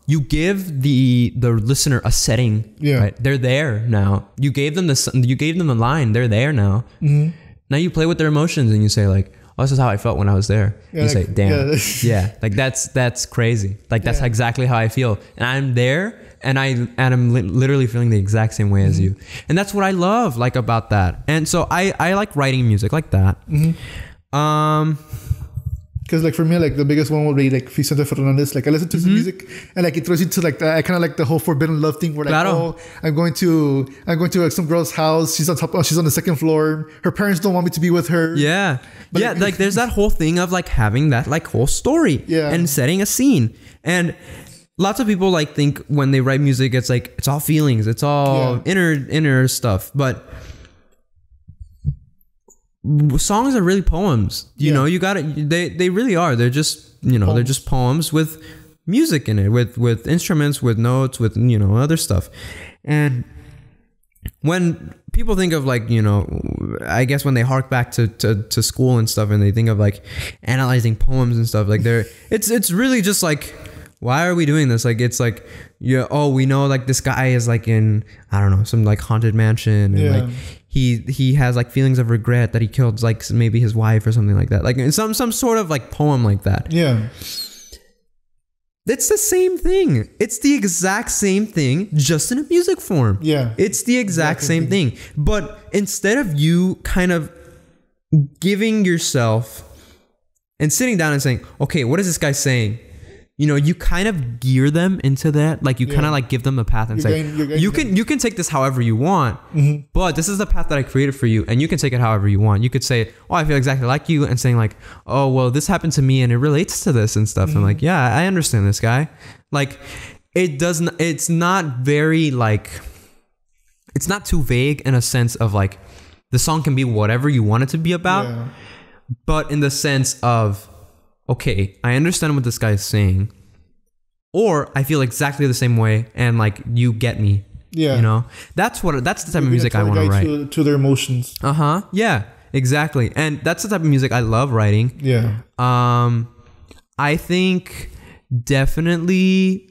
you give the listener a setting. Yeah, right? They're there now. You gave them the line. They're there now. Mm-hmm. Now you play with their emotions and you say like, oh, this is how I felt when I was there. Yeah, you like, say, damn. Yeah. Like that's crazy. Like that's exactly how I feel. And I'm there and I'm literally feeling the exact same way as you. And that's what I love like about that. And so I like writing music like that. Because like for me, like the biggest one would be like Vicente Fernandez. Like I listen to his music and like it throws you to like I kind of like the whole forbidden love thing where like I'm going to like some girl's house. She's on the second floor. Her parents don't want me to be with her. Yeah. But yeah, like there's that whole thing of like having that like whole story and setting a scene. And lots of people like think when they write music, it's like it's all feelings, it's all inner stuff. But songs are really poems. You know, you got it. They really are. They're just they're just poems with music in it, with instruments, with notes, with other stuff. And when people think of like I guess when they hark back to school and stuff, and they think of like analyzing poems and stuff, like it's really just like, why are we doing this? Like it's like we know like this guy is like in I don't know some like haunted mansion and like he has like feelings of regret that he killed like maybe his wife or something like that, like some sort of like poem like that. Yeah. It's the same thing. It's the exact same thing, just in a music form. Yeah. It's the exact same thing. But instead of you kind of giving yourself and sitting down and saying, okay, what is this guy saying? you kind of gear them into that. Like you kind of like give them a path and you can take this however you want, but this is the path that I created for you, and you can take it however you want. You could say, oh, I feel exactly like you, and saying like, oh, well, this happened to me and it relates to this and stuff. And like, yeah, I understand this guy. Like it's not very like, it's not too vague in a sense of like, the song can be whatever you want it to be about, but in the sense of, okay, I understand what this guy is saying, or I feel exactly the same way, and like you get me. Yeah, that's the type of music I want to write. To their emotions. Yeah, exactly, and that's the type of music I love writing. Yeah. I think definitely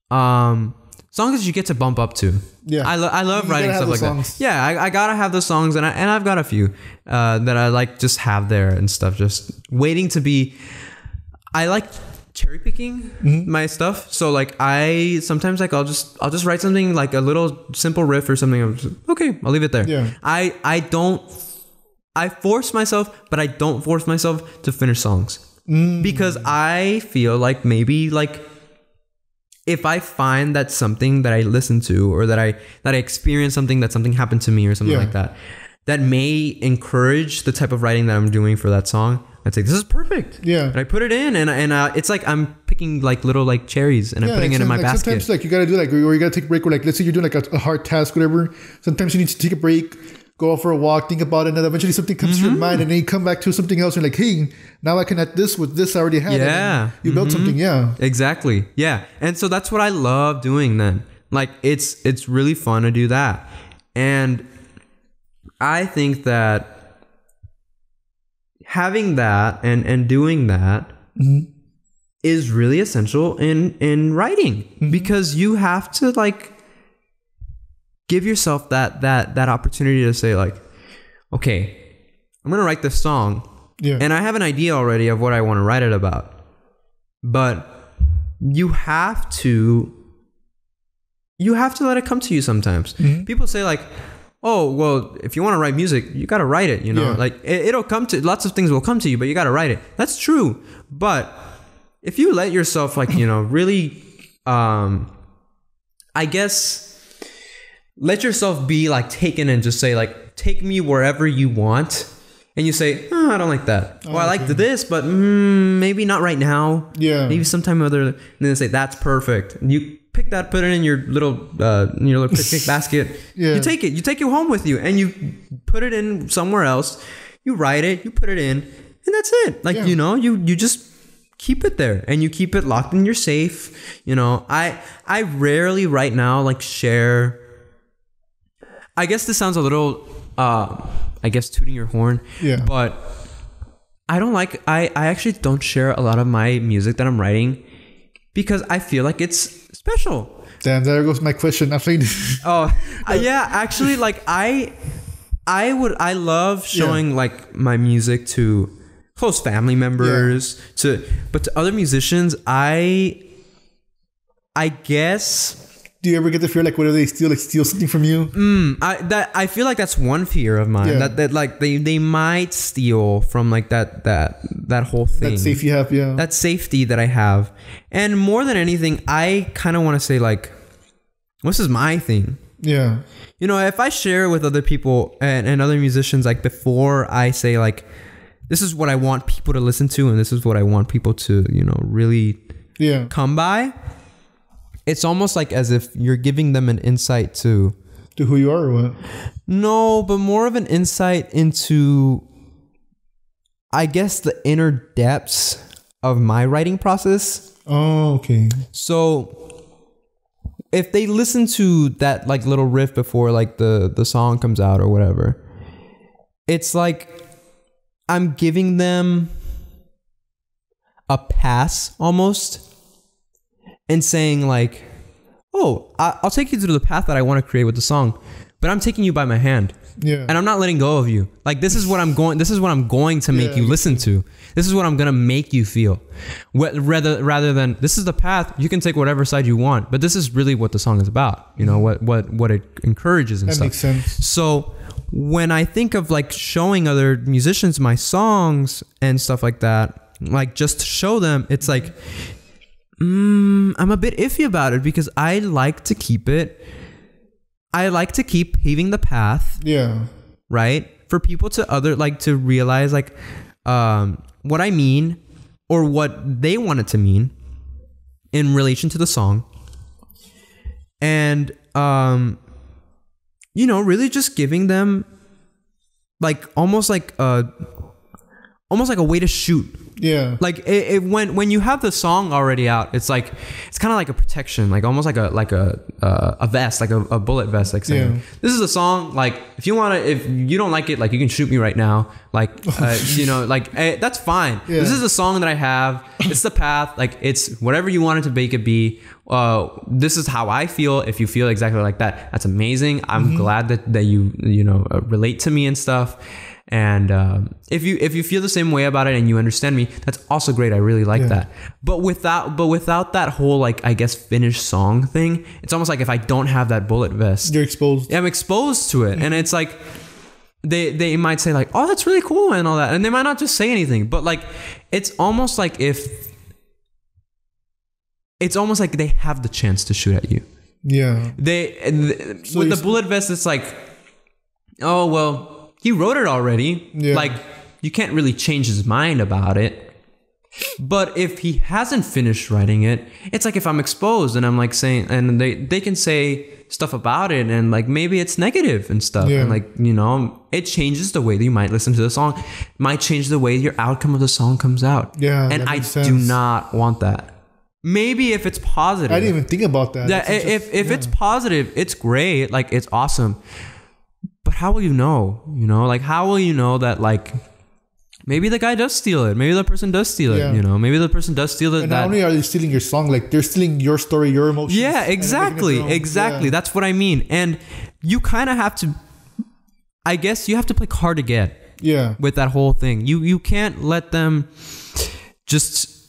songs that you get to bump up to. Yeah, I love writing stuff like that. Yeah, I gotta have those songs, and I've got a few that I like just have there and stuff, just waiting to be. I like cherry picking my stuff, so like I sometimes like I'll just write something like a little simple riff or something. I'm just, okay, I'll leave it there. Yeah, I force myself, but I don't force myself to finish songs because I feel like maybe like. If I find that something that I listen to, or that I experience something, that something happened to me or something like that, that may encourage the type of writing that I'm doing for that song, I'd say, this is perfect. Yeah. And I put it in, and it's like I'm picking like little like cherries, and I'm putting it in my basket. Sometimes like you gotta do like, or you gotta take a break, or like let's say you're doing like a hard task, whatever. Sometimes you need to take a break, go out for a walk, think about it, and then eventually something comes to your mind, and then you come back to something else, and you're like, hey, now I can add this with this I already had. Yeah. You built something, Exactly. Yeah. And so that's what I love doing then. Like it's really fun to do that. And I think that having that and doing that is really essential in writing, because you have to like give yourself that opportunity to say like, okay, I'm going to write this song. Yeah. And I have an idea already of what I want to write it about. But you have to let it come to you sometimes. People say like, oh, well, if you want to write music, you got to write it, like it'll come to, lots of things will come to you, but you got to write it. That's true. But if you let yourself like, really, I guess, let yourself be like taken and just say like, take me wherever you want. And you say, oh, I don't like that. Well, I liked this, but maybe not right now. Yeah. Maybe sometime other. And then they say, that's perfect. And you pick that, put it in your little picnic basket. Yeah. You take it. You take it home with you, and you put it in somewhere else. You write it. You put it in, and that's it. Like you just keep it there, and you keep it locked in your safe. I rarely right now like share. I guess this sounds a little. I guess tooting your horn. Yeah. But I don't like, I actually don't share a lot of my music that I'm writing because I feel like it's special. Damn, there goes my question. Yeah, actually like I love showing like my music to close family members, but to other musicians, I guess. Do you ever get the fear like, what if they steal something from you? I feel like that's one fear of mine. Yeah. That like they might steal from like that whole thing. That safety you have, yeah. That safety that I have. And more than anything, I kind of want to say like, this is my thing. Yeah. If I share with other people and other musicians, like before I say like, this is what I want people to listen to, and this is what I want people to, really come by. It's almost like as if you're giving them an insight to who you are or what? No, but more of an insight into, I guess, the inner depths of my writing process. Oh, okay. So if they listen to that like little riff before like the song comes out or whatever, it's like I'm giving them a pass almost. And saying like, oh, I'll take you through the path that I want to create with the song, but I'm taking you by my hand. Yeah. And I'm not letting go of you. Like, this is what I'm going to make you listen to. This is what I'm going to make you feel. Rather than, this is the path, you can take whatever side you want, but this is really what the song is about. What it encourages and that stuff. Makes sense. So when I think of like showing other musicians my songs and stuff like that, like just to show them, it's like, I'm a bit iffy about it because I like to keep paving the path. Yeah. Right? For people to realize like what I mean or what they want it to mean in relation to the song. And really just giving them like almost like a way to shoot. Yeah. Like when you have the song already out, it's kind of like a protection, like almost like a vest, like a bullet vest, like saying, this is a song, like if you don't like it, like you can shoot me right now. Like, that's fine. Yeah. This is a song that I have. It's the path. Like it's whatever you want it to make it be. This is how I feel. If you feel exactly like that, that's amazing. I'm glad that you relate to me and stuff. And if you feel the same way about it and you understand me, that's also great. I really like that. But without that whole like I guess finished song thing, it's almost like if I don't have that bullet vest, you're exposed. Yeah, I'm exposed to it, and it's like they might say like, oh, that's really cool and all that, and they might not just say anything, but like it's almost like they have the chance to shoot at you. Yeah. So with the bullet vest, it's like, oh well. He wrote it already. Yeah. Like, you can't really change his mind about it. But if he hasn't finished writing it, it's like if I'm exposed and I'm like saying, and they can say stuff about it and like maybe it's negative and stuff. Yeah. And like, it changes the way that you might listen to the song. It might change the way your outcome of the song comes out. Yeah. And I do not want that. Maybe if it's positive. I didn't even think about that. Yeah, if it's positive, it's great. Like, it's awesome. But how will you know? Like, how will you know that, like, maybe the guy does steal it? Maybe the person does steal it, Maybe the person does steal it. And not only are they stealing your song, like, they're stealing your story, your emotions. Yeah, exactly. Exactly. Yeah. That's what I mean. And you kind of have to, I guess, you have to play hard to get. Yeah. With that whole thing. You can't let them just...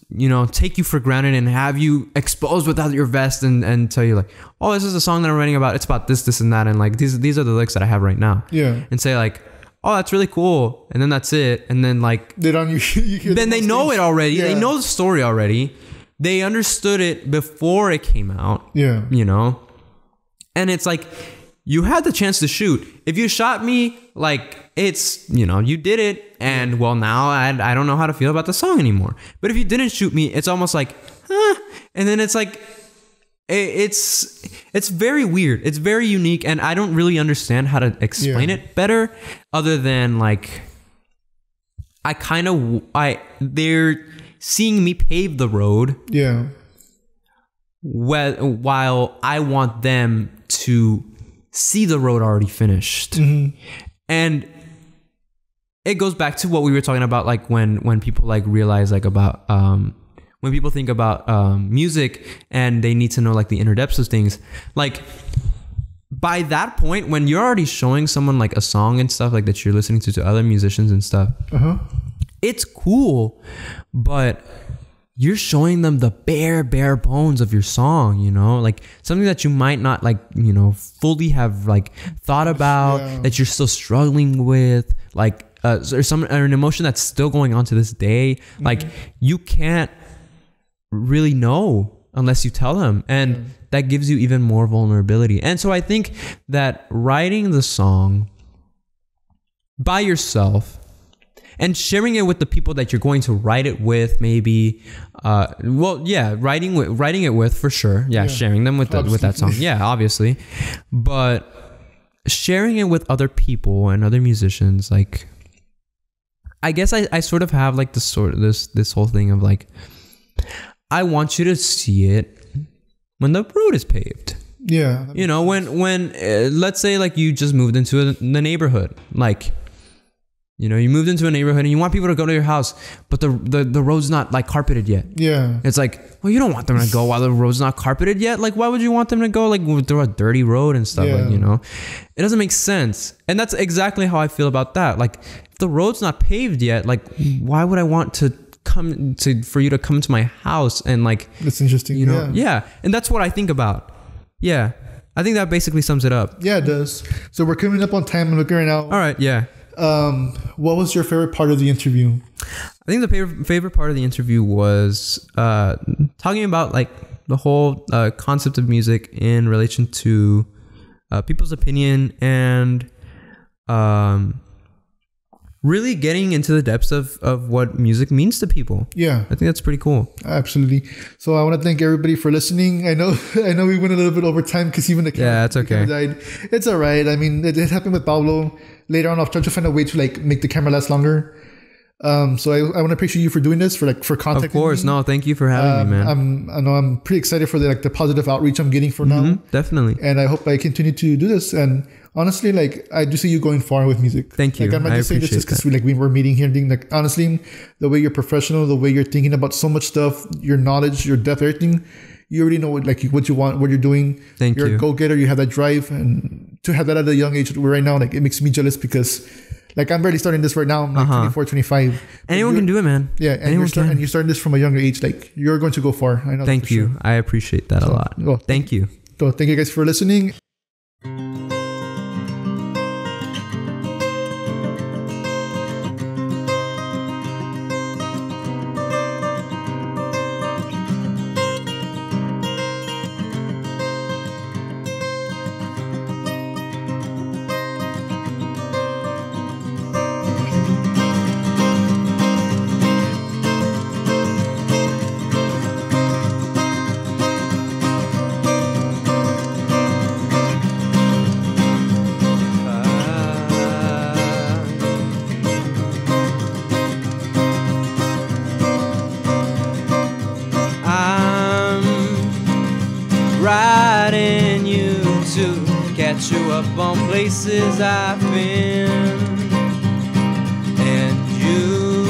take you for granted and have you exposed without your vest and tell you like, oh, this is a song that I'm writing about. It's about this, and that. And like, these are the lyrics that I have right now. Yeah. And say like, oh, that's really cool. And then that's it. And then like, then they know it already. Yeah. They know the story already. They understood it before it came out. Yeah. And it's like, you had the chance to shoot. If you shot me, like, it's, you did it. And well, now I don't know how to feel about the song anymore. But if you didn't shoot me, it's almost like, and then it's like, it's very weird. It's very unique. And I don't really understand how to explain it better other than like, they're seeing me pave the road. Yeah. While I want them to see the road already finished. Mm-hmm. And it goes back to what we were talking about, like when people like realize like about when people think about music and they need to know like the inner depths of things. Like by that point, when you're already showing someone like a song and stuff like that you're listening to other musicians and stuff, it's cool, but you're showing them the bare bones of your song, like something that you might not like, fully have like thought about, that you're still struggling with, like, or an emotion that's still going on to this day. Mm-hmm. Like you can't really know unless you tell them. And that gives you even more vulnerability. And so I think that writing the song by yourself and sharing it with the people that you're going to write it with, maybe, writing it with for sure. Yeah, sharing them with that song. Yeah, obviously. But sharing it with other people and other musicians, like, I guess I sort of have like this whole thing of like, I want you to see it when the road is paved. Yeah. When let's say like you just moved into the neighborhood, like, you moved into a neighborhood and you want people to go to your house, but the road's not like carpeted yet. Yeah. It's like, well, you don't want them to go while the road's not carpeted yet. Like, why would you want them to go like through a dirty road and stuff? Yeah. Like, it doesn't make sense. And that's exactly how I feel about that. Like, if the road's not paved yet, like, why would I want for you to come to my house and like, that's interesting. Yeah. And that's what I think about. Yeah. I think that basically sums it up. Yeah, it does. So we're coming up on time. I'm looking right now. All right. Yeah. What was your favorite part of the interview? I think the favorite part of the interview was talking about like the whole concept of music in relation to people's opinion and really getting into the depths of what music means to people. Yeah. I think that's pretty cool. Absolutely. So I want to thank everybody for listening. I know we went a little bit over time because even the camera, that's okay. Died. It's all right. I mean, it happened with Pablo. Later on, I'll try to find a way to like make the camera last longer. So I want to appreciate you for doing this, for contacting Of course. me. No, thank you for having me, man. I'm pretty excited for the positive outreach I'm getting for now. Definitely. And I hope I continue to do this. And honestly, like, I do see you going far with music. Thank you. Like, I'm not just saying this just because we were meeting here and thing. Like, honestly, the way you're professional, the way you're thinking about so much stuff, your knowledge, your depth, everything, you already know what you want, what you're doing. Thank you. You're a go-getter. You have that drive. And to have that at a young age right now, like, it makes me jealous because like I'm barely starting this right now. I'm like 24, 25. Anyone can do it, man. Yeah. And you're starting this from a younger age. Like, you're going to go far. I know. Thank you. Sure. I appreciate that a lot. Well, thank you. So thank you guys for listening. Writing you to catch you up on places I've been, and you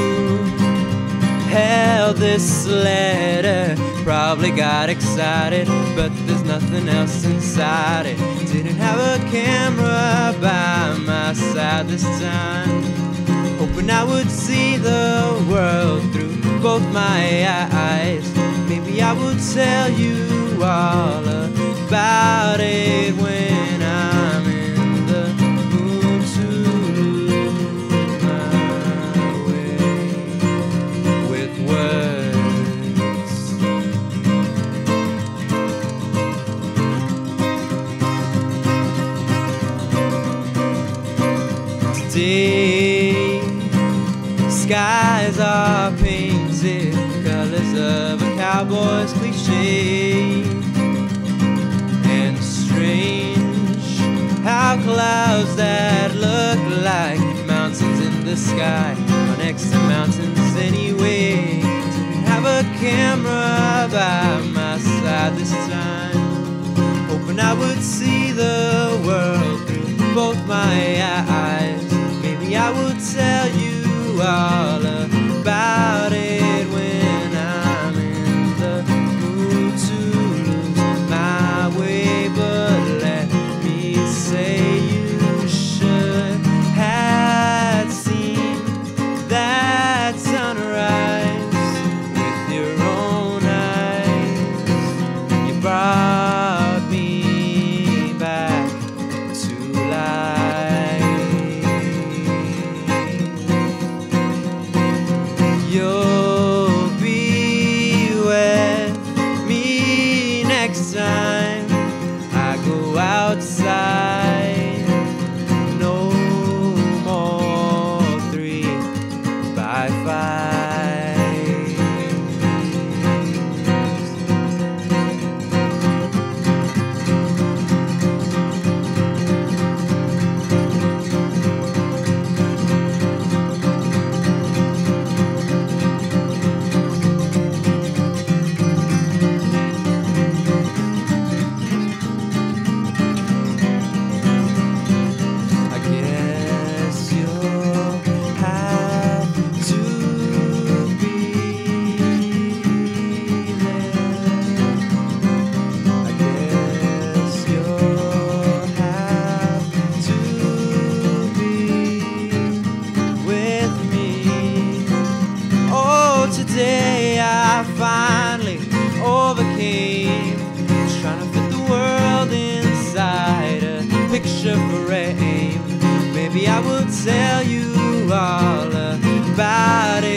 held this letter, probably got excited, but there's nothing else inside it. Didn't have a camera by my side this time, hoping I would see the world through both my eyes. Maybe I would tell you all about it when I'm in the mood to lose my way with words. Today, skies are painted colors of a cowboy's cliche, and strange how clouds that look like mountains in the sky are next to mountains anyway. Didn't have a camera by my side this time, hoping I would see the world through both my eyes. Maybe I would tell you all about it when I'm in the mood to lose my way. But let me say, you should have seen that sunrise with your own eyes. You brought me back to life. You'll be with me next time I go outside. No more 3 by 5. Today I finally overcame trying to fit the world inside a picture frame. Maybe I will tell you all about it